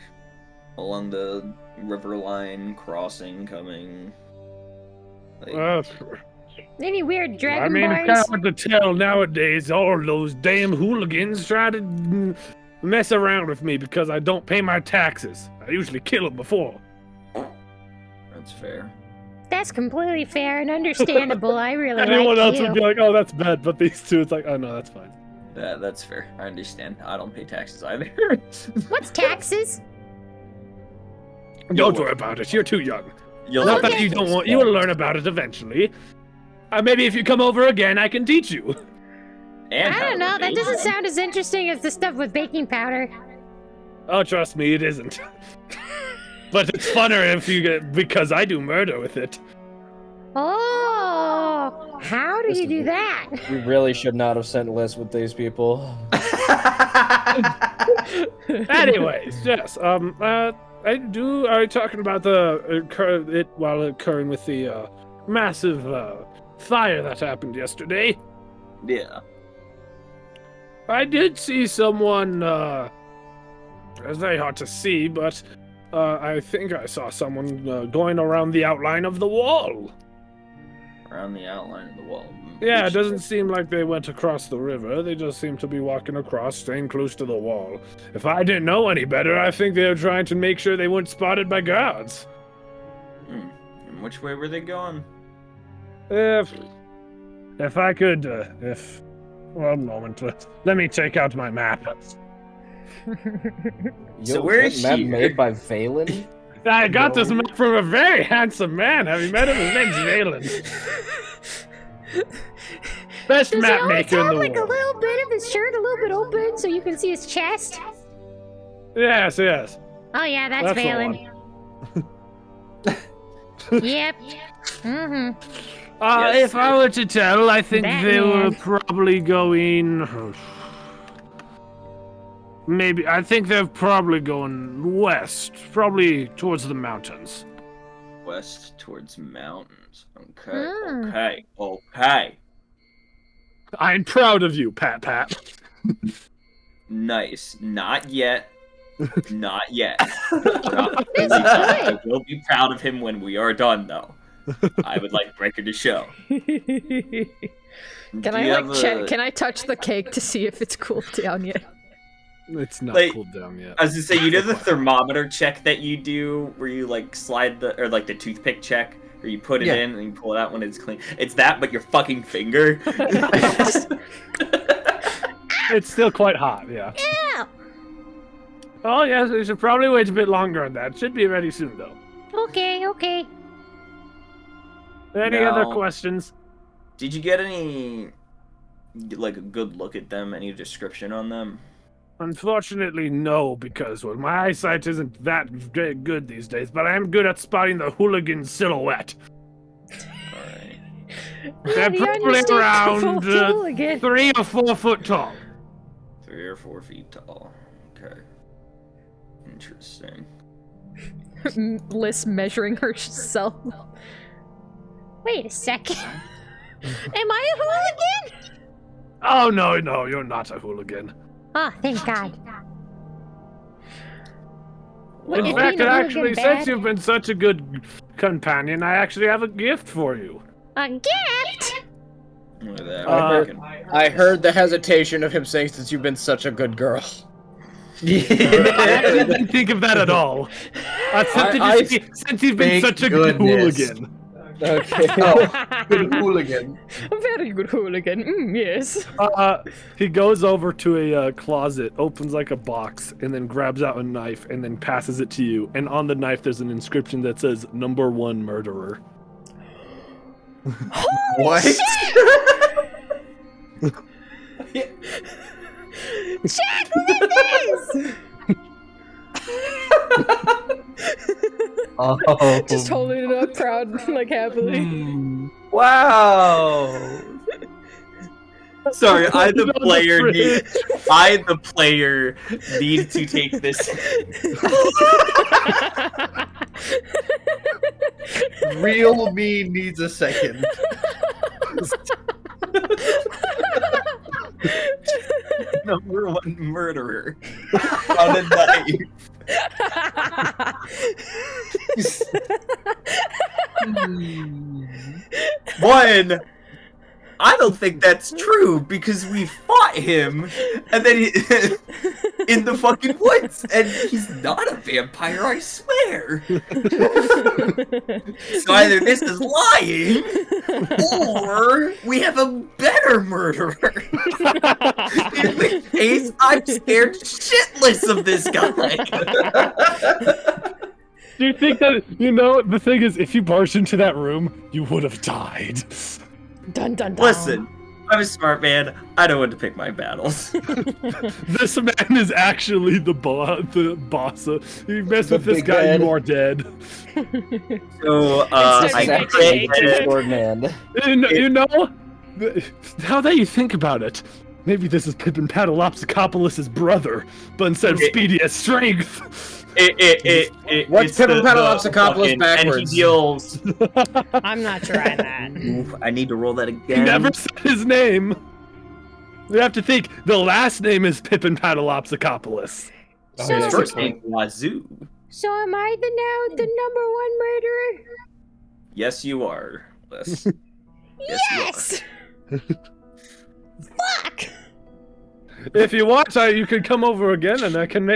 along the river line crossing, coming? Like, Any weird dragon I mean, it's boys? kind of hard to tell nowadays. All those damn hooligans try to mess around with me because I don't pay my taxes. I usually kill them before. that's fair. That's completely fair and understandable. I really Anyone like else you. would be like, oh, that's bad, but these two, it's like, oh, no, that's fine. That's fair. I understand. I don't pay taxes either. What's taxes? Don't worry about it. You're too young. You'll Not learn that you it. don't want. You will learn about it eventually. Maybe if you come over again, I can teach you. And I how don't know. to That bake. doesn't sound as interesting as the stuff with baking powder. Oh, trust me, it isn't. But it's funner if you get because I do murder with it. Oh, how do you do that? We really should not have sent lists with these people. Anyways, yes. Are you talking about it while occurring with the massive fire that happened yesterday? Yeah. I did see someone. It's very hard to see, but I think I saw someone going around the outline of the wall. Around the outline of the wall. Yeah, it Which- doesn't seem like they went across the river. They just seem to be walking across, staying close to the wall. If I didn't know any better, I think they were trying to make sure they weren't spotted by guards. And which way were they going? If I could, one moment. Let me take out my map. So where is map she? made by Valen? I got this map from a very handsome man. Have you met him? His name's Valen. Best Does map he always maker in have the like a world. little bit of his shirt a little bit open so you can see his chest? Yes, yes. Oh yeah, that's the Valen. Yep. Mm-hmm. Yes, If I were to tell, I think they were Batman. probably going. Maybe I think they're probably going west, probably towards the mountains. West towards mountains. Okay. Hmm. Okay. I'm proud of you, Pat. Nice. Not yet. Not yet. We're not This is busy. I good. will be proud of him when we are done, though. I would like the record to show. Can I like check? Can I touch the cake to see if it's cooled down yet? It's not Like, cooled down yet. I was gonna say, you know the thermometer check that you do, where you like slide the, or like the toothpick check, where you put it Yeah. in and you pull it out when it's clean. It's that, but your fucking finger. It's still quite hot, yeah. Yeah. Oh yes, we should probably wait a bit longer on that. Should be ready soon, though. Okay. Any other Now- questions? Did you get any, like, a good look at them? Any description on them? Unfortunately, no, because well, my eyesight isn't that good these days, but I am good at spotting the hooligan silhouette. Alright. They're The probably around unmistakable hooligan. 3 or 4 foot tall. 3 or 4 feet tall. Okay. Interesting. Liz measuring herself. Wait a second. Am I a hooligan? Oh, no, you're not a hooligan. Oh, thank God. In Is fact, being a hooligan actually, bad? since you've been such a good companion, I actually have a gift for you. A gift? Look at that. I heard the hesitation of him saying, "Since you've been such a good girl." I actually didn't think of that at all. Since he's been Thank such a good goodness. hooligan. Okay. Good hooligan. A very good hooligan. Yes. He goes over to a closet, opens like a box, and then grabs out a knife and then passes it to you. And on the knife, there's an inscription that says "Number 1 Murderer." What? Jack, look at this! Oh. Just holding it up proud, like happily. Wow. Sorry, I the On the player need. fridge. I the player need to take this. Real me needs a second. Number 1 murderer on a knife. One, I don't think that's true because we fought him, and then he, in the fucking woods, and he's not a vampire, I swear. So either this is lying, or we have a better murderer. In which case, I'm scared shitless of this guy. Do you think that, the thing is, if you barged into that room, you would have died. Dun dun dun. Listen, I'm a smart man. I know when to pick my battles. This man is actually the boss. You mess with this big guy, head. you are dead. So, It's I just crit like it. man. Now that you think about it, maybe this is Pippin Patalopsicopoulos' brother, but instead of Okay. speed, he has strength. What's it's Pippin the Patalopsicopoulos fucking- backwards? And he deals. I'm not trying that. Oof, I need to roll that He again. never said his name. We have to think the last name is Pippin Patalopsicopoulos. So, His first name Wazoo. so am I the number 1 murderer? Yes, you are. Les. Yes, you are. Yes! Fuck! If you want, you can come over again, and I can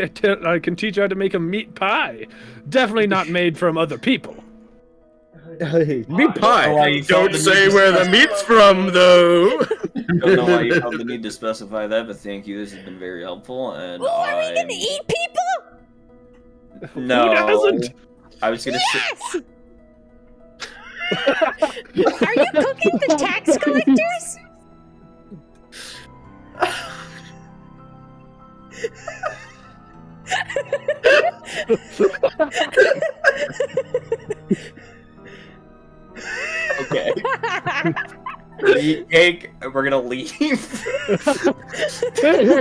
teach you how to make a meat pie. Definitely not made from other people. Meat pie. why you felt Don't the say need to where the meat's from, though. Don't know why you felt the need to specify that, but thank you. This has been very helpful, and Oh, are we gonna eat people? No. Who doesn't? I was gonna say. Yes! Are you cooking the tax collectors? Okay. Eat cake, and we're gonna leave. Here,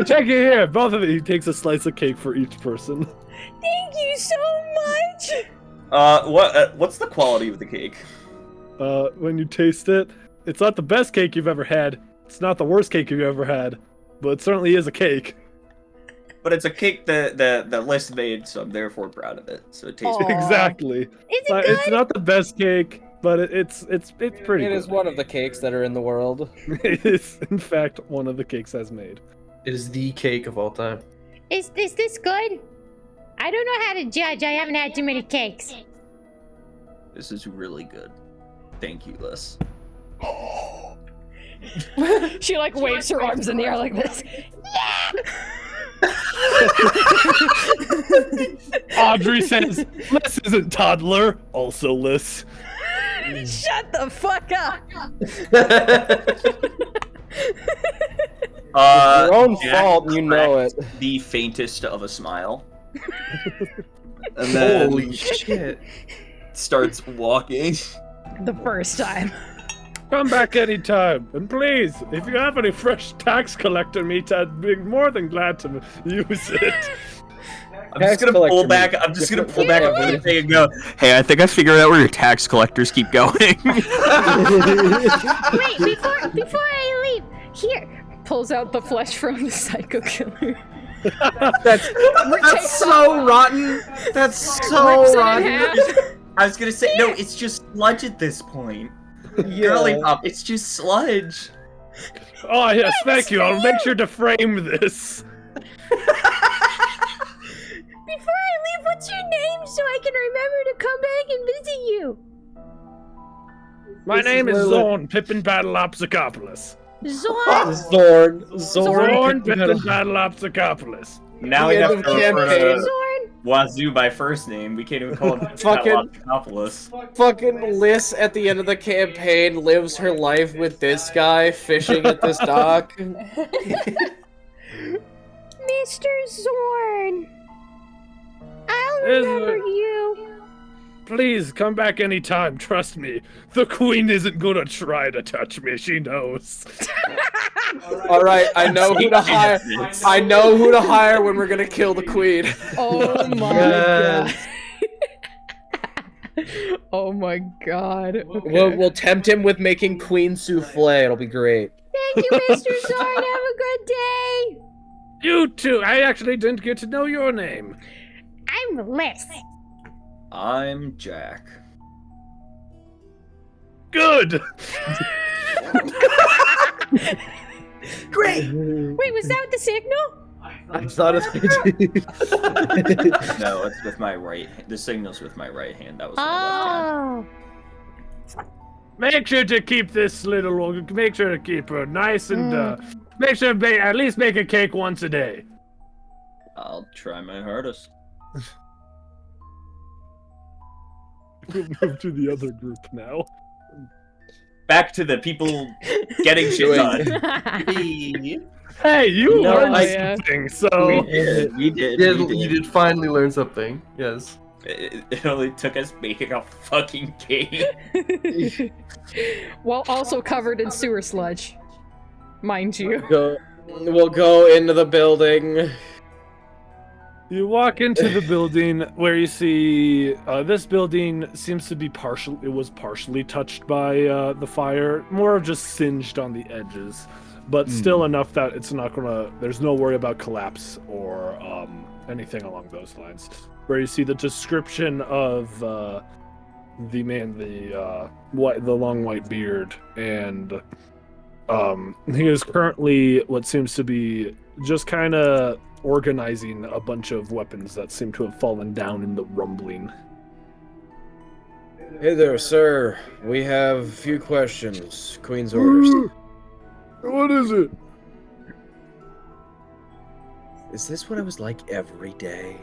take it here. Both of you. He takes a slice of cake for each person. Thank you so much! What's the quality of the cake? When you taste it, it's not the best cake you've ever had. It's not the worst cake you've ever had, but it certainly is a cake. But it's a cake that Les made, so I'm therefore proud of it. So it tastes Aw. Exactly. Is it good? It's not the best cake, but it's pretty. It good. is one of the cakes that are in the world. It is, in fact, one of the cakes I've made. It is the cake of all time. Is this good? I don't know how to judge. I haven't had too many cakes. This is really good. Thank you, Les. She like waves her arms in the air like this. Audrey says, "Liz isn't toddler." Also, Liz. Shut the fuck up. Your own Jack fault, and you know it. The faintest of a smile. And then Holy shit. starts walking. The first time. Come back anytime, and please, if you have any fresh tax collector meat, I'd be more than glad to use it. I'm just gonna pull back. I'm just gonna pull back up the thing and go. Hey, I think I figured out where your tax collectors keep going. Wait, before I leave, here. Pulls out the flesh from the psycho killer. That's so rotten. That's so Rips it in rotten. half. I was gonna say no. It's just sludge at this point. Girly pop. It's just sludge. Oh yes, thank you. I'll make sure to frame this. Before I leave, what's your name so I can remember to come back and visit you? My name is Zorn Pippin Battleopsicopoulos. Zorn? Zorn Pippin Battleopsicopoulos. Now we The have end to of refer campaign. to Wazoo by first name. We can't even call him Fucking- Papadopoulos. Fucking Liz at the end of the campaign lives her life with this guy fishing at this dock. Mr. Zorn. I'll Is remember it- you. Please come back anytime. Trust me. The queen isn't gonna try to touch me. She knows. Alright, I know who to hire. I know who to hire when we're gonna kill the queen. Oh my Yes. god. Oh my god. Okay. We'll tempt him with making queen souffle. It'll be great. Thank you, Mr. Zorn. Have a good day. You too. I actually didn't get to know your name. I'm Liz. I'm Jack. Good. Great. Wait, was that the signal? I thought it No, it's with my right. The signal's with my right hand. That was my left hand. Oh. Make sure to keep this little. Make sure to keep her nice and make sure to at least make a cake once a day. I'll try my hardest. We'll move to the other group now. Back to the people getting shit done. Hey, you No, learned I- something, so We did. You did finally learn something. Yes. It only took us making a fucking cake. While also covered in sewer sludge. Mind you. We'll go into the building. you walk into the building where you see this building seems to be partially touched by the fire, more of just singed on the edges, but still enough that it's not gonna. There's no worry about collapse or anything along those lines. Where you see the description of the man, the long white beard, and he is currently what seems to be just kind of organizing a bunch of weapons that seem to have fallen down in the rumbling. Hey there, sir. We have a few questions. Queen's orders. What is it? Is this what I was like every day?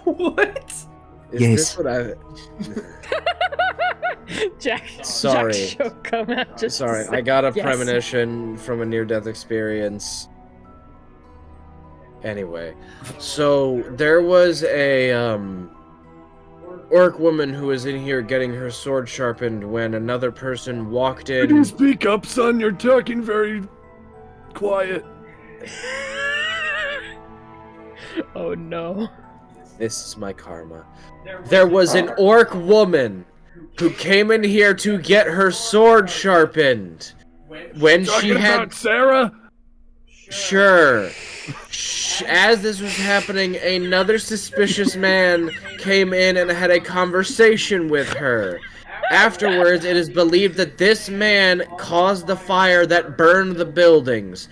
What? Is Yes. this what I... Jack. Sorry. Jack should come out just. Sorry, to I say got a yes. premonition from a near-death experience. Anyway, so there was a orc woman who was in here getting her sword sharpened when another person walked Could you in. speak up, son? You're talking very quiet. Oh no. This is my karma. There was an orc woman who came in here to get her sword sharpened. When she Talking had... about Sarah? Sure. As this was happening, another suspicious man came in and had a conversation with her. Afterwards, it is believed that this man caused the fire that burned the buildings.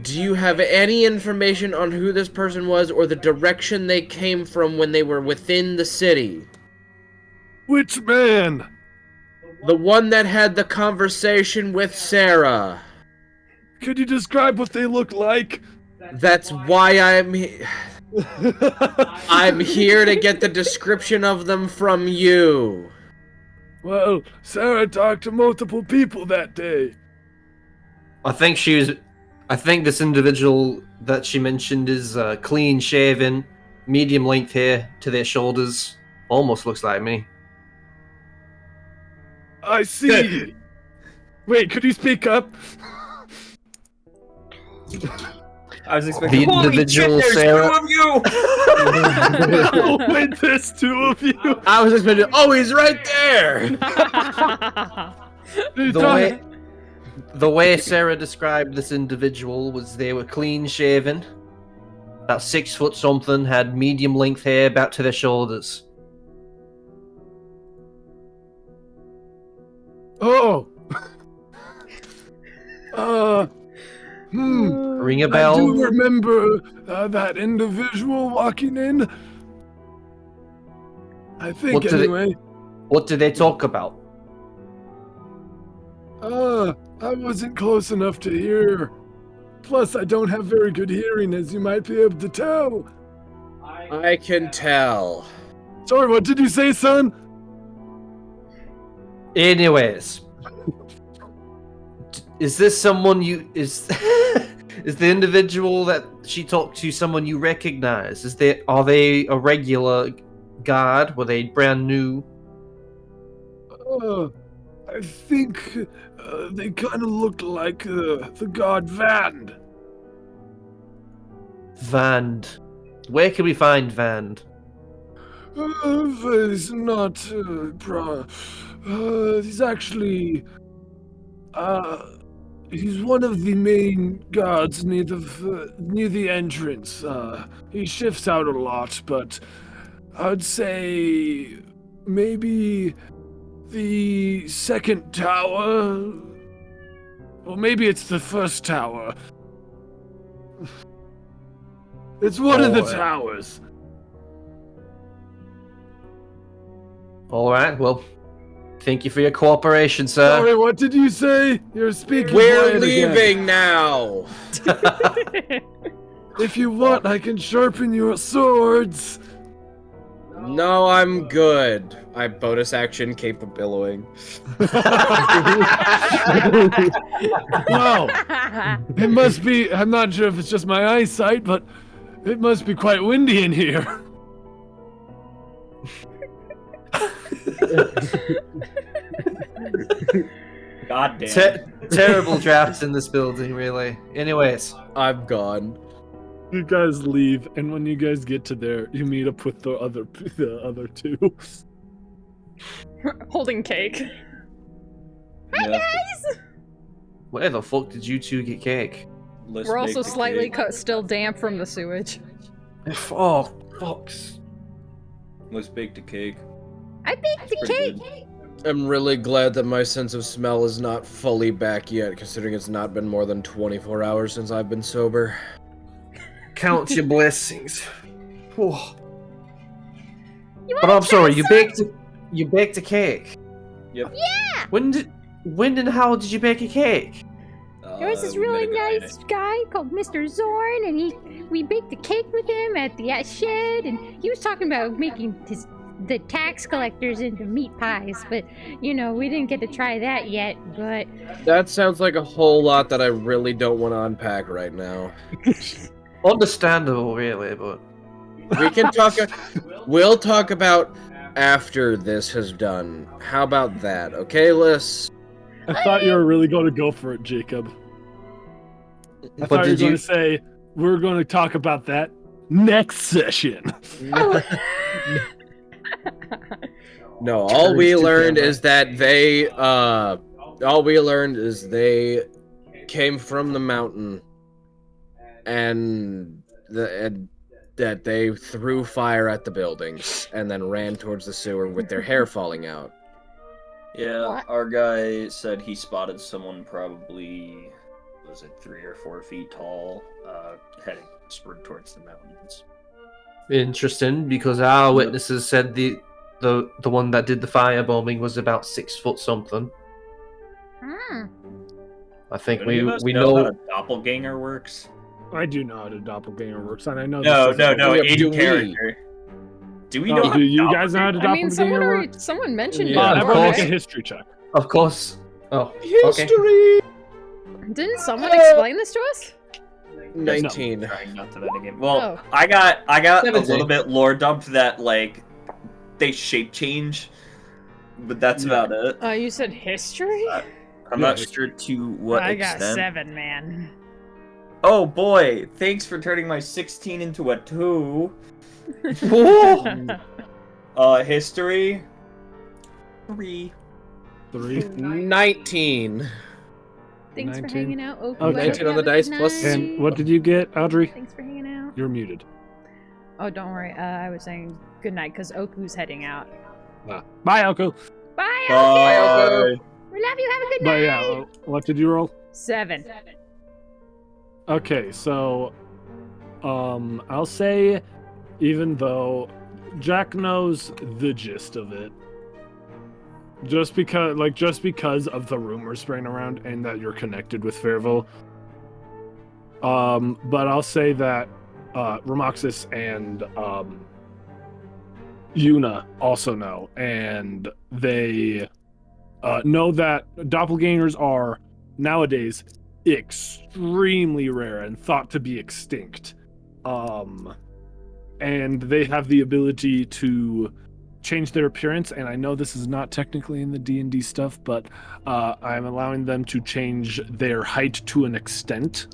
Do you have any information on who this person was or the direction they came from when they were within the city? Which man? The one that had the conversation with Sarah. Could you describe what they look like? That's why I'm here to get the description of them from you. Well, Sarah talked to multiple people that day. I think this individual that she mentioned is clean shaven, medium length hair to their shoulders. Almost looks like me. I see. Wait, could you speak up? I was expecting. The individual Sarah. Two of you. Wait, there's two of you. I was expecting. Oh, he's right there. The way Sarah described this individual was they were clean shaven, about 6 foot something, had medium length hair about to their shoulders. Oh. Ring a I bell. do remember that individual walking in. I think, What did it- anyway. What did they talk about? I wasn't close enough to hear. Plus, I don't have very good hearing, as you might be able to tell. I can tell. Sorry, what did you say, son? Anyways, is this someone you is is the individual that she talked to someone you recognize? Are they a regular guard? Were they brand new? I think they kind of looked like the god Vand. Vand. Where can we find Vand? He's not. He's actually. He's one of the main guards near the entrance. He shifts out a lot, but I'd say maybe the second tower. Or maybe it's the first tower. It's one of the towers. All right. Well, thank you for your cooperation, sir. Sorry, what did you say? You're speaking. We're quiet leaving again. now. If you want, I can sharpen your swords. No, I'm good. I bonus action cape of billowing. Wow. It must be. I'm not sure if it's just my eyesight, but it must be quite windy in here. God damn. Terrible drafts in this building, really. Anyways, I'm gone. You guys leave, and when you guys get to there, you meet up with the other two. Holding cake. Hi guys! where the fuck did you two get cake? We're also slightly still damp from the sewage. Oh, fucks. Let's bake the cake. I baked the Pretty cake! I'm really glad that my sense of smell is not fully back yet, considering it's not been more than 24 hours since I've been sober. Count your blessings. Oh. You But wanna I'm sorry, try some? you baked a cake. Yep. Yeah! When and how did you bake a cake? There was this We really met a guy in nice guy called Mr. Zorn, and we baked a cake with him at the shed, and he was talking about making the tax collectors into meat pies, but, you know, we didn't get to try that yet, but... That sounds like a whole lot that I really don't want to unpack right now. Understandable, really, but We can talk... We'll talk about after this is done. How about that, okay, Liz? I thought you were really going to go for it, Jacob. I thought you were going to say, we're going to talk about that next session. No, all we learned is that they, came from the mountain, and that they threw fire at the buildings, and then ran towards the sewer with their hair falling out. Yeah, What? our guy said he spotted someone probably, was it 3 or 4 feet tall, heading westward towards the mountains. interesting because our witnesses said the one that did the firebombing was about 6 foot something. I think Do any of us we know how know. a doppelganger works. I do know how a doppelganger works, and I know No, this isn't- no, Yeah, in do we? character. Do we Oh, know? do you guys know how to I mean, doppelganger works? someone mentioned Yeah, it of Everyone course. make a before, history check. Of course. Oh, History! Didn't someone explain this to us? 19. Trying not to that again. Well, Oh. I got a 17. little bit lore dumped that like they shape change, but that's about it. You said history? I'm not sure to what I got extent. 7, man. Oh boy, thanks for turning my 16 into a 2. History 3. 19. Thanks for 19. hanging out, Oku. Okay. I hope 19 you on the have a dice good plus- night. And what did you get, Audrey? Thanks for hanging out. You're muted. Oh, don't worry. I was saying good night because Oku's heading out. Bye, Elko. Bye, Oku! Bye. We love you. Have a good But night. yeah, what did you roll? 7. Okay, so I'll say, even though Jack knows the gist of it, just because of the rumors spreading around and that you're connected with Fairville. But I'll say that Ramoxis and Yuna also know, and they know that doppelgangers are nowadays extremely rare and thought to be extinct. And they have the ability to change their appearance, and I know this is not technically in the D&D stuff, but I'm allowing them to change their height to an extent.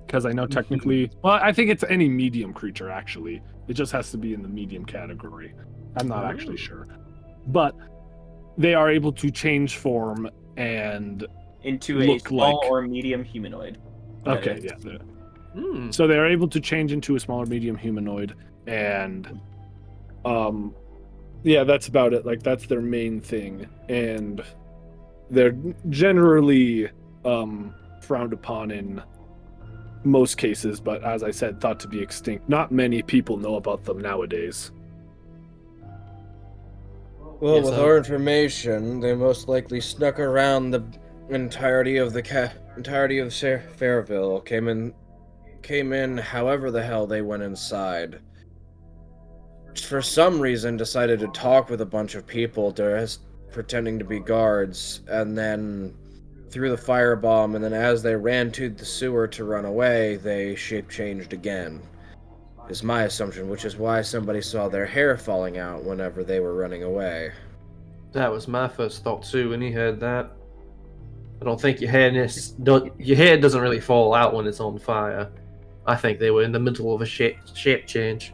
Because I know technically... Well, I think it's any medium creature, actually. It just has to be in the medium category. I'm not actually sure. But they are able to change form and into a look small like... or medium humanoid. Okay, yeah. So they're able to change into a smaller medium humanoid, and yeah, that's about it. Like, that's their main thing, and they're generally frowned upon in most cases, but as I said, thought to be extinct. Not many people know about them nowadays. Well, Yes, with our information, they most likely snuck around the entirety of Fairville. Came in however the hell they went inside. For some reason, decided to talk with a bunch of people, pretending to be guards, and then threw the firebomb, and then as they ran to the sewer to run away, they shape-changed again. Is my assumption, which is why somebody saw their hair falling out whenever they were running away. That was my first thought too when he heard that. I don't think your hair doesn't really fall out when it's on fire. I think they were in the middle of a shape change.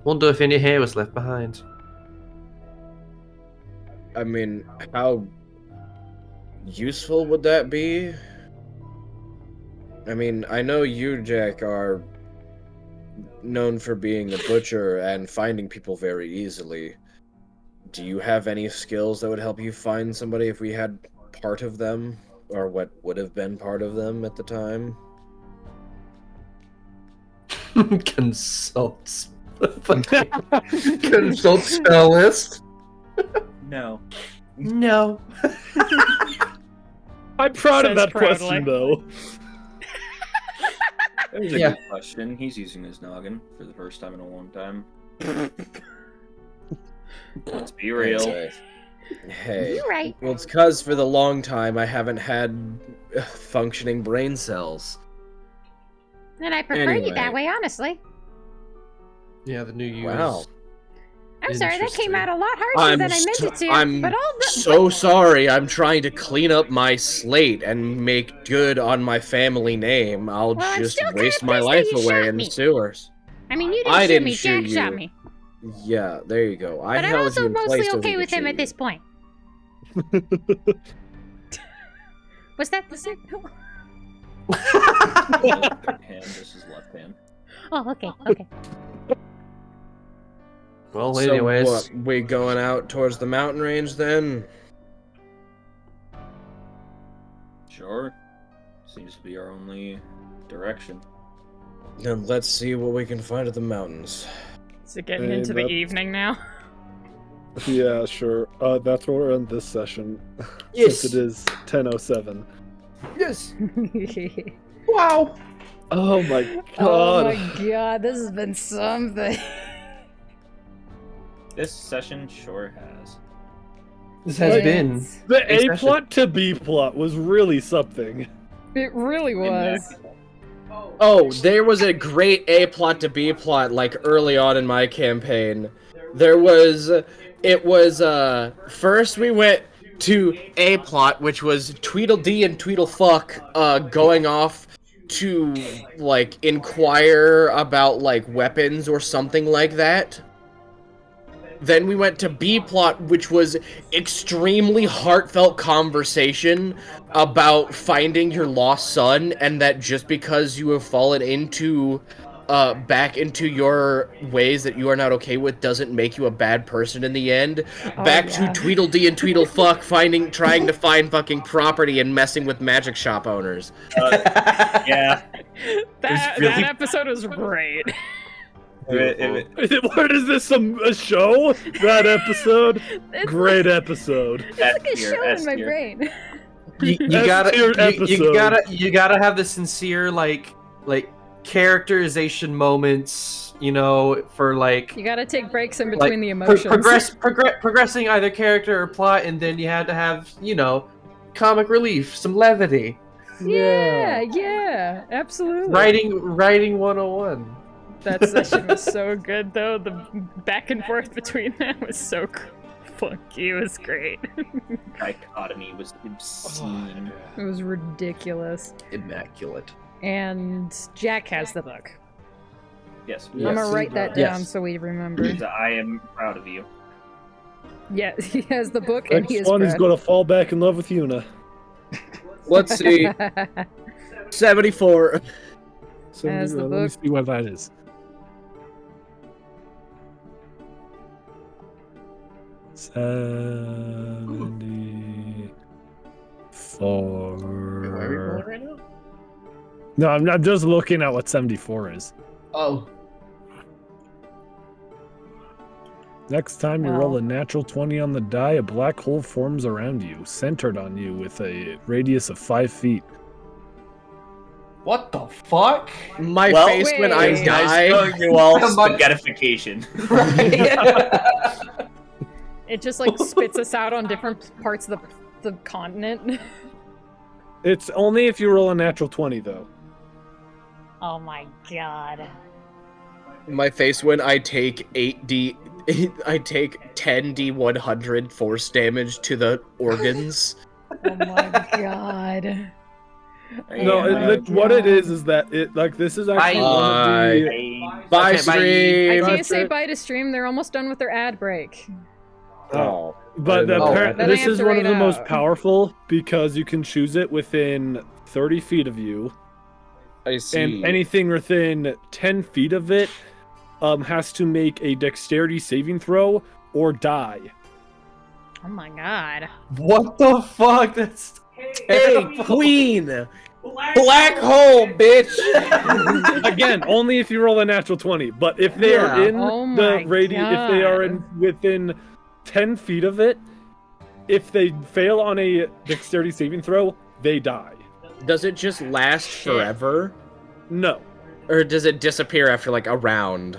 Wonder if any hair was left behind. I mean, how useful would that be? I mean, I know you, Jack, are known for being a butcher and finding people very easily. Do you have any skills that would help you find somebody if we had part of them, or what would have been part of them at the time? Consult spell list. No. No. I'm proud of Says that proudly. question, though. That was a Yeah. good question. He's using his noggin for the first time in a long time. Let's be real. Hey. You're right. Well, it's because for the long time I haven't had functioning brain cells. And I prefer you that Anyway. way, honestly. Yeah, the new use. Wow. I'm sorry, that came Interesting. out a lot harsher than I meant it to. I'm but all the, so sorry. I'm trying to clean up my slate and make good on my family name. I'll Well, I'm just still kinda waste my pissed that life you away shot in me. the sewers. I mean, you didn't I shoot didn't me, shoot Jack shot you. me. Yeah, there you go. I But I'm held also you in mostly place so okay we with could him shoot at this you. point. Was that the signal? Right hand, this is left hand. Oh, okay, okay. Well, So anyways, what, we going out towards the mountain range then? Sure. Seems to be our only direction. Then let's see what we can find at the mountains. Is it getting Hey, into the that's- evening now? Yeah, sure. That's where we're in this session. Yes. Since it is 10:07. yes. Wow. Oh my god. Oh my god, this has been something. This session sure has. This has Like- been. The a A session. plot to B plot was really something. It really was. Oh, there was a great A plot to B plot like early on in my campaign. It was first we went to A plot, which was Tweedledee and Tweedlefuck going off to like inquire about like weapons or something like that. Then we went to B plot, which was extremely heartfelt conversation about finding your lost son, and that just because you have fallen into back into your ways that you are not okay with doesn't make you a bad person in the end. Oh, Back yeah. to Tweedledee and Tweedlefuck trying to find fucking property and messing with magic shop owners. Yeah. That episode was great. What is this? A show? That episode? Great episode. It's like a show in my brain. You gotta have the sincere like characterization moments, you know, for like You gotta take breaks in like, between the emotions. progressing either character or plot, and then you had to have, you know, comic relief, some levity. Yeah, absolutely. Writing 101. That session was so good, though. The back and forth between them was so funky. It was great. Dichotomy was obscene. It was ridiculous. Immaculate. And Jack has the book. Yes. I'm gonna write that down so we remember. I am proud of you. Yeah, he has the book and he Next is one, he's proud. going to fall back in love with Yuna. Let's see. 74. As the Let me book. see what that is. 74. Where are we going right now? No, I'm just looking at what 74 is. Oh. Next time you Wow. roll a natural 20 on the die, a black hole forms around you, centered on you with a radius of 5 feet. What the fuck? My Well, face when I wait. die. You all Somebody- spaghettification. It just like spits us out on different parts of the continent. It's only if you roll a natural 20, though. Oh my god. My face when I take 10d100 force damage to the organs. Oh my god. No, what it is that it like this is actually one of the. Bye, Okay, bye. stream. I can't say bye to stream. They're almost done with their ad break. Oh. But I know. apparently, Then I this have is to one of rate the most out. powerful because you can choose it within 30 feet of you, I see. and anything within 10 feet of it has to make a dexterity saving throw or die. Oh my god. What the fuck? That's Hey, Queen! Black hole, bitch! Again, only if you roll a natural 20. But if they are Yeah. in Oh the my radius, if they are in within 10 feet of it, if they fail on a dexterity saving throw, they die. Does it just last forever? No, Or does it disappear after like a round?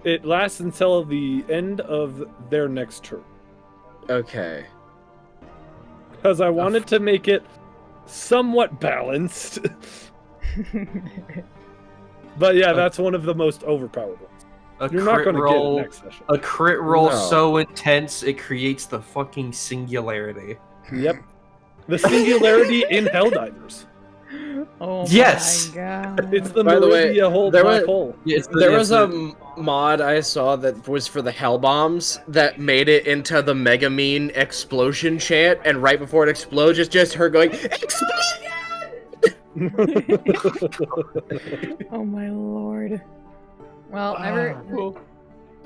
it lasts until the end of their next turn. Okay. Because I wanted to make it somewhat balanced. But yeah, that's one of the most overpowered ones. a You're not crit going to get roll. it next session. A crit roll No. so intense it creates the fucking singularity. Yep. The singularity in Helldivers. Oh Yes! my god. It's the By the way, Meridia hole there black was- hole. There was a mod I saw that was for the Hell Bombs that made it into the Megamine explosion chant, and right before it explodes, it's just her going, "Explosion!" Oh my lord. Well,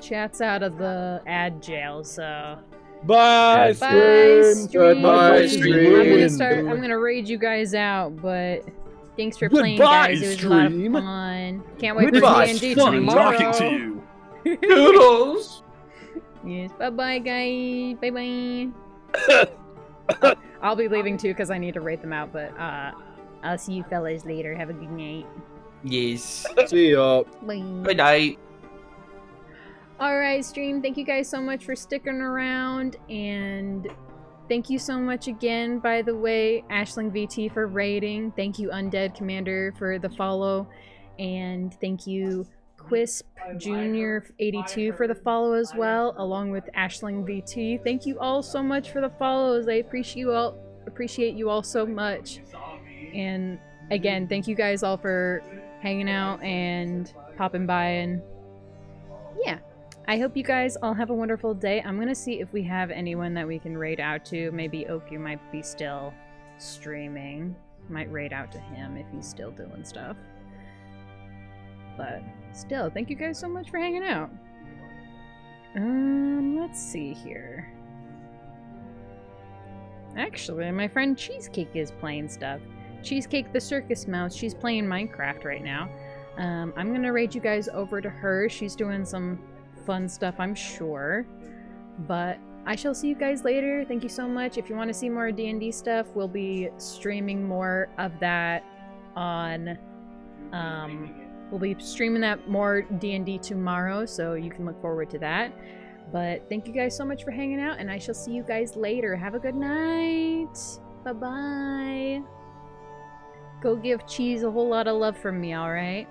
chat's out of the ad jail, so Bye, Bye, stream. Goodbye, Stream. I'm gonna raid you guys out, but thanks for playing, Goodbye, guys. It was a lot of stream. fun. Can't wait Goodbye, for D&D fun tomorrow. talking to you. Noodles! Yes, bye guys. Bye. I'll be leaving too because I need to rate them out, but I'll see you fellas later. Have a good night. Yes. See ya. Bye. Good night. Alright, stream, thank you guys so much for sticking around, and thank you so much again, by the way, Ashling VT for raiding. Thank you, Undead Commander, for the follow, and thank you, Quisp Jr. 82 for the follow as well, along with Ashling VT. Thank you all so much for the follows. I appreciate you all so much. And again, thank you guys all for hanging out and popping by, and yeah. I hope you guys all have a wonderful day. I'm gonna see if we have anyone that we can raid out to. Maybe Oku might be still streaming. Might raid out to him if he's still doing stuff. But still, thank you guys so much for hanging out. Let's see here. Actually, my friend Cheesecake is playing stuff. Cheesecake the Circus Mouse, she's playing Minecraft right now. I'm gonna raid you guys over to her. She's doing some fun stuff, I'm sure. But I shall see you guys later. Thank you so much. If you want to see more D&D stuff, we'll be streaming more of that on... we'll be streaming that more D&D tomorrow, so you can look forward to that. But thank you guys so much for hanging out, and I shall see you guys later. Have a good night. Bye-bye. Go give Cheese a whole lot of love from me, alright?